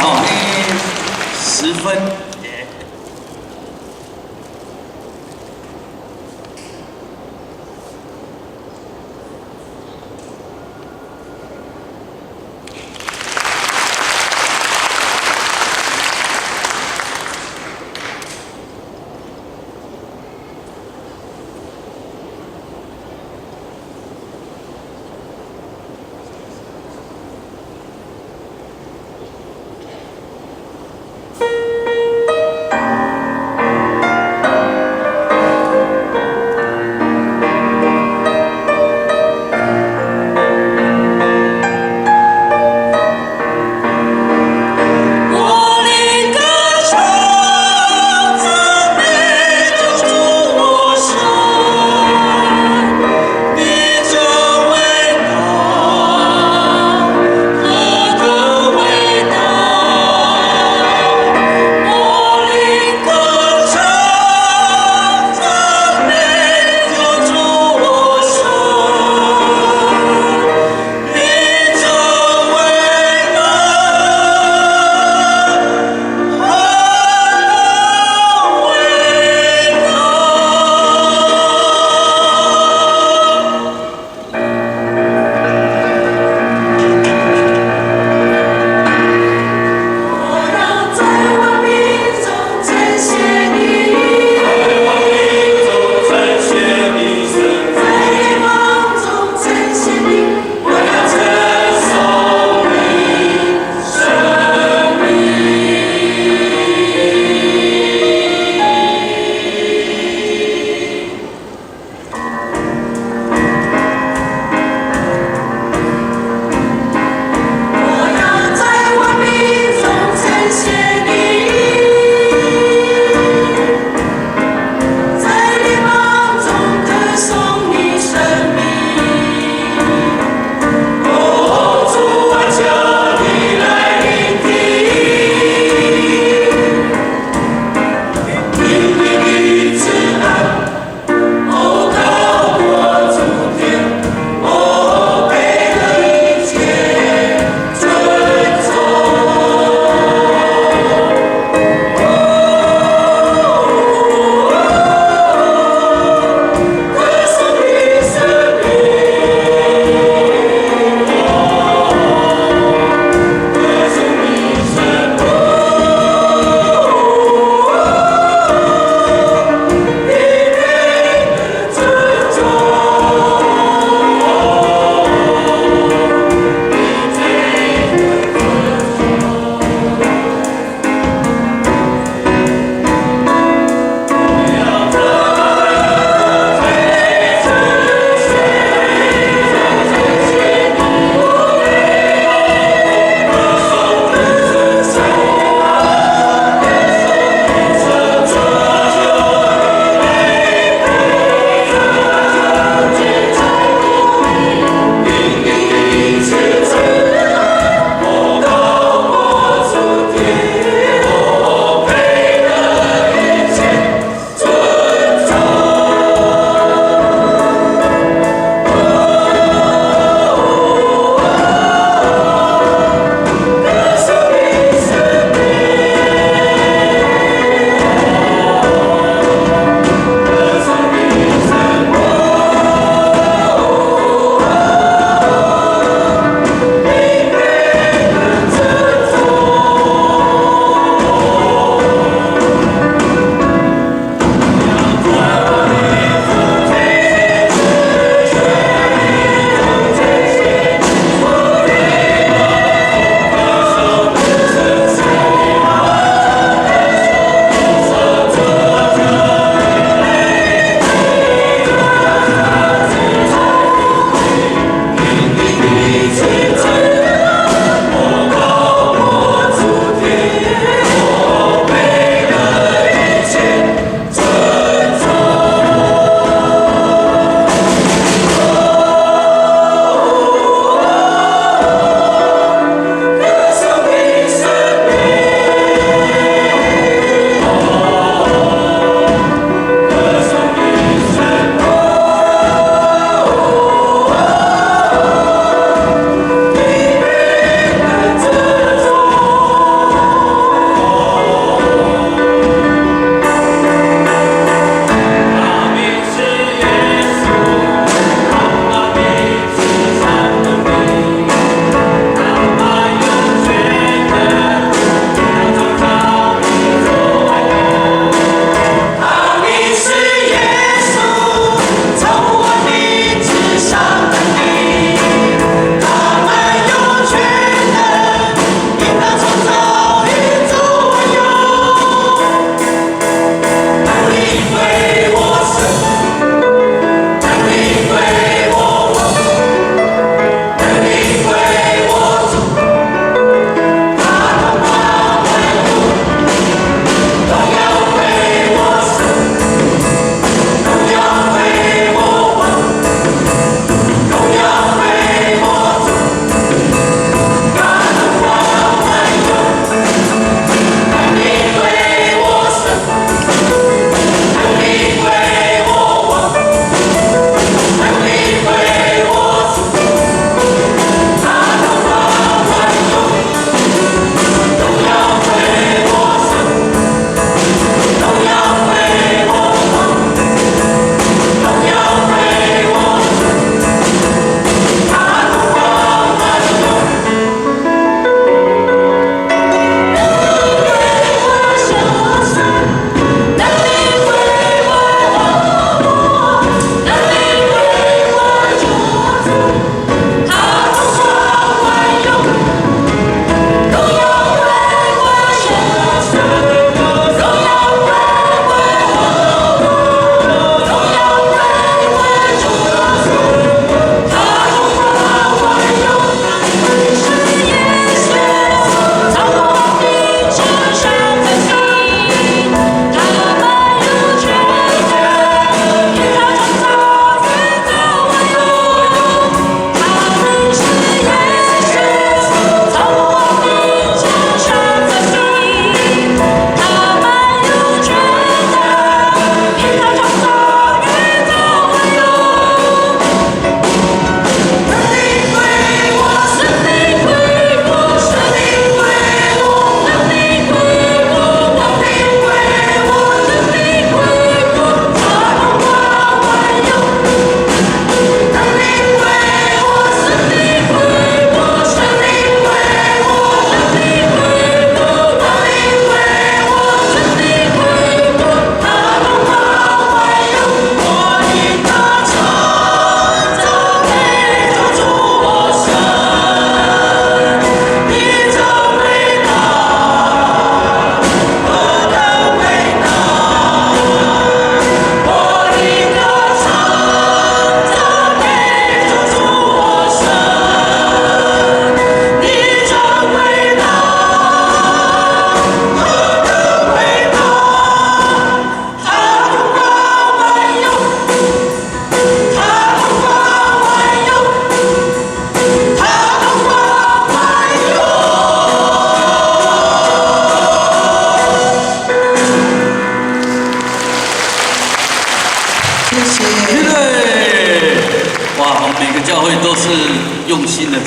哈，10分。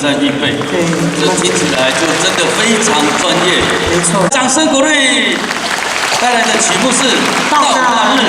在预备，对，这听起来就真的非常专业。没错，掌声鼓励！带来的曲目是《到那日》。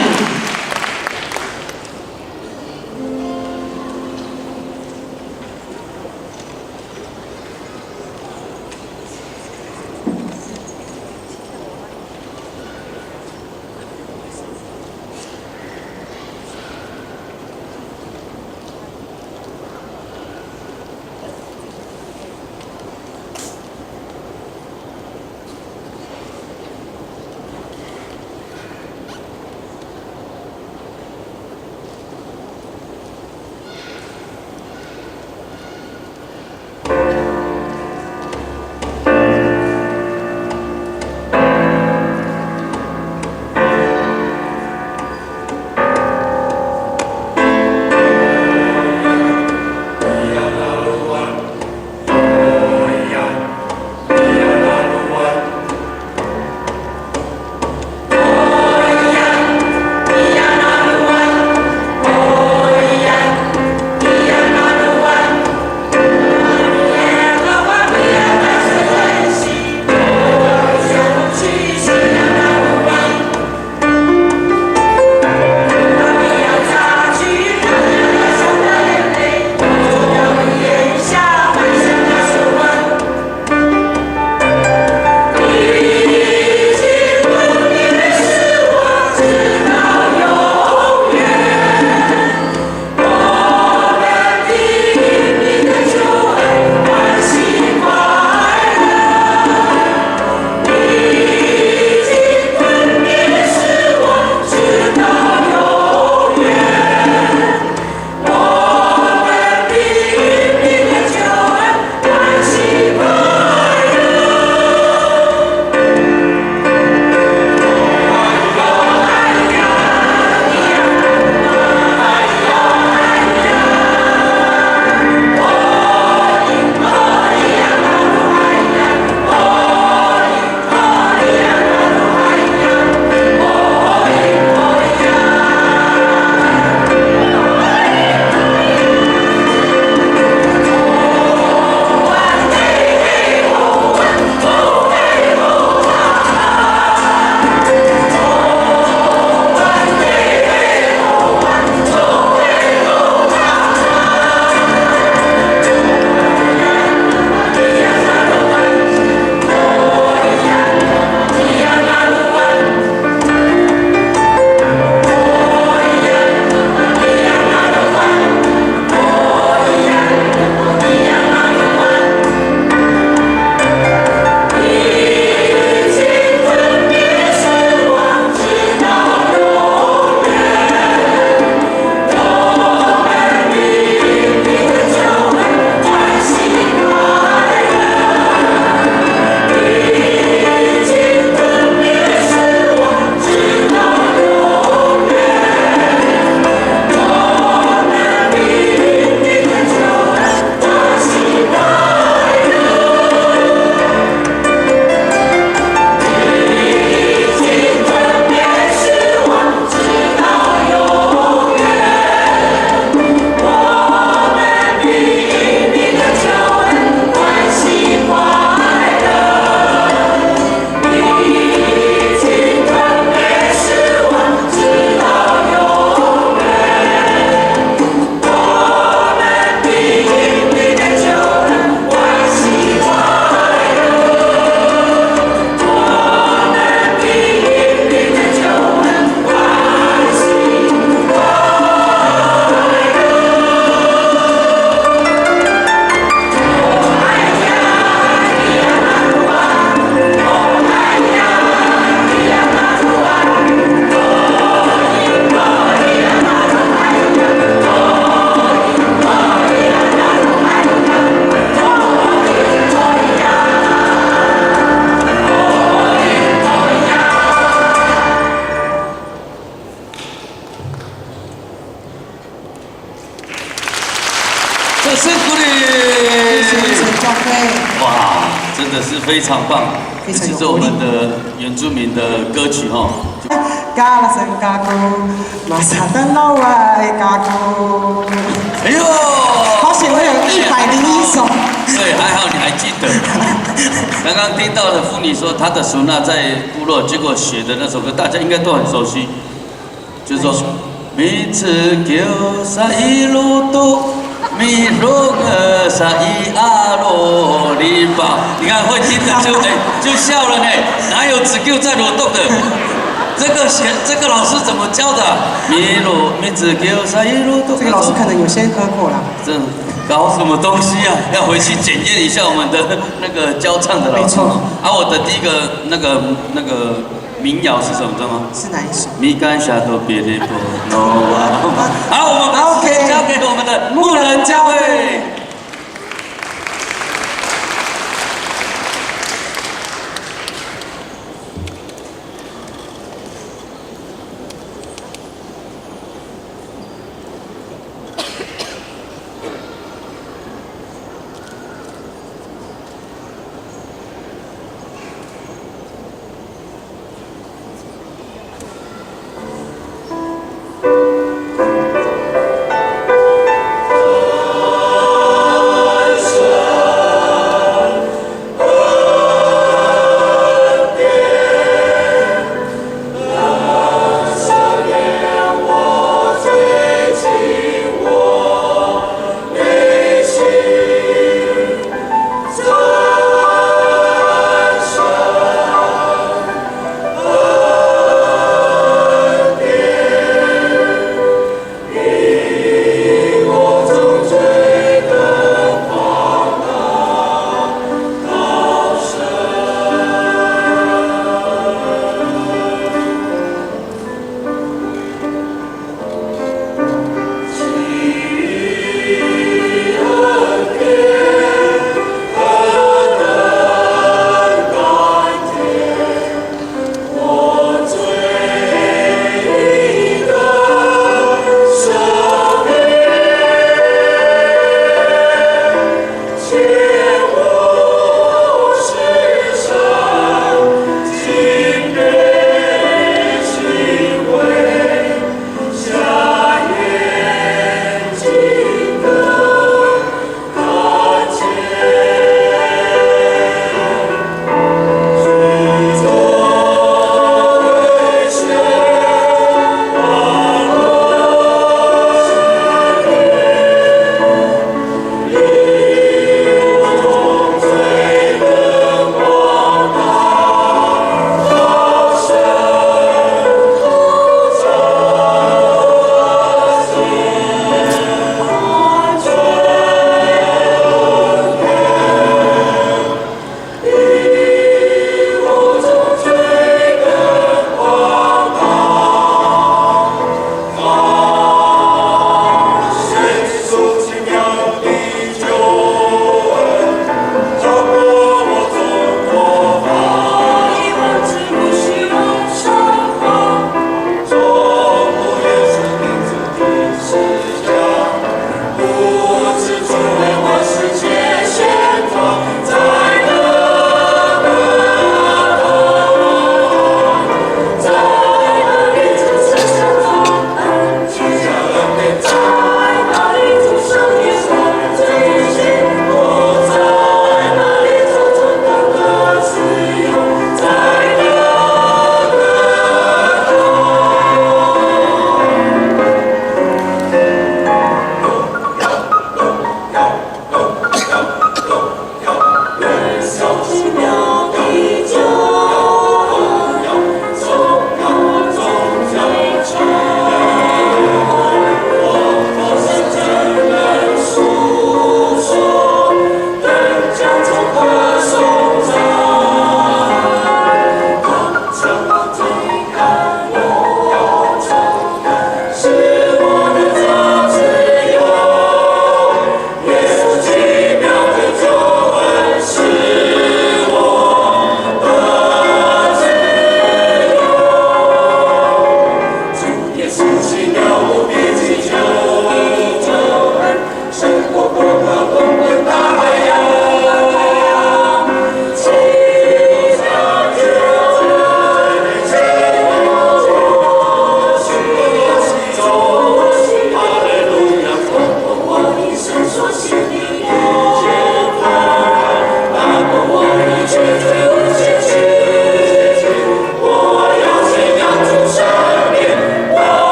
声鼓励！谢谢陈教会。哇，真的是非常棒，这是我们的原住民的歌曲哈。嘎啦声嘎咕，马萨的老外嘎咕。哎呦，好险我有101首。对，还好你还记得。刚刚听到的妇女说，她的唢呐在部落，结果写的那首歌，大家应该都很熟悉，就是说，每次叫啥一路都。米罗个啥伊阿罗里巴，你看会听的就笑了呢，哪有只叫在罗动的？这个老师怎么教的？米只叫啥伊罗动？这个老师可能有先喝过了。这搞什么东西啊？要回去检验一下我们的那个教唱的老师。没错。我的第一个那个民谣是什么？知道吗？是哪一首？米干下都别的不诺啊。好，我们把时间交给我们的牧人教会。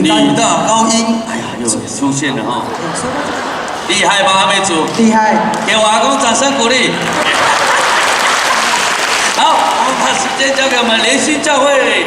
李大高音，哎呀，又出现了哈，厉害吧，阿美族？厉害！给我阿公掌声鼓励。好，我们把时间交给我们联心教会。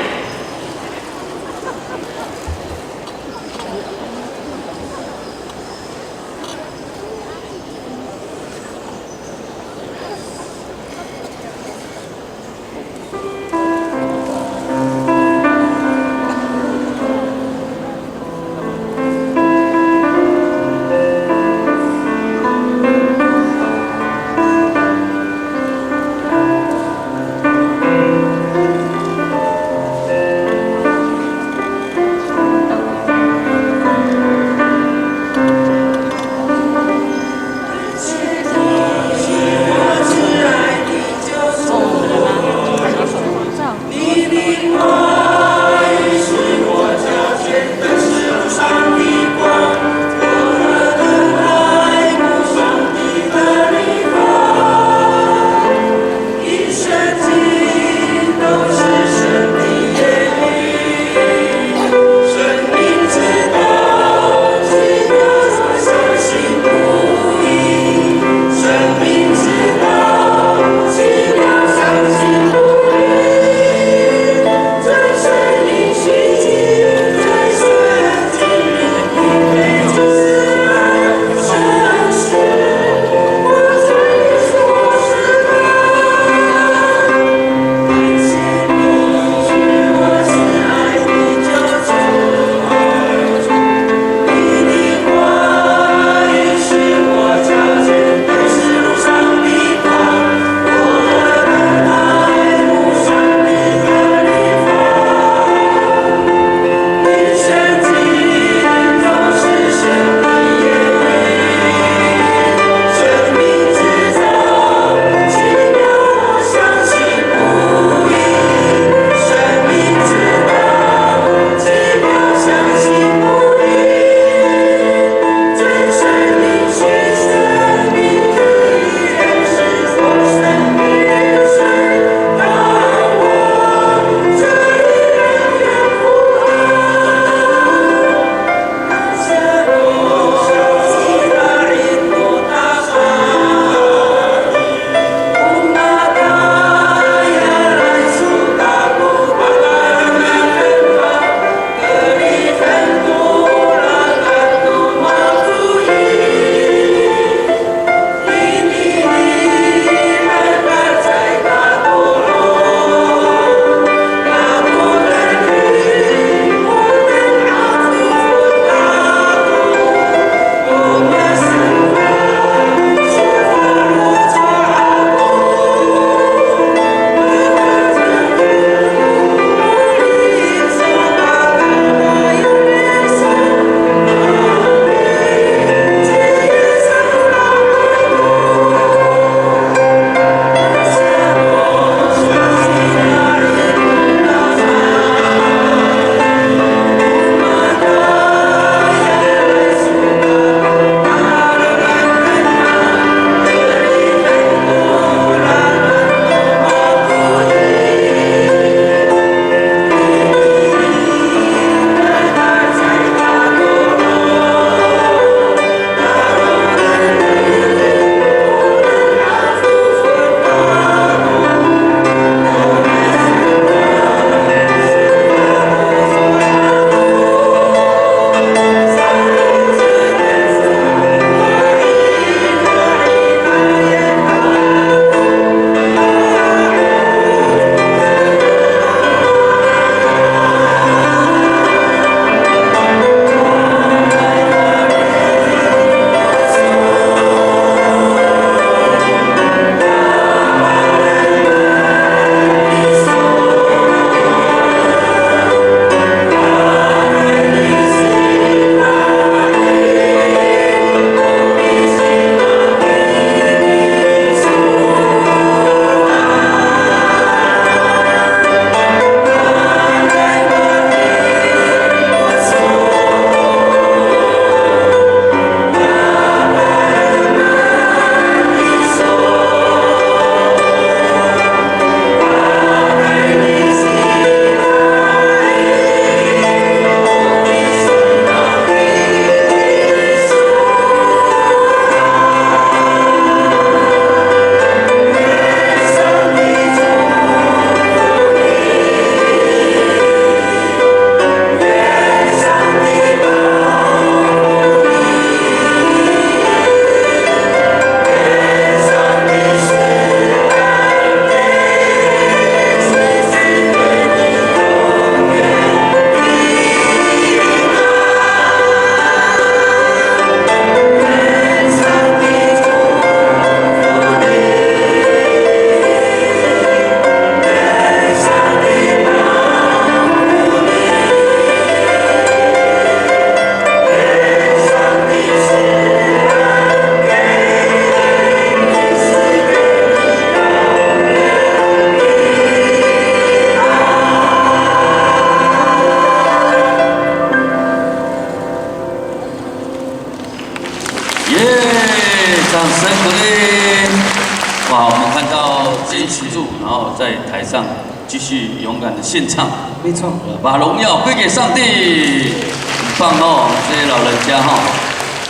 哇，我们看到这一群主，然后在台上继续勇敢的献唱，没错，把荣耀归给上帝，很棒哦，这些老人家哈。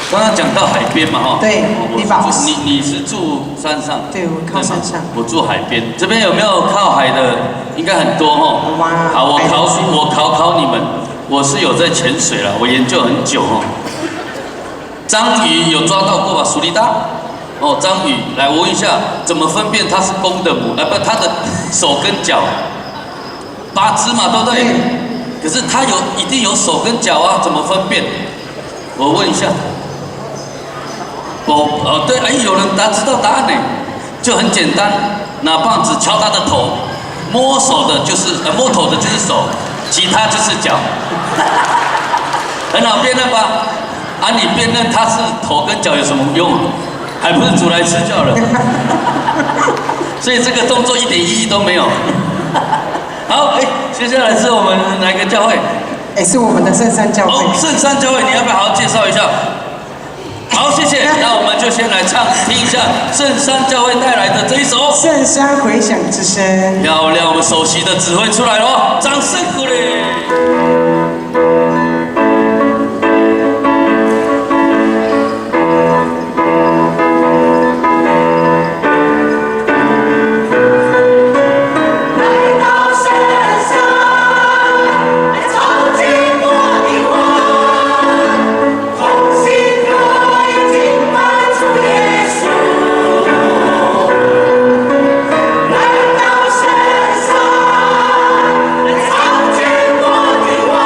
刚刚讲到海边嘛哈，对，你是住山上，对，我靠山上，我住海边，这边有没有靠海的？应该很多哈。哇，好，我考你们，我是有在潜水了，我研究很久哦。章鱼有抓到过吧？苏里达？哦，章鱼，来我问一下，怎么分辨它是公的母？不，它的手跟脚8只嘛，对不对？可是它一定有手跟脚啊，怎么分辨？我问一下。对，哎，有人知道答案呢，就很简单，拿棒子敲它的头，摸手的就是摸头的就是手，其他就是脚，很好辨认吧？啊，你辨认它是头跟脚有什么用？还不是煮来吃就好了。所以这个动作一点意义都没有。好，接下来是我们哪一个教会？是我们的圣山教会。哦，圣山教会，你要不要好好介绍一下？好，谢谢。那我们就先来听一下圣山教会带来的这一首《圣山回响之声》。漂亮，我们首席的指挥出来了，掌声鼓励。我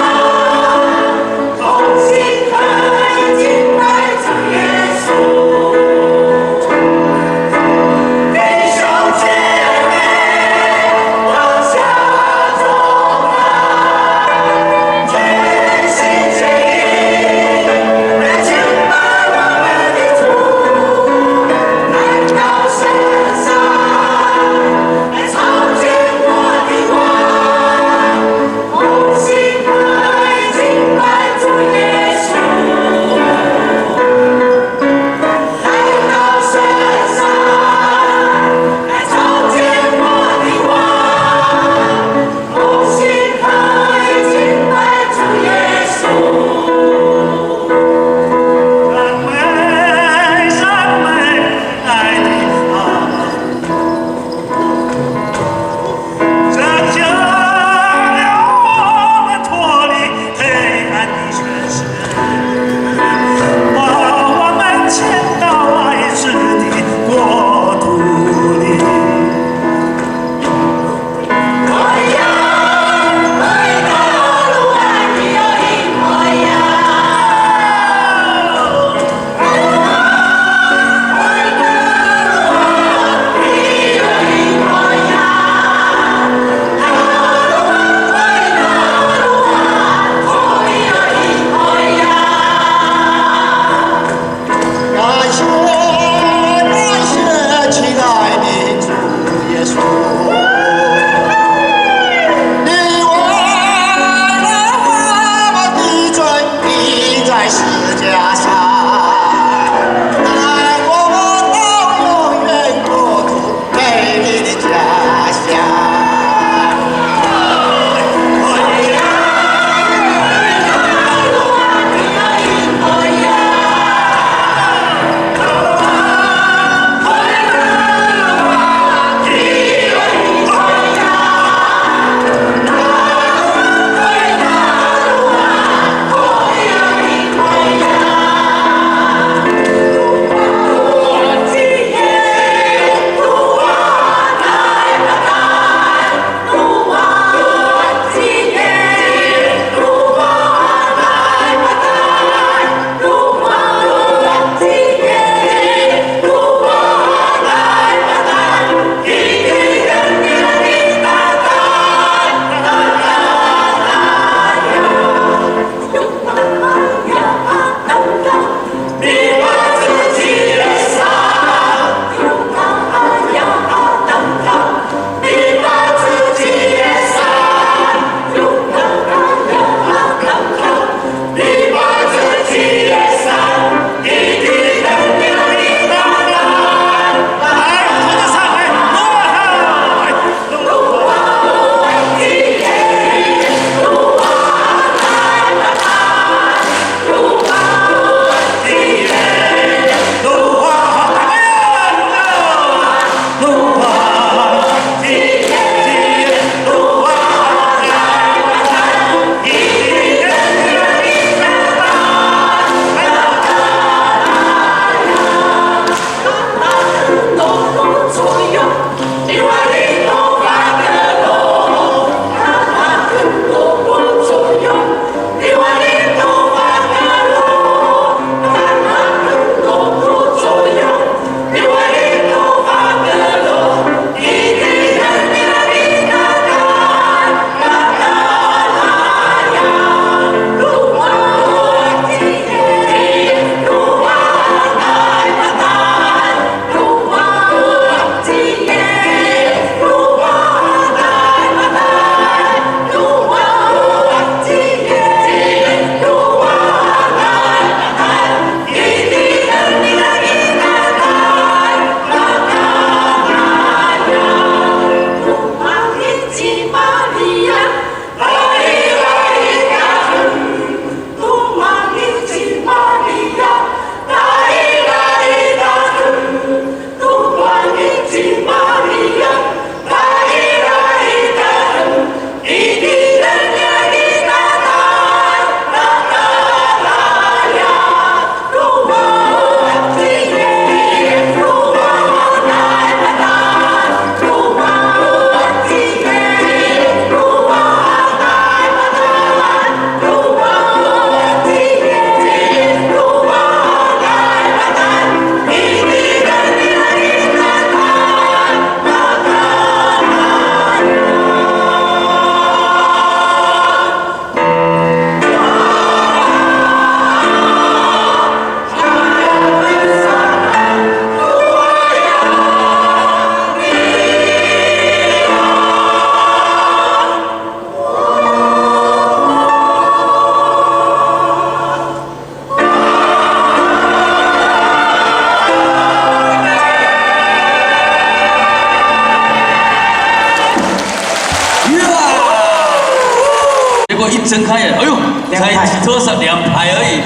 果一睁开眼，哎呦，才多少2排而已，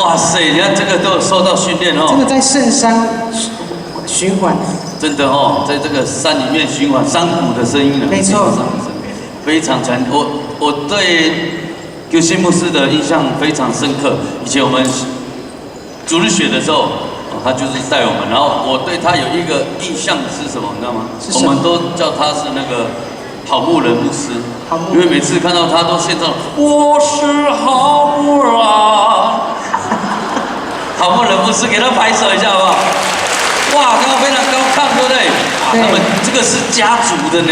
哇塞，你看这个都有受到训练哦。真的在圣山循环。真的哦，在这个山里面循环山谷的声音了。没错，非常强。我对救星牧师的印象非常深刻。以前我们主日学的时候，他就是带我们，然后我对他有一个印象是什么，你知道吗？我们都叫他是那个好牧人牧师，因为每次看到他都献唱我是好牧人啊，好牧人牧师，给他拍手一下好不好？哇，刚刚非常高亢，对不对？他们这个是家族的呢，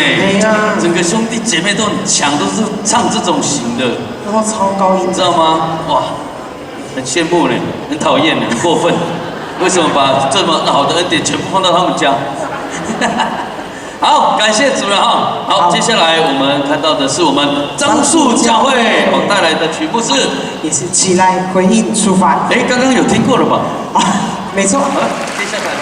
整个兄弟姐妹都很强，都是唱这种型的，然后超高音，你知道吗？哇，很羡慕呢，很讨厌呢，很过分。为什么把这么好的恩典全部放到他们家？好，感谢主人哈。好，接下来我们看到的是我们樟树教会带来的曲目是，也是起来回应出发。哎，刚刚有听过了吧？没错。接下来。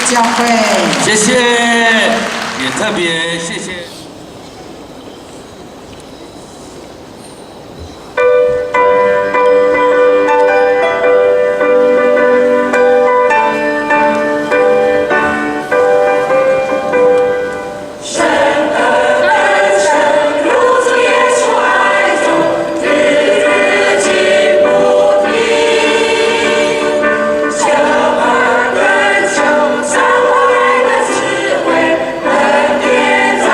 教会。谢谢，也特别谢谢。上来的智慧，恩典在。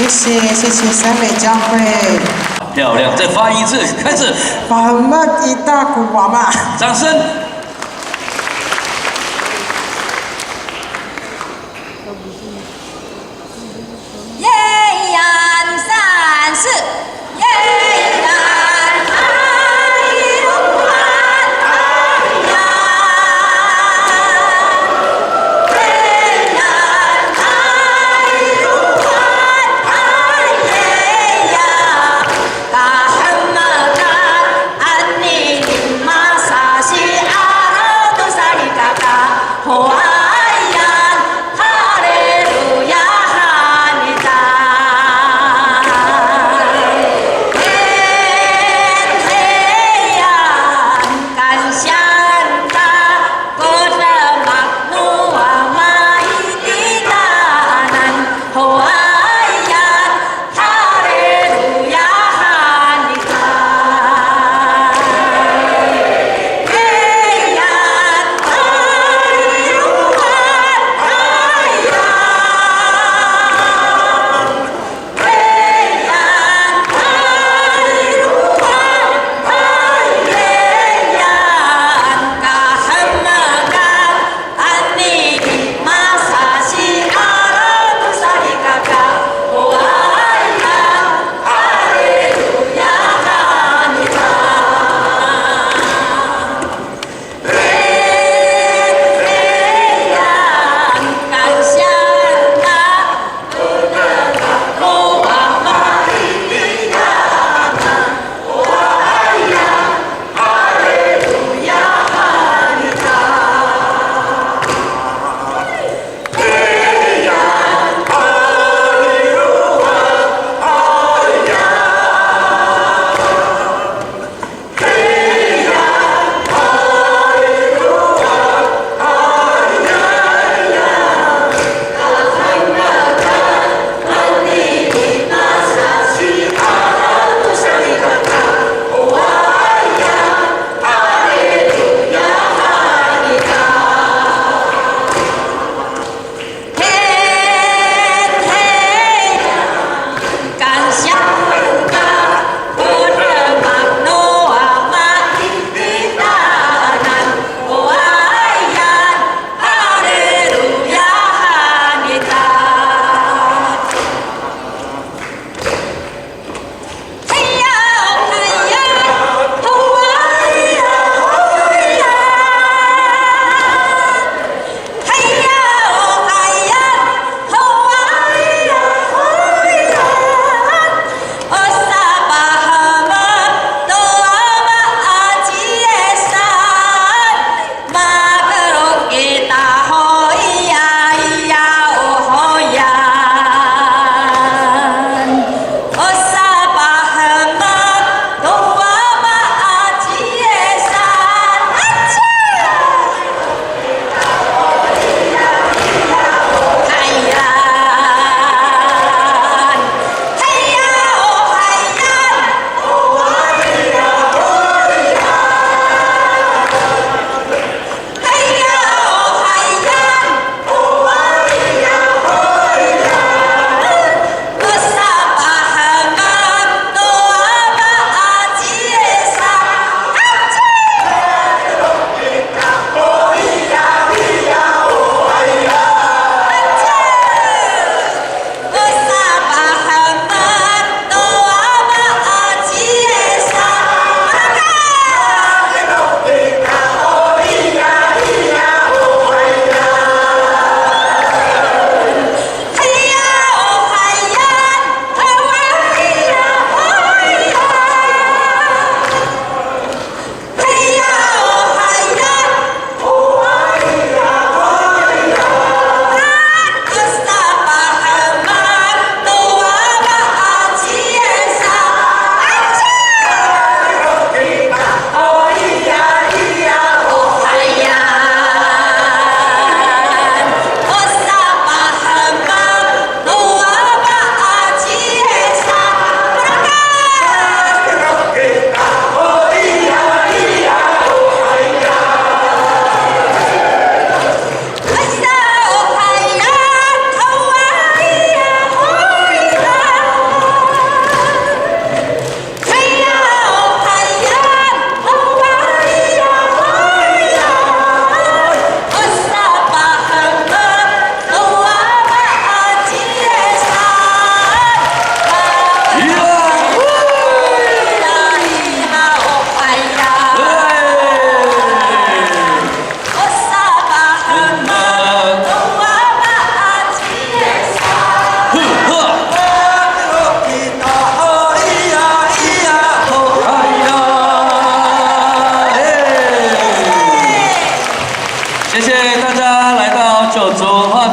谢谢三美教会。漂亮，再发音一次，开始。把那一大股娃嘛，掌声。耶然三四，耶然爱如安安呀，耶然爱如安安耶呀，嘎哈玛干安尼玛萨西阿。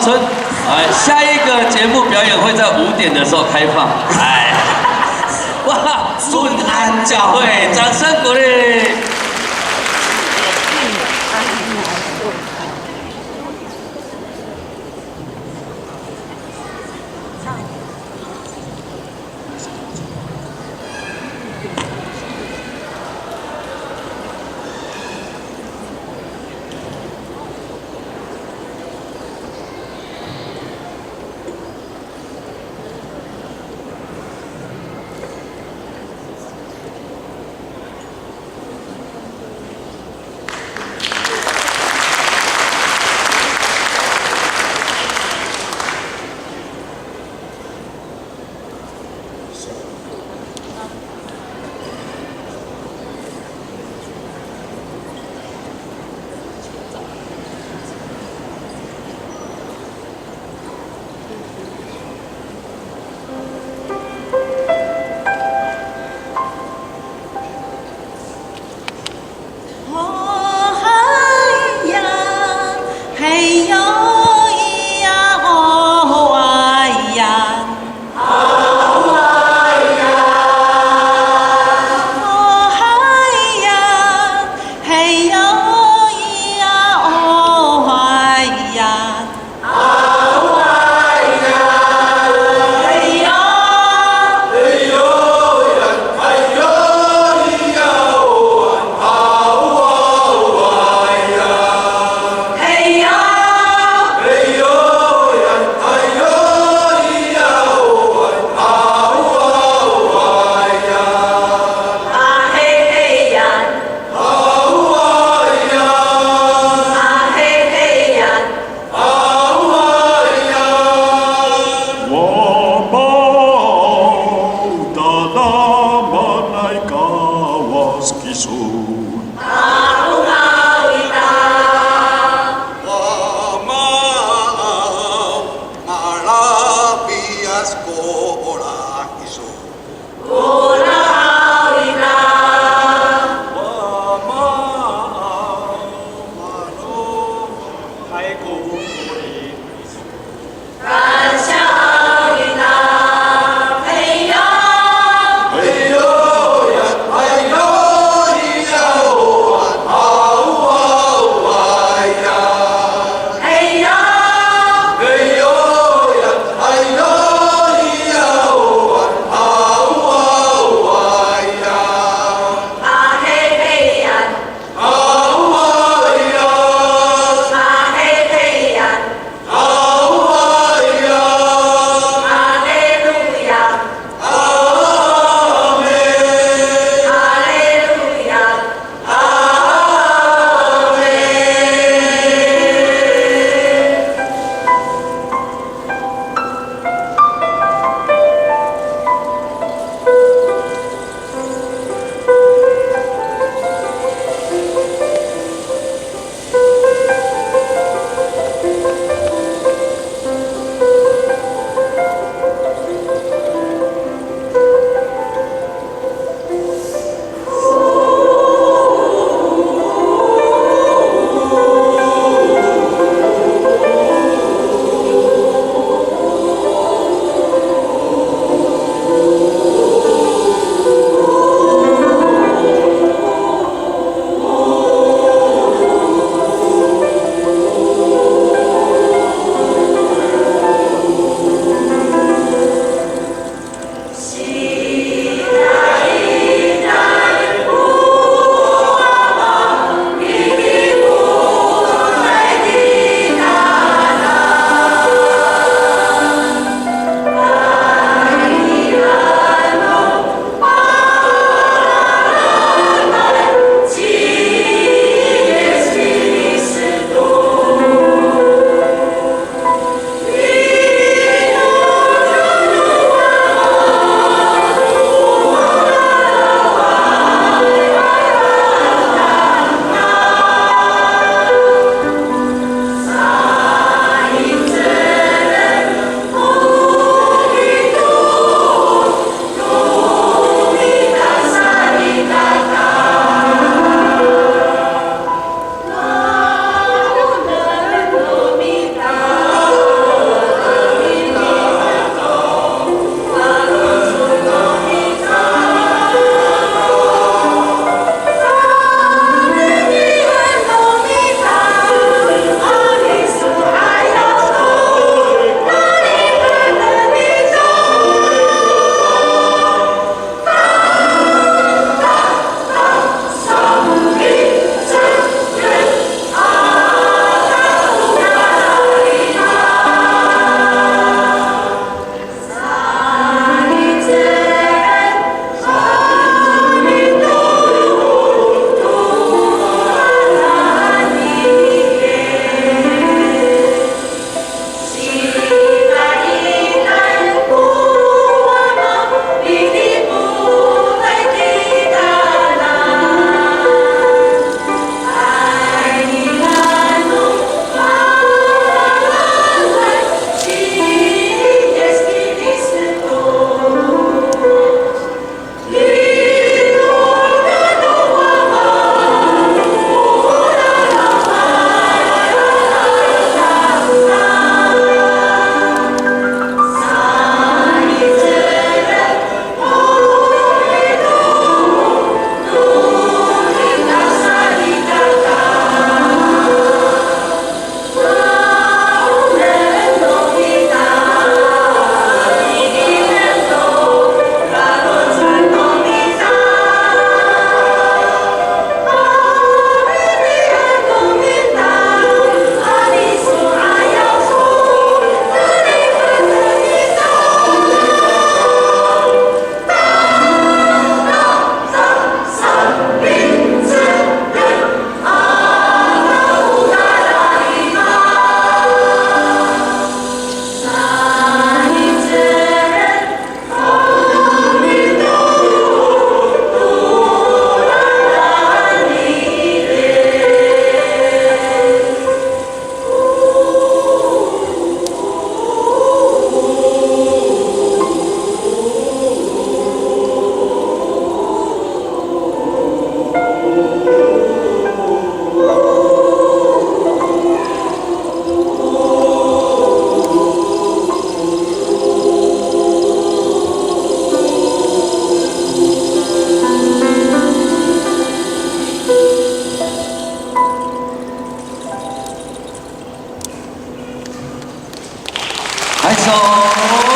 春，哎，下一个节目表演会在5点的时候开放，哎，哇，顺安教会，掌声鼓励。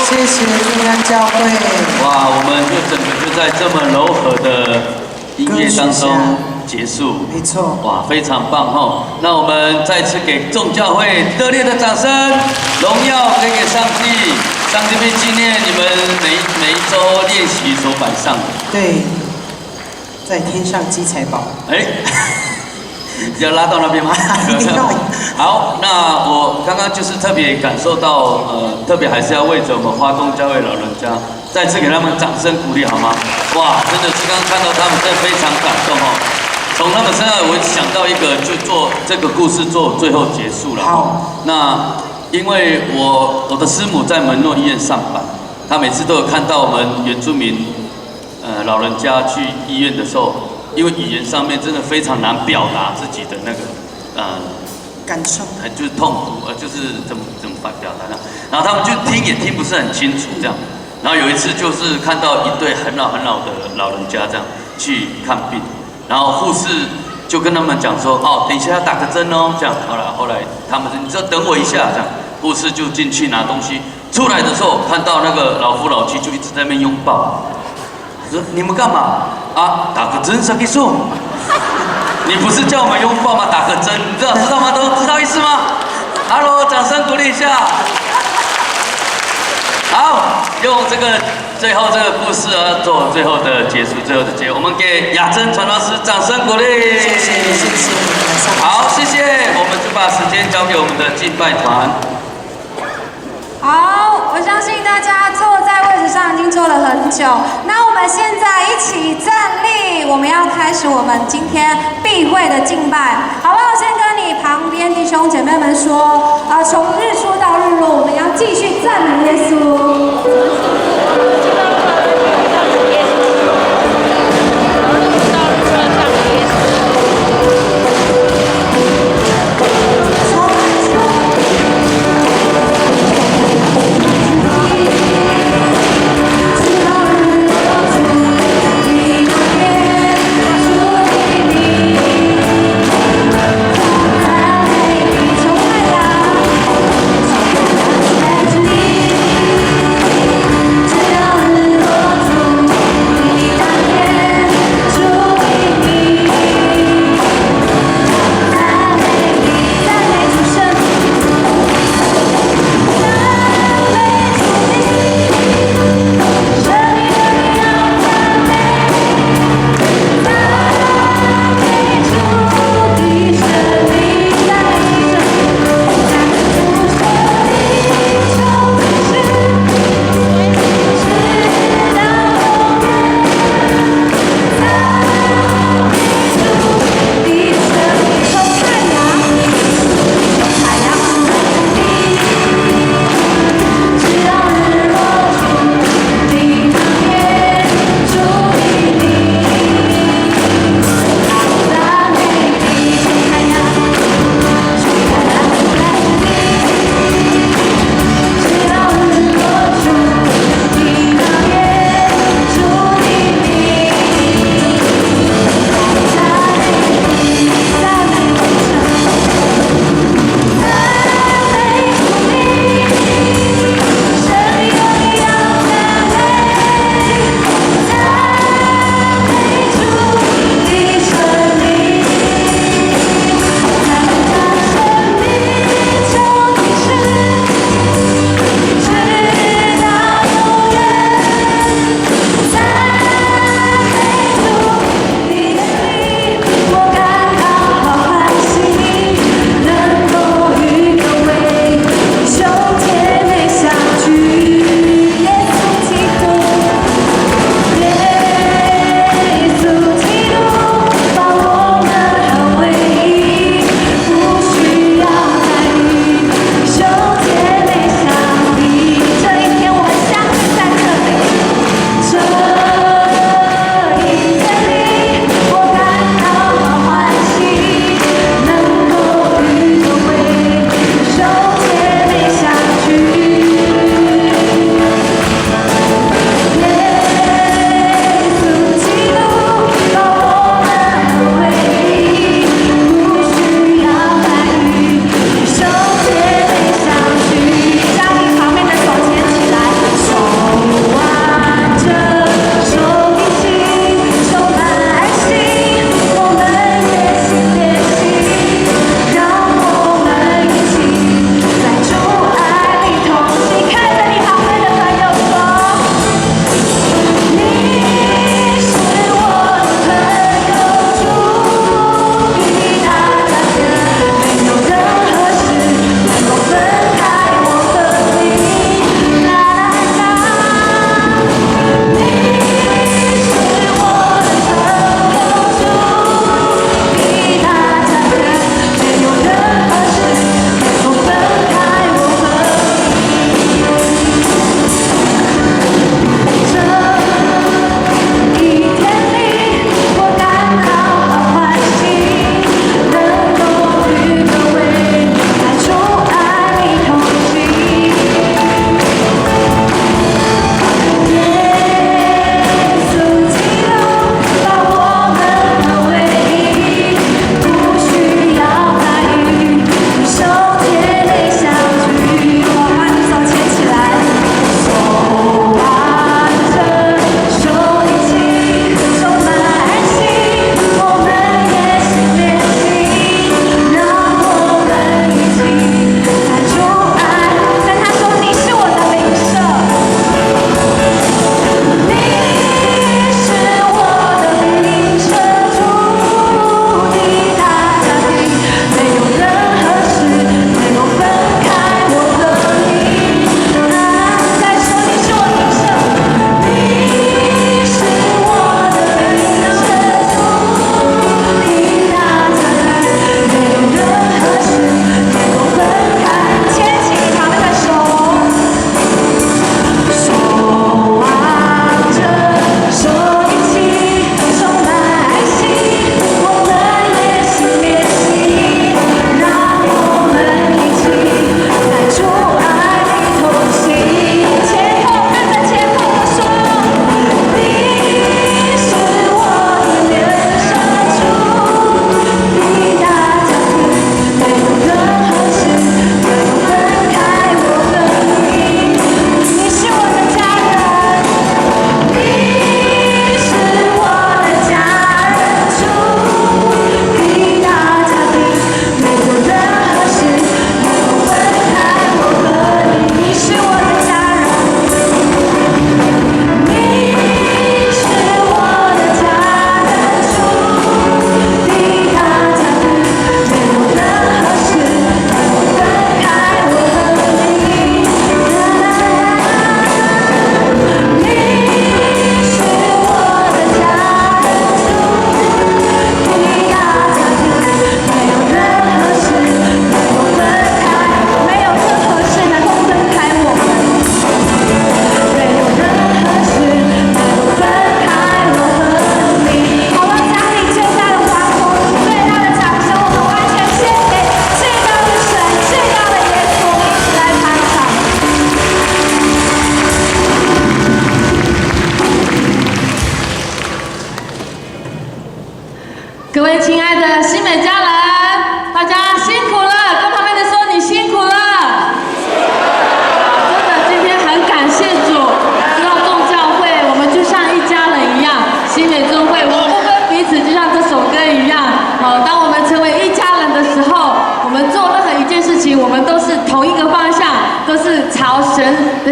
谢谢平安教会。哇，我们就整个就在这么柔和的音乐当中结束。没错。哇，非常棒哈！那我们再次给众教会热烈的掌声，荣耀归给上帝。上帝会纪念你们每一周练习所摆上的。对，在天上积财宝。哎。要拉到那边吗？好，那我刚刚就是特别感受到，特别还是要为着我们花东教会老人家，再次给他们掌声鼓励，好吗？哇，真的是刚刚看到他们，真的非常感动哦。从他们身上，我想到一个，就做这个故事做最后结束了。好，那因为我的师母在门诺医院上班，她每次都有看到我们原住民，老人家去医院的时候。因为语言上面真的非常难表达自己的那个感受，就是痛苦，就是怎么表达呢？然后他们就听也听不是很清楚这样。然后有一次就是看到一对很老的老人家这样去看病，然后护士就跟他们讲说，哦，等一下要打个针哦，这样。后来他们说，你就等我一下这样。护士就进去拿东西，出来的时候看到那个老夫老妻就一直在那边拥抱。说你们干嘛啊？打个针，上给送。你不是叫我们拥抱吗？打个针，你知道吗？都知道意思吗 ？Hello， 掌声鼓励一下。好，用这个最后这个故事做最后的结束，最后的结。我们给雅珍传道师掌声鼓励。谢谢。好，谢谢。我们就把时间交给我们的敬拜团。好，我相信大家坐在位置上已经坐了很久。那我们现在一起站立，我们要开始我们今天闭会的敬拜，好不好？先跟你旁边弟兄姐妹们说，从日出到日落，我们要继续赞美耶稣。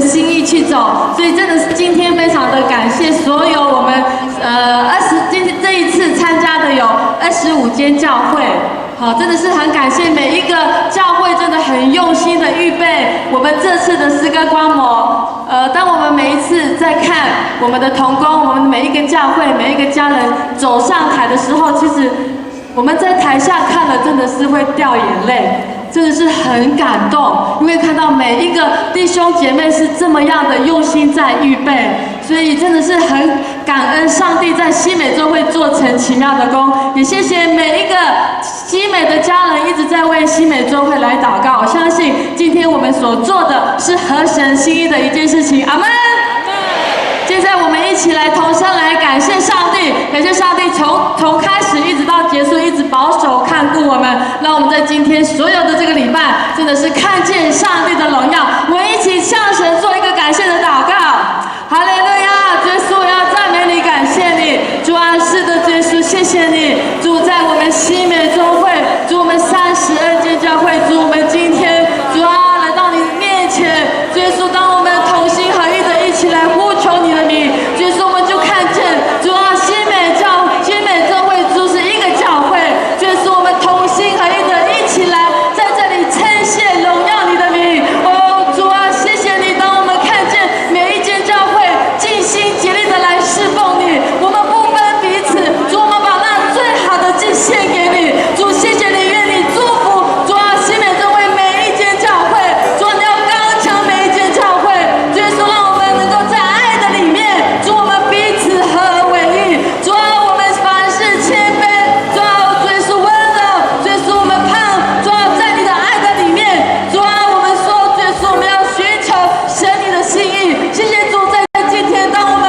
心意去走。所以真的是今天非常的感谢所有我们这一次参加的有25间教会。好，真的是很感谢每一个教会，真的很用心的预备我们这次的诗歌观摩。当我们每一次在看我们的同工，我们每一个教会、每一个家人走上台的时候，其实我们在台下看了，真的是会掉眼泪。真的是很感动，因为看到每一个弟兄姐妹是这么样的用心在预备，所以真的是很感恩上帝在西美洲会做成奇妙的工，也谢谢每一个西美的家人一直在为西美洲会来祷告。我相信今天我们所做的是合神心意的一件事情，阿们。现在我们一起来同声来感谢上帝，感谢上帝从开始一直到结束，一直保守看顾我们，让我们在今天所有的这个礼拜，真的是看见上帝的荣耀。我们一起向神做